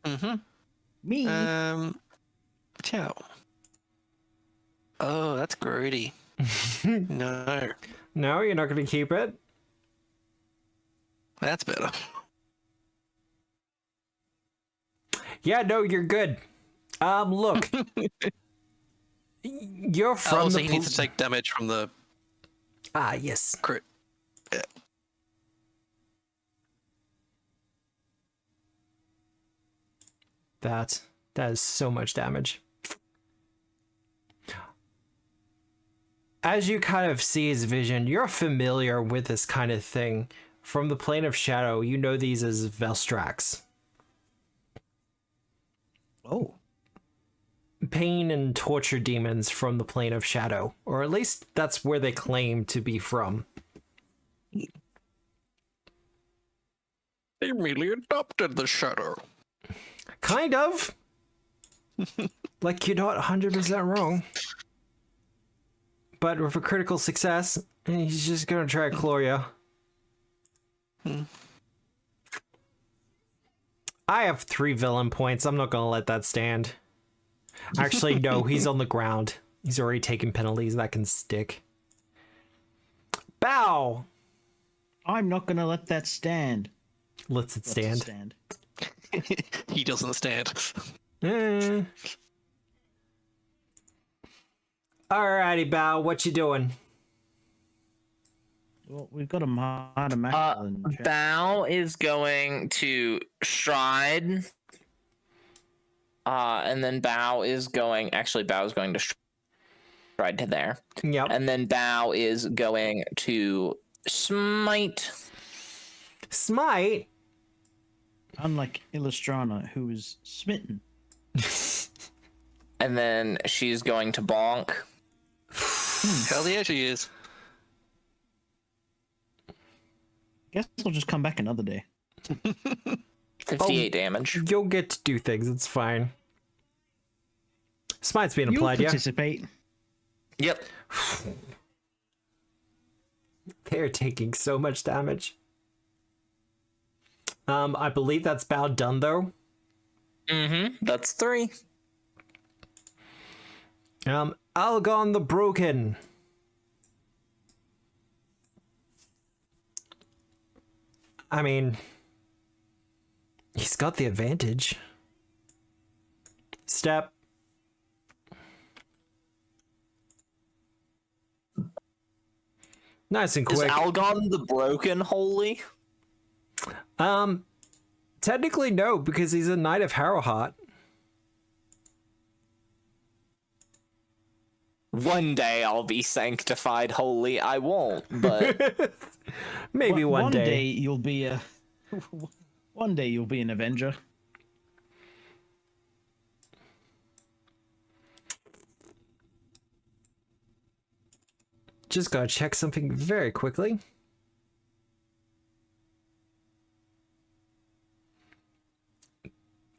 Mm-hmm. Me? Ciao. Oh, that's grody. No, No, you're not going to keep it. that's better. Yeah, no, you're good. Look. You're from Also, the he needs to take damage from the yes. crit. Yeah. That is so much damage. As you kind of see his vision, you're familiar with this kind of thing. From the plane of shadow, you know these as Velstrax. Oh. Pain and torture demons from the plane of shadow. Or at least that's where they claim to be from. They really adopted the shadow. Kind of. Like, you're not 100% wrong. But with a critical success, he's just gonna try to claw you. I have 3 villain points. I'm not gonna let that stand. Actually, no, he's on the ground. He's already taken penalties that can stick. Bow! I'm not gonna let that stand. Lets it stand. He doesn't stand. Eh. Alrighty, Bow, what you doing? Well, we've got a harder match than chat. Bao is going to stride. And then Bao is going to stride to there. Yep. And then Bao is going to smite. Smite? Unlike Illustrana, who is smitten. And then she's going to bonk. Hell yeah, she is. Guess I'll just come back another day. 58 damage. You'll get to do things, it's fine. Smite's being applied, You'll yeah? participate. Yep. They're taking so much damage. I believe that's Bow done, though. Mm-hmm. That's 3. Algon the Broken. I mean, he's got the advantage. Step. Nice and Is quick. Algon the Broken holy? Technically no, because he's a knight of Harrowheart. One day I'll be sanctified holy. I won't, but Maybe one day. You'll be a. One day you'll be an Avenger. Just gotta check something very quickly.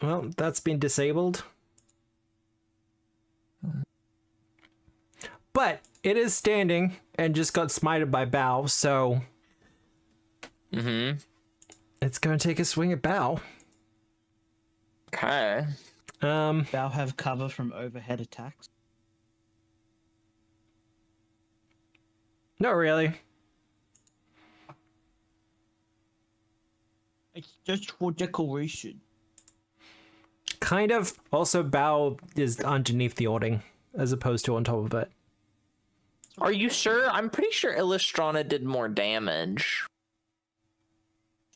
Well, that's been disabled. But it is standing and just got smited by Bow, so it's gonna take a swing at Bow. okay. Thou have cover from overhead attacks. Not really. It's just for decoration. Kind of. Also, Bow is underneath the awning as opposed to on top of it. Are you sure? I'm pretty sure Illustrana did more damage.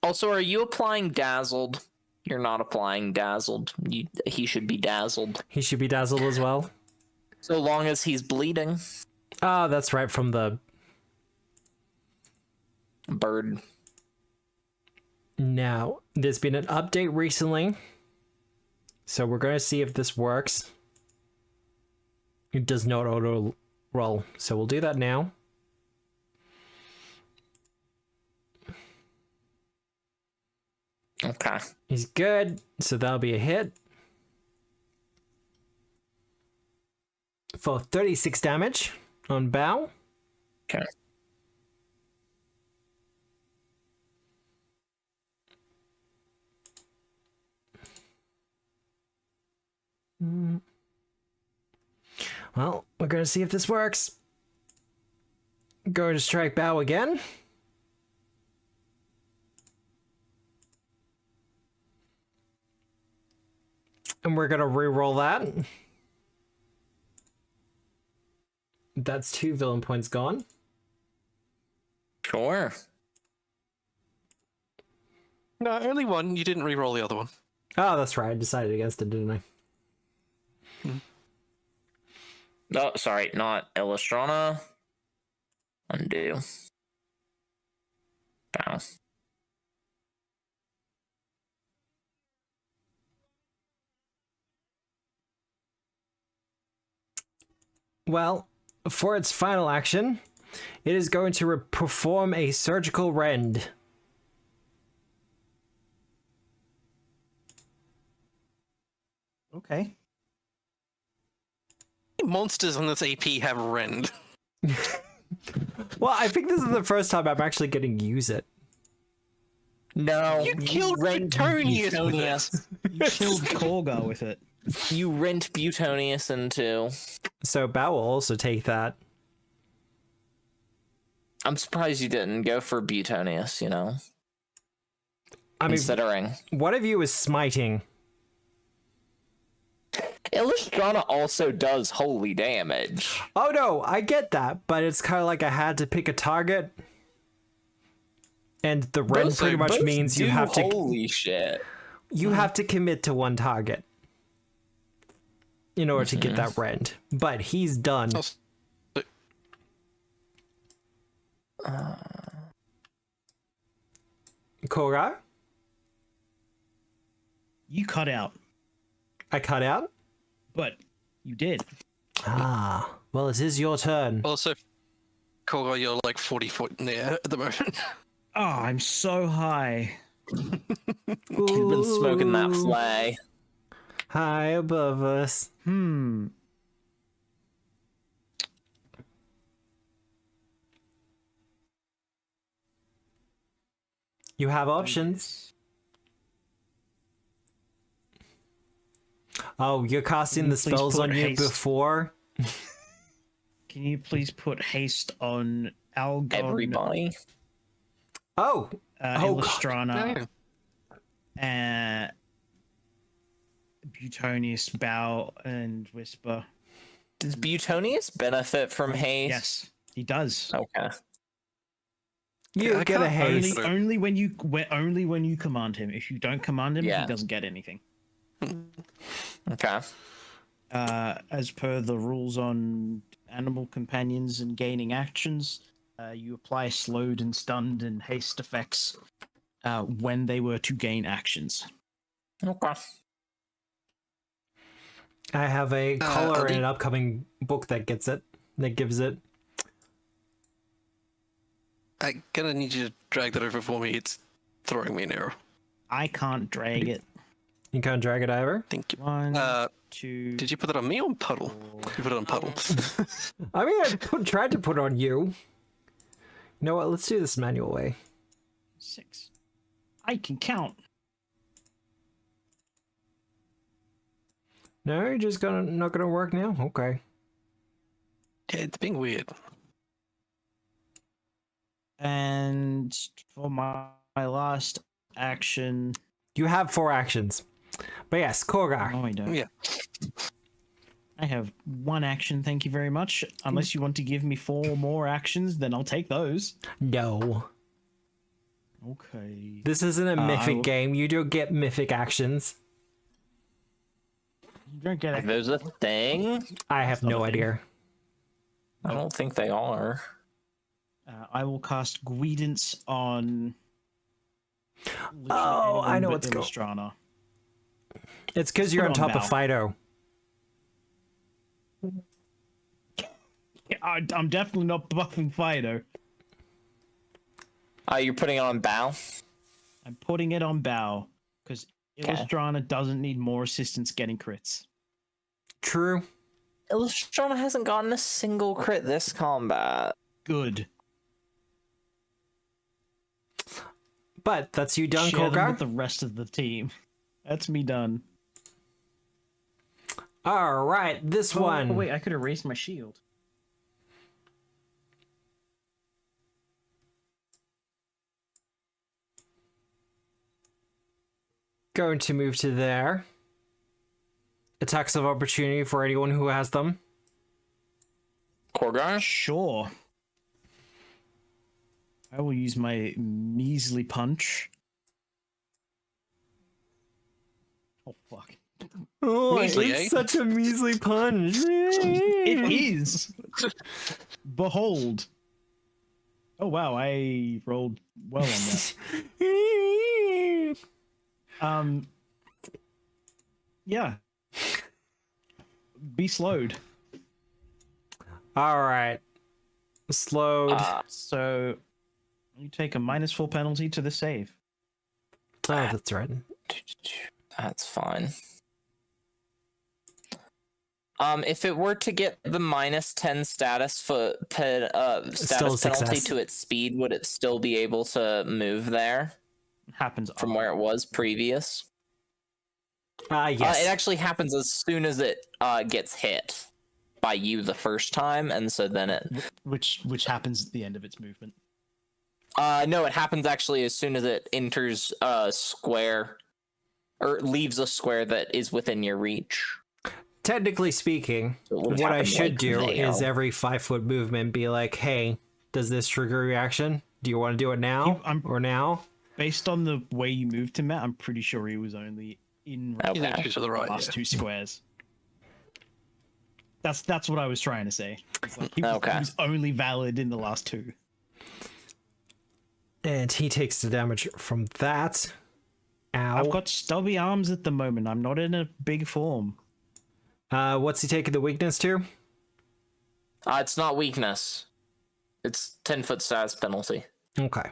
Also, are you applying Dazzled? You're not applying Dazzled. He should be Dazzled. He should be dazzled as well. So long as he's bleeding. Oh, that's right, from the Bird. Now, there's been an update recently, so we're going to see if this works. It does not auto roll, so we'll do that now. Okay. He's good, so that'll be a hit. For 36 damage on Bow. Okay. Well, we're going to see if this works. Going to strike Bow again. And we're going to re-roll that. That's 2 villain points gone. Sure. No, only one. You didn't re-roll the other one. Oh, that's right. I decided against it, didn't I? No, sorry, not Illustrana. Undo. Bow. Well, for its final action, it is going to perform a surgical rend. Okay. Monsters on this AP have rend. Well, I think this is the first time I'm actually getting to use it. No. You killed Petonius with it. You killed Korga with it. You rent Butonius into. So Bao will also take that. I'm surprised you didn't go for Butonius, you know? I mean, Considering. one of you is smiting. Illustrana also does holy damage. Oh no, I get that, but it's kind of like I had to pick a target. And the rend pretty much means you have to... Holy shit. You have to commit to one target in order to get that rend. But he's done. Korra? You cut out, I cut out? but you did. Ah, well, it is your turn. Also, Koga, you're like 40 foot in the air at the moment. Oh, I'm so high. You've been smoking that fly. High above us. You have options. Oh, you're casting Can the you please spells put on you haste? before? Can you please put haste on Algon, Everybody. Oh! Oh, God. Illustrana, and Butonius, Bow, and Whisper? Does Butonius benefit from haste? Yes, he does. Okay. You I get a can't haste. Only when you command him. If you don't command him, Yeah. he doesn't get anything. Okay. As per the rules on animal companions and gaining actions, you apply slowed and stunned and haste effects when they were to gain actions. Okay. I have a color in the- an upcoming book that gets it. That gives it. I'm gonna need you to drag that over for me. It's throwing me an error. I can't drag it. You can't drag it either. Thank you. One, Uh, two. did you put that on me or on Puddle? You put it on Puddle. I mean, tried to put it on you. You know what? Let's do this manual way. 6. I can count. No, you're just not gonna work now? Okay. Yeah, it's being weird. And for my last action. You have 4 actions. But yes, Korgar. No, I don't. Yeah. I have 1 action, thank you very much. Unless you want to give me 4 more actions, then I'll take those. No. Okay. This isn't a mythic game. You don't get mythic actions. You don't get Are it. those a thing? I have not no a thing. idea. I don't think they are. I will cast Guidance on. Oh, I know what's going. Illustrana. It's because you're on Put it top on of Fido. I'm definitely not buffing Fido. You're putting it on bow? I'm putting it on bow because Okay. Illustrana doesn't need more assistance getting crits. True. Illustrana hasn't gotten a single crit this combat. Good. But that's you done, Share them Kolgar. with the rest of the team. That's me done. All right, this one. Oh, wait, I could erase my shield. Going to move to there. Attacks of opportunity for anyone who has them. Korgar? Sure. I will use my measly punch. Oh, fuck. Oh, Measly, it's eh? such a measly punch. It is. Behold. Oh, wow, I rolled well on that. Yeah. Be slowed. All right. Slowed. So you take a -4 penalty to the save. Oh, that's right. That's fine. If it were to get the -10 status Still a status penalty success. to its speed, would it still be able to move there Happens from where it was previous? Yes. It actually happens as soon as it gets hit by you the first time, and so then it. which happens at the end of its movement. No, it happens actually as soon as it enters a square, or leaves a square that is within your reach. Technically speaking, So it would what I happen, should like, do is now. every 5-foot movement be like, hey, does this trigger a reaction? Do you want to do it now or now? Based on the way you moved him, Matt, I'm pretty sure he was only in He's Okay. actually to the right. last Yeah. 2 squares. That's what I was trying to say. It's like he was only valid in the last 2. And he takes the damage from that. Ow. I've got stubby arms at the moment. I'm not in a big form. What's he taking the weakness to? It's not weakness. It's 10-foot status penalty. Okay.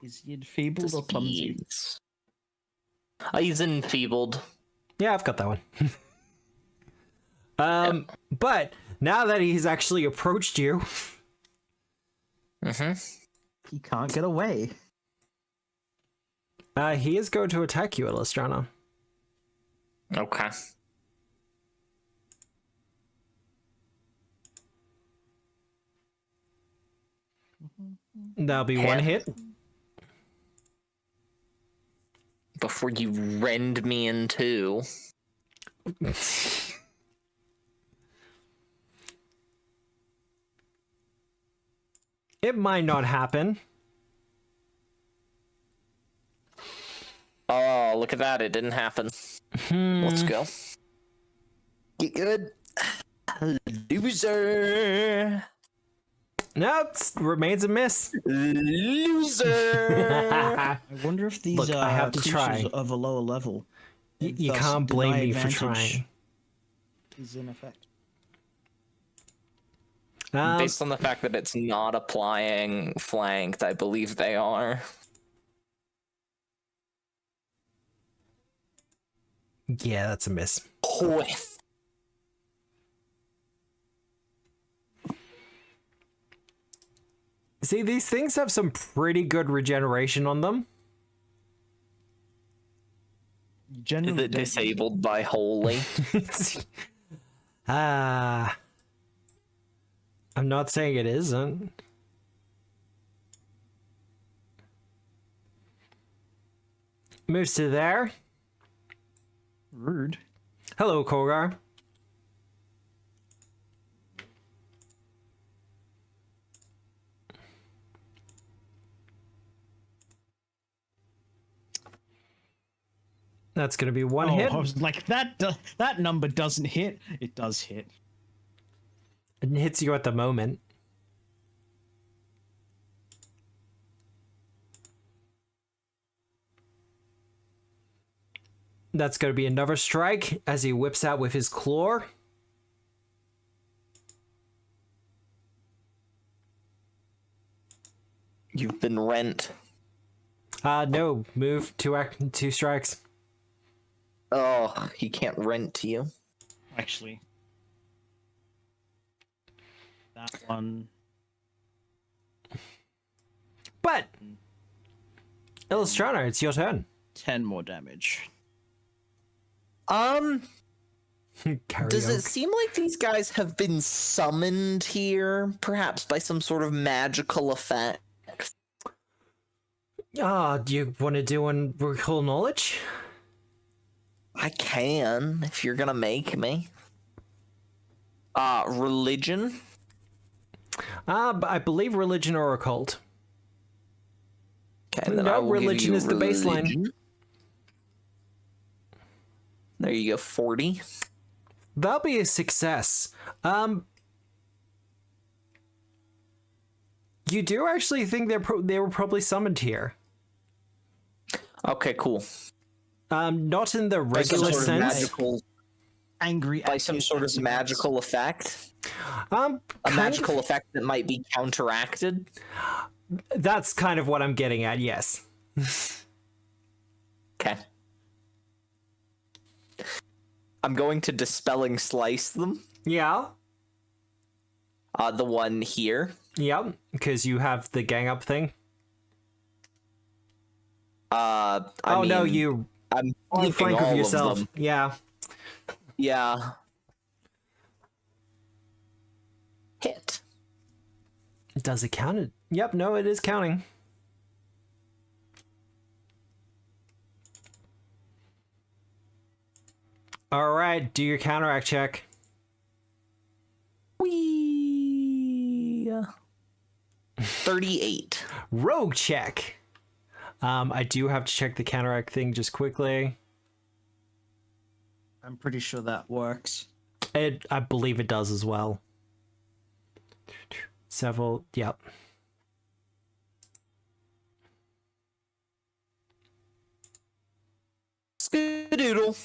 Is he enfeebled or clumsy? He's enfeebled. Yeah, I've got that one. But now that he's actually approached you, He can't get away. he is going to attack you, Illustrana. Okay. That'll be one hit. Before you rend me in two. It might not happen. Oh, look at that. It didn't happen. Let's go. Get good. Loser. Nope, remains a miss. Loser. I wonder if these Look, I have to creatures try. of a lower level. You thus can't blame deny me for advantage trying. Is in effect. Based on the fact that it's not applying flanked, I believe they are. Yeah, that's a miss. Whiff. See, these things have some pretty good regeneration on them. Is Generally, it disabled by holy? I'm not saying it isn't. Moves to there. rude. Hello, Kogar. That's going to be one Oh, hit. I was like, that number doesn't hit. It does hit. It hits you at the moment. That's going to be another strike as he whips out with his claw. You've been rent. No, move, two strikes. Oh, he can't rent you. Actually, that one. But, Illustrana, it's your turn. 10 more damage. Does Karaoke. it seem like these guys have been summoned here, perhaps by some sort of magical effect? Do you want to do one recall knowledge? I can, if you're gonna make me. Religion? But I believe religion or occult. Okay, then No, I will give religion you is the baseline. religion. There you go, 40. That'll be a success. You do actually think they were probably summoned here. Okay, cool. Not in the By some regular sort of sense. magical, Angry. by some sort of magical effect. A Kind magical effect that might be counteracted. That's kind of what I'm getting at, yes. Okay. I'm going to dispelling slice them. Yeah. The one here. Yep, because you have the gang up thing. I no, mean, you I'm you flanking flank all of of yourself. them. Yeah. Yeah. Hit. Does it count it? Yep, no, it is counting. All right, do your counteract check. Wee. 38. Rogue check. I do have to check the counteract thing just quickly. I'm pretty sure that works. I believe it does as well. Several, yep. Skadoodle.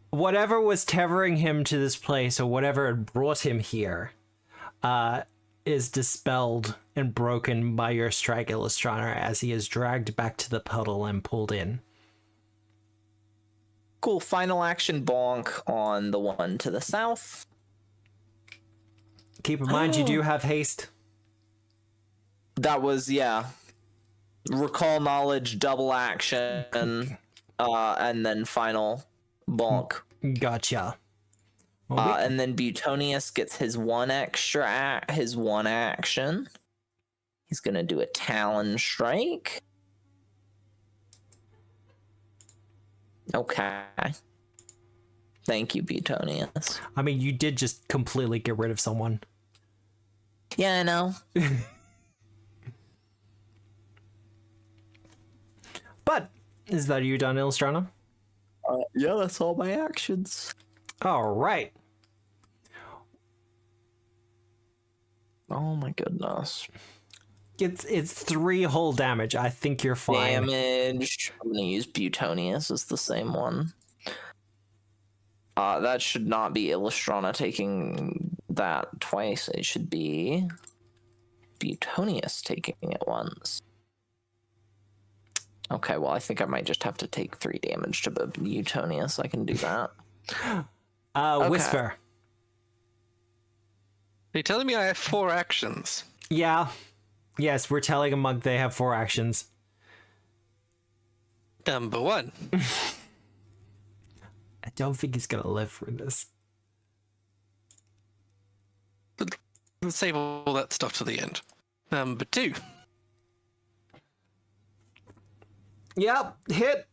Whatever was tethering him to this place, or whatever had brought him here, is dispelled and broken by your strike, Illustrator, as he is dragged back to the puddle and pulled in. Cool. Final action bonk on the one to the south. Keep in mind, you do have haste. That was, yeah. Recall knowledge, double action, and then final bonk. Gotcha. Well, And then Butonius gets his one action. He's gonna do a Talon Strike. Okay. Thank you, Butonius. I mean, you did just completely get rid of someone. Yeah, I know. But, is that you done, Illustrana? Yeah, that's all my actions. All right. Oh my goodness. It's 3 whole damage. I think you're fine. Damage. I'm gonna use Butonius as the same one. That should not be Illustrana taking that twice. It should be Butonius taking it once. Okay, well, I think I might just have to take 3 damage to Butonius. I can do that. Okay. Whisper. Are you telling me I have 4 actions? Yeah. Yes, we're telling a monk they have 4 actions. Number 1. I don't think he's gonna live through this. Let's save all that stuff to the end. Number 2. Yep, hit.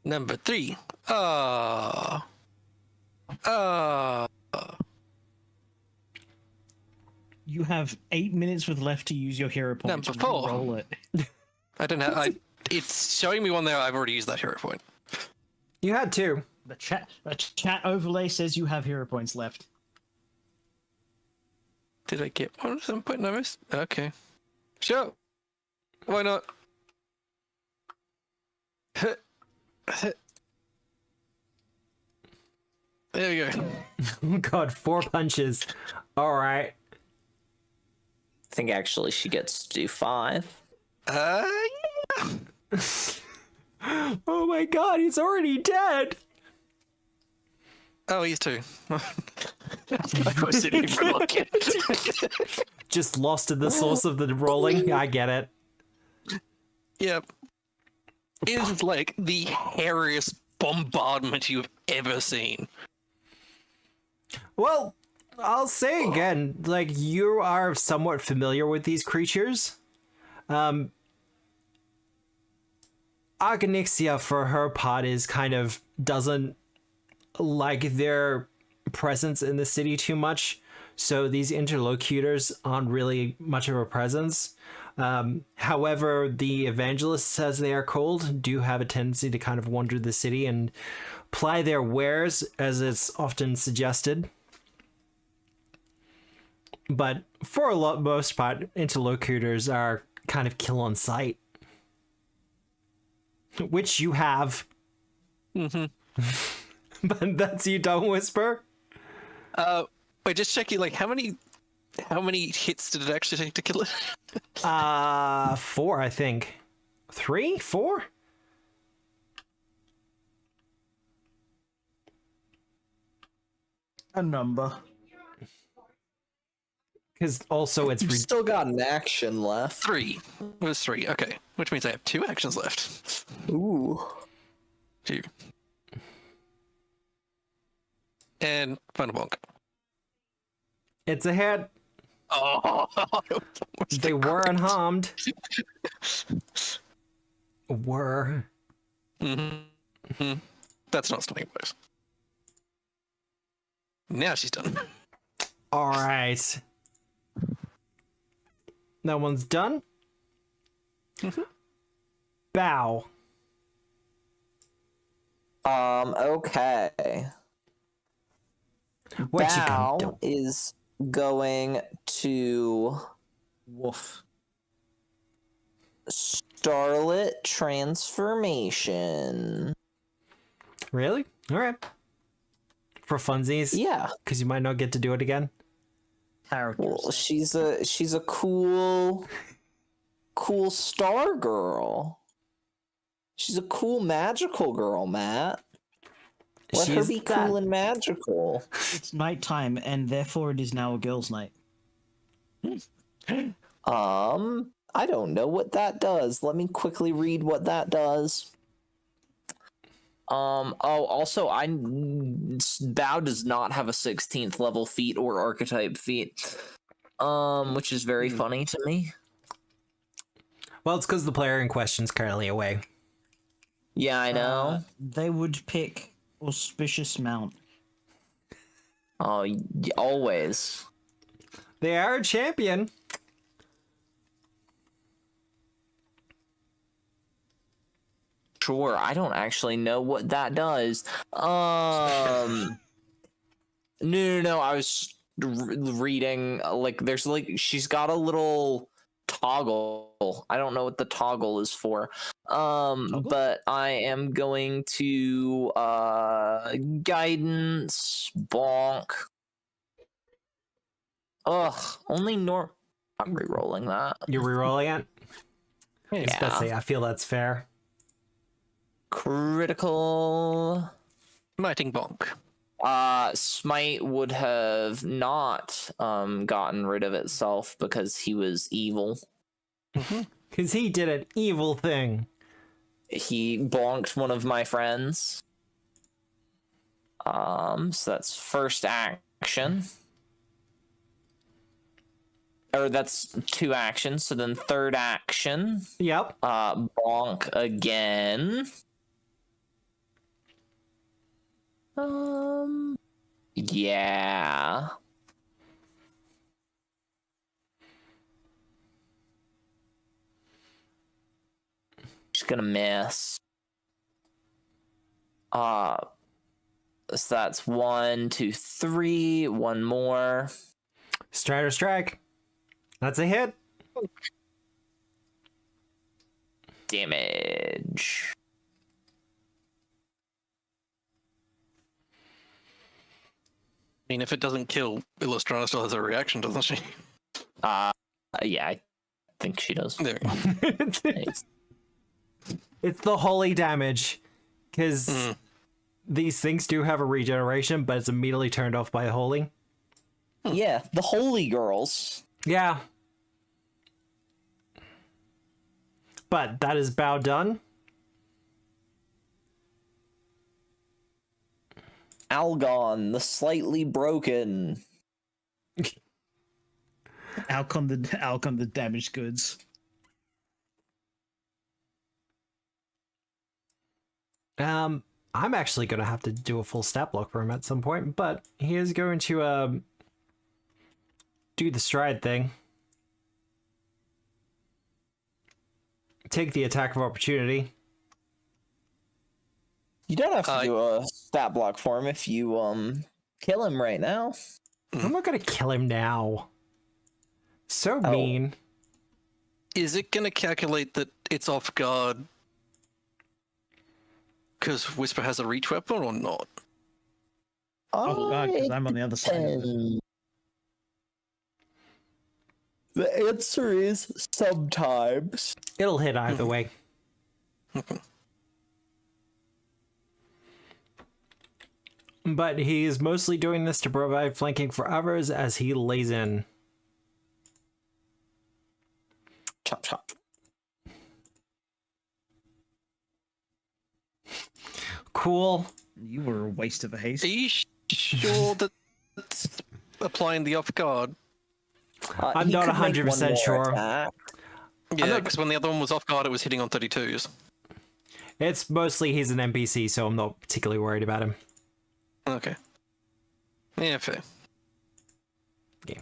Number 3. You have 8 minutes with left to use your hero points. Number 4. Roll it. I don't know. It's showing me one there. I've already used that hero point. You had 2. The chat overlay says you have hero points left. Did I get one at some point? No, I missed. Okay. Sure. Why not? There we go. Oh god, 4 punches. Alright. I think actually she gets to do 5. Yeah. Oh my god, he's already dead! Oh, he's 2. I wasn't even looking. Just lost in the source of the rolling. I get it. Yep. It is like the hairiest bombardment you've ever seen. Well, I'll say again, like, you are somewhat familiar with these creatures. Argonixia, for her part, is kind of doesn't like their presence in the city too much, so these interlocutors aren't really much of a presence. However, the evangelists, as they are called, do have a tendency to kind of wander the city and ply their wares, as it's often suggested. But for most part, interlocutors are kind of kill on sight. Which you have. Mm-hmm. But that's you don't whisper? Wait, just checking, like, how many hits did it actually take to kill it? 4, I think. 3? 4? A number. Because also it's... You've still got an action left. 3. It was 3, okay. Which means I have 2 actions left. Ooh. 2. And final bonk. It's a hit. Oh, They were unharmed. Were. Mm-hmm. That's not stunning blows. Now she's done. All right. That one's done. Mm-hmm. Bow. Okay. What you Bow gonna do? is going to Woof. Starlit Transformation. Really? All right. For funsies? Yeah. Because you might not get to do it again. Characters. Well, she's a cool star girl. She's a cool magical girl, Matt. Let her She's be that. cool and magical. It's nighttime, and therefore it is now a girls' night. I don't know what that does. Let me quickly read what that does. Also, Bow does not have a 16th level feat or archetype feat. Which is very funny to me. Well, it's because the player in question's currently away. Yeah, I know. They would pick Auspicious Mount. Always. They are a champion. Sure, I don't actually know what that does. No, I was reading, like, there's, like, she's got a little toggle. I don't know what the toggle is for. But I am going to, guidance, bonk. Ugh, only I'm re-rolling that. You're rerolling it? Yeah. I feel that's fair. Critical. Smiting bonk. Smite would have not gotten rid of itself because he was evil. Because he did an evil thing. He bonked one of my friends. So that's first action. Or that's 2 actions, so then third action. Yep. Bonk again. Yeah. gonna miss. So that's 1, 2, 3. One more. Strider strike. That's a hit. Damage. I mean, if it doesn't kill, Illustrana still has a reaction, doesn't she? Yeah, I think she does. There we go. Nice. It's the holy damage, because these things do have a regeneration, but it's immediately turned off by holy. Yeah, the holy girls. Yeah. But that is bow done. Algon, the slightly broken. Out come the damaged goods. I'm actually going to have to do a full stat block for him at some point, but he is going to do the stride thing. Take the attack of opportunity. You don't have to do a stat block for him if you kill him right now. I'm not going to kill him now. So mean. Is it going to calculate that it's off guard because Whisper has a reach weapon or not? Oh god, because I'm on the other side of it. The answer is sometimes. It'll hit either way. But he is mostly doing this to provide flanking for others as he lays in. Chop, chop. Cool. You were a waste of a haste. Are you sure that it's applying the off guard? I'm He not could make 100% one more sure. attack. Yeah, because when the other one was off guard, it was hitting on 32s. It's mostly he's an NPC, so I'm not particularly worried about him. Okay. Yeah, fair. Yeah.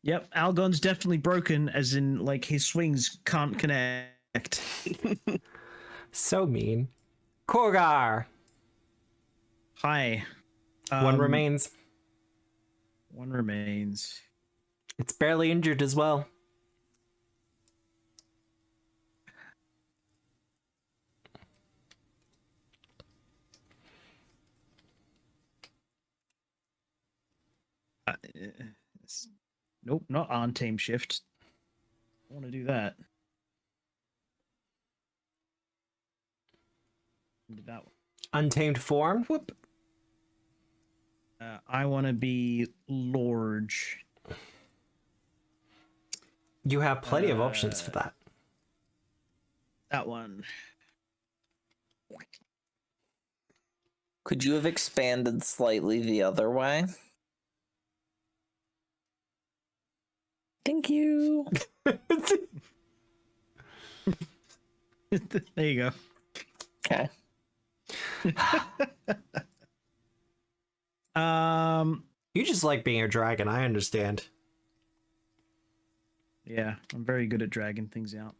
Yep, Algon's definitely broken, as in, like, his swings can't connect. So mean. Korgar! Hi. One remains. One remains. It's barely injured as well. Nope, not on tame shift. I want to do that. Do that one. Untamed form. Whoop. I want to be Lorge. You have plenty of options for that. That one. Could you have expanded slightly the other way? Thank you. There you go. Okay. You just like being a dragon, I understand. Yeah, I'm very good at dragging things out.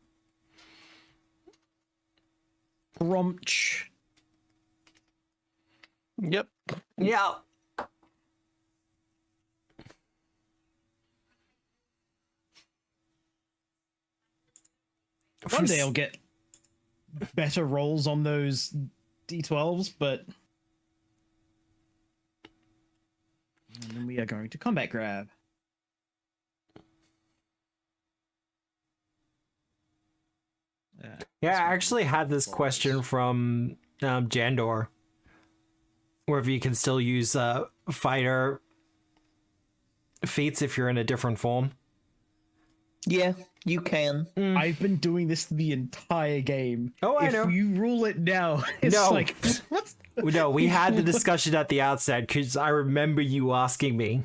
Grumch. Yep. Yeah. One day I'll get better rolls on those D12s, but... And then we are going to combat grab. Yeah, I actually had this question from Jandor. Whether you can still use fighter feats if you're in a different form. Yeah, you can. I've been doing this the entire game. Oh, I know. If you rule it now, it's No. like... What? No, we had the discussion at the outset because I remember you asking me,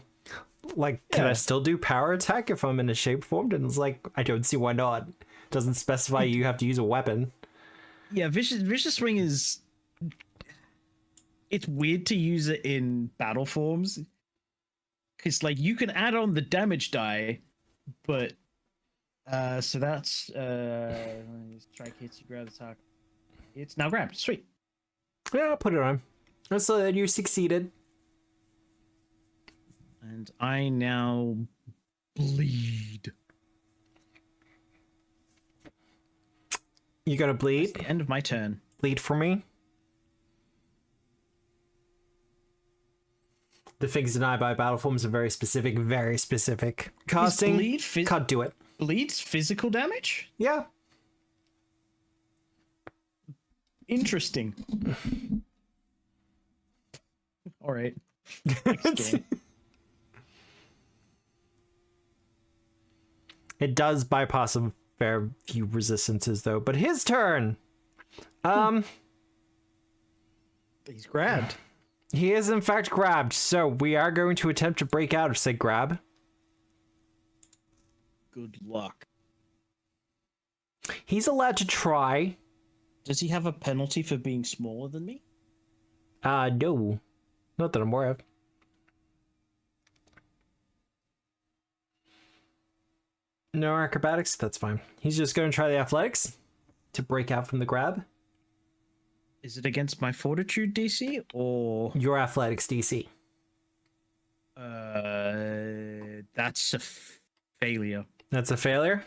like, can I still do power attack if I'm in a shape form? And it's like, I don't see why not. Doesn't specify you have to use a weapon. Yeah, Vicious Swing is... It's weird to use it in battle forms. Because, like, you can add on the damage die, but So that's strike hits, you grab the target. It's now grabbed. Sweet. Yeah, I'll put it on. So then you succeeded. And I now bleed. You gonna That's bleed? the end of my turn. Bleed for me. The things denied by battle forms are very specific, very specific. Casting, bleed can't do it. Bleed's physical damage? Yeah. Interesting. All right. Next game. It does bypass a fair few resistances, though. But his turn. He's grabbed. He is in fact grabbed. So we are going to attempt to break out of said grab. Good luck. He's allowed to try. Does he have a penalty for being smaller than me? No. Not that I'm aware of. No acrobatics? That's fine. He's just going to try the athletics to break out from the grab. Is it against my fortitude DC or Your athletics DC. that's a failure. That's a failure.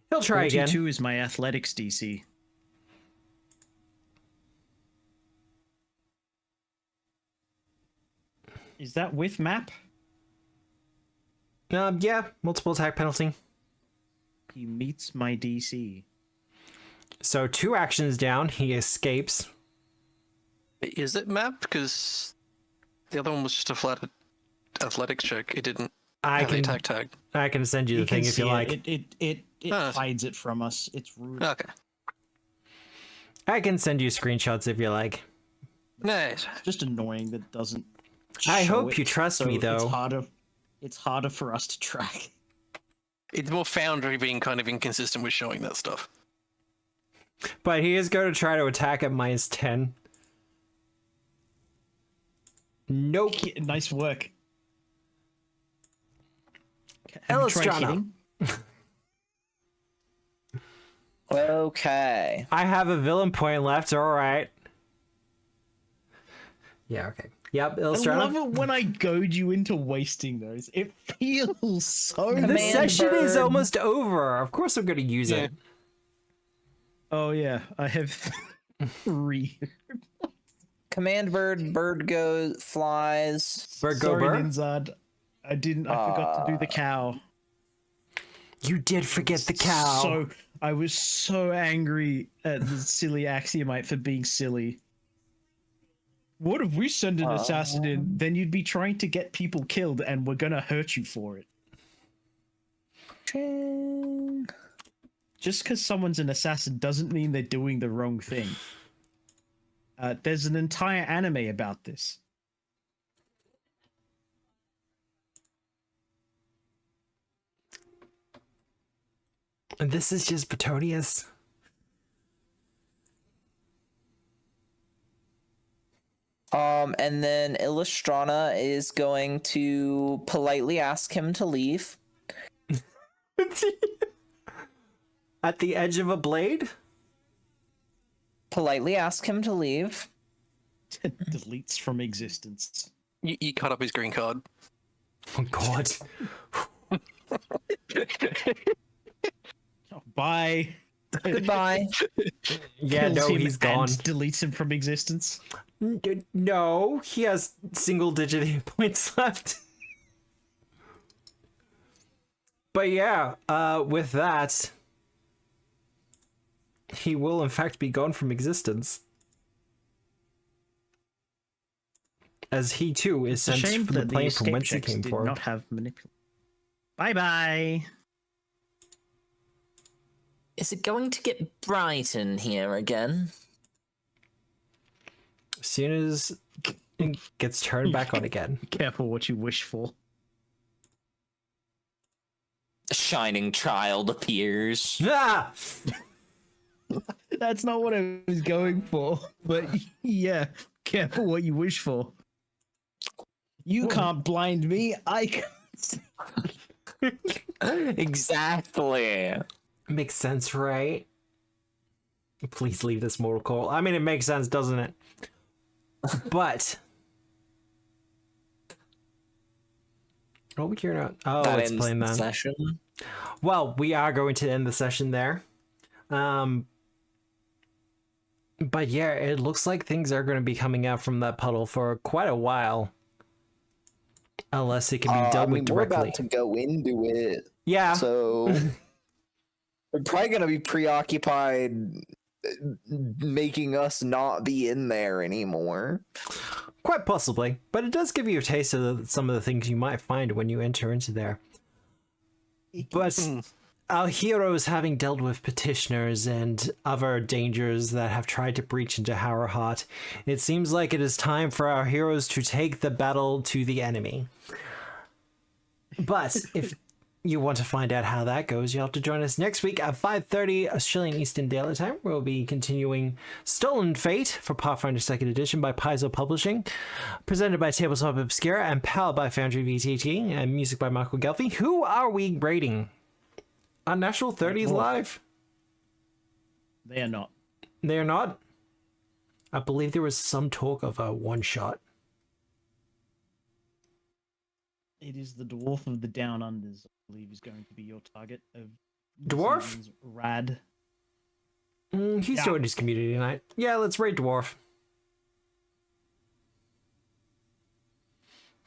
He'll try again. 42 is my athletics DC. Is that with map? Yeah, multiple attack penalty. He meets my DC. So 2 actions down, he escapes. Is it mapped? Because the other one was just a flat athletics check. It didn't have the attack tag. I can send you the thing if you like. It hides it from us. It's rude. Okay. I can send you screenshots if you like. Nice. It's just annoying that it doesn't. I show hope it, you trust so me, though. It's harder for us to track. It's more Foundry being kind of inconsistent with showing that stuff. But he is going to try to attack at -10. Nope. Nice work. Illustrana. Okay. I have a villain point left, alright. Yeah, okay. Yep, I love Illustrana. it when I goad you into wasting those. It feels so. The Command session is bird. almost over. Of course I'm going to use it. Oh yeah, I have 3. Command bird goes, flies. Bird go Sorry, bird. Ninzard. I forgot to do the cow. You did forget the cow. So I was so angry at the silly Axiomite for being silly. What if we send an assassin in? Then you'd be trying to get people killed, and we're gonna hurt you for it. Just because someone's an assassin doesn't mean they're doing the wrong thing. There's an entire anime about this. And this is just Petonius. And then Illustrana is going to politely ask him to leave. At the edge of a blade? Politely ask him to leave. Deletes from existence. You cut up his green card. Oh god. Oh, bye. Goodbye. Yeah, Kills no, him he's and gone. deletes him from existence. No, he has single-digit hit points left. But yeah, with that, he will in fact be gone from existence. As he too is sent Shame from the that plane escape from whence he checks came did for. not have Bye bye. Is it going to get bright in here again? As soon as it gets turned back on again. Be careful what you wish for. A shining child appears. Ah! That's not what I was going for, but yeah, careful what you wish for. You can't blind me. I can. Exactly. Makes sense, right? Please leave this mortal coil. I mean, it makes sense, doesn't it? But oh, we hear not. Oh, That it's ends playing the that. session. Well, we are going to end the session there. But yeah, it looks like things are going to be coming out from that puddle for quite a while. Unless it can be dealt with we're directly. about to go into it. Yeah. So we're probably gonna be preoccupied making us not be in there anymore. Quite possibly. But it does give you a taste of some of the things you might find when you enter into there. But our heroes, having dealt with petitioners and other dangers that have tried to breach into Harrowheart, it seems like it is time for our heroes to take the battle to the enemy. But if you want to find out how that goes, you'll have to join us next week at 5:30 Australian Eastern Daylight Time. We'll be continuing Stolen Fate for Pathfinder 2nd Edition by Paizo Publishing, presented by Tabletop Obscura and powered by Foundry VTT, and music by Michael Gelfi. Who are we rating? Unnatural 30s live? They are not. They are not? I believe there was some talk of a one-shot. It is the dwarf of the Down Unders, I believe, is going to be your target of Dwarf? Season's Rad. He's doing his community night. Yeah, let's raid Dwarf.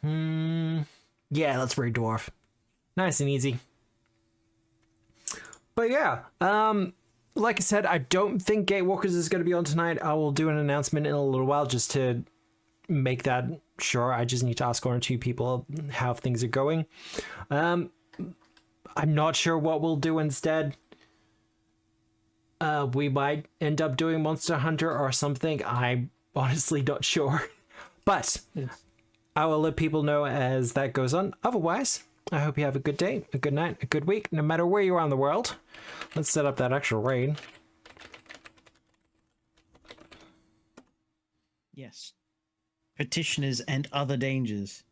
Yeah, let's raid Dwarf. Nice and easy. But yeah, like I said, I don't think Gatewalkers is going to be on tonight. I will do an announcement in a little while just to make that sure. I just need to ask one or two people how things are going. I'm not sure what we'll do instead. We might end up doing Monster Hunter or something. I'm honestly not sure. But I will let people know as that goes on. Otherwise, I hope you have a good day, a good night, a good week, no matter where you are in the world. Let's set up that extra raid. Yes. Petitioners and other dangers.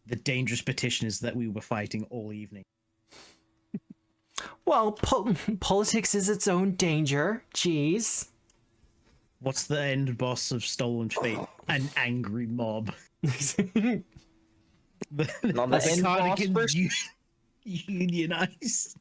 The dangerous petitioners that we were fighting all evening. Well, politics is its own danger. Jeez. What's the end boss of Stolen Fate? An angry mob. Not the end boss Unionize.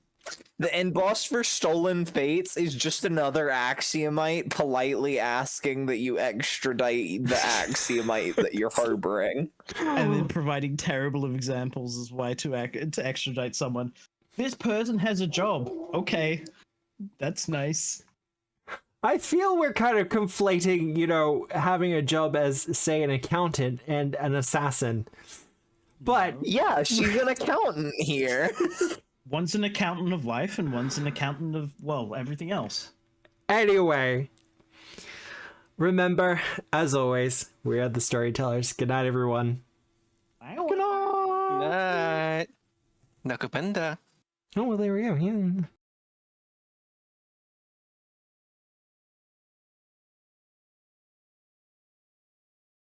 The end boss for Stolen Fates is just another Axiomite politely asking that you extradite the Axiomite that you're harboring. And then providing terrible examples as why to extradite someone. This person has a job. Okay. That's nice. I feel we're kind of conflating, you know, having a job as, say, an accountant and an assassin. But yeah, she's an accountant here. One's an accountant of life and one's an accountant of, well, everything else. Anyway, remember, as always, we are the storytellers. Good night, everyone. Good night. Nakapenda. Oh, well, there we go. Yeah.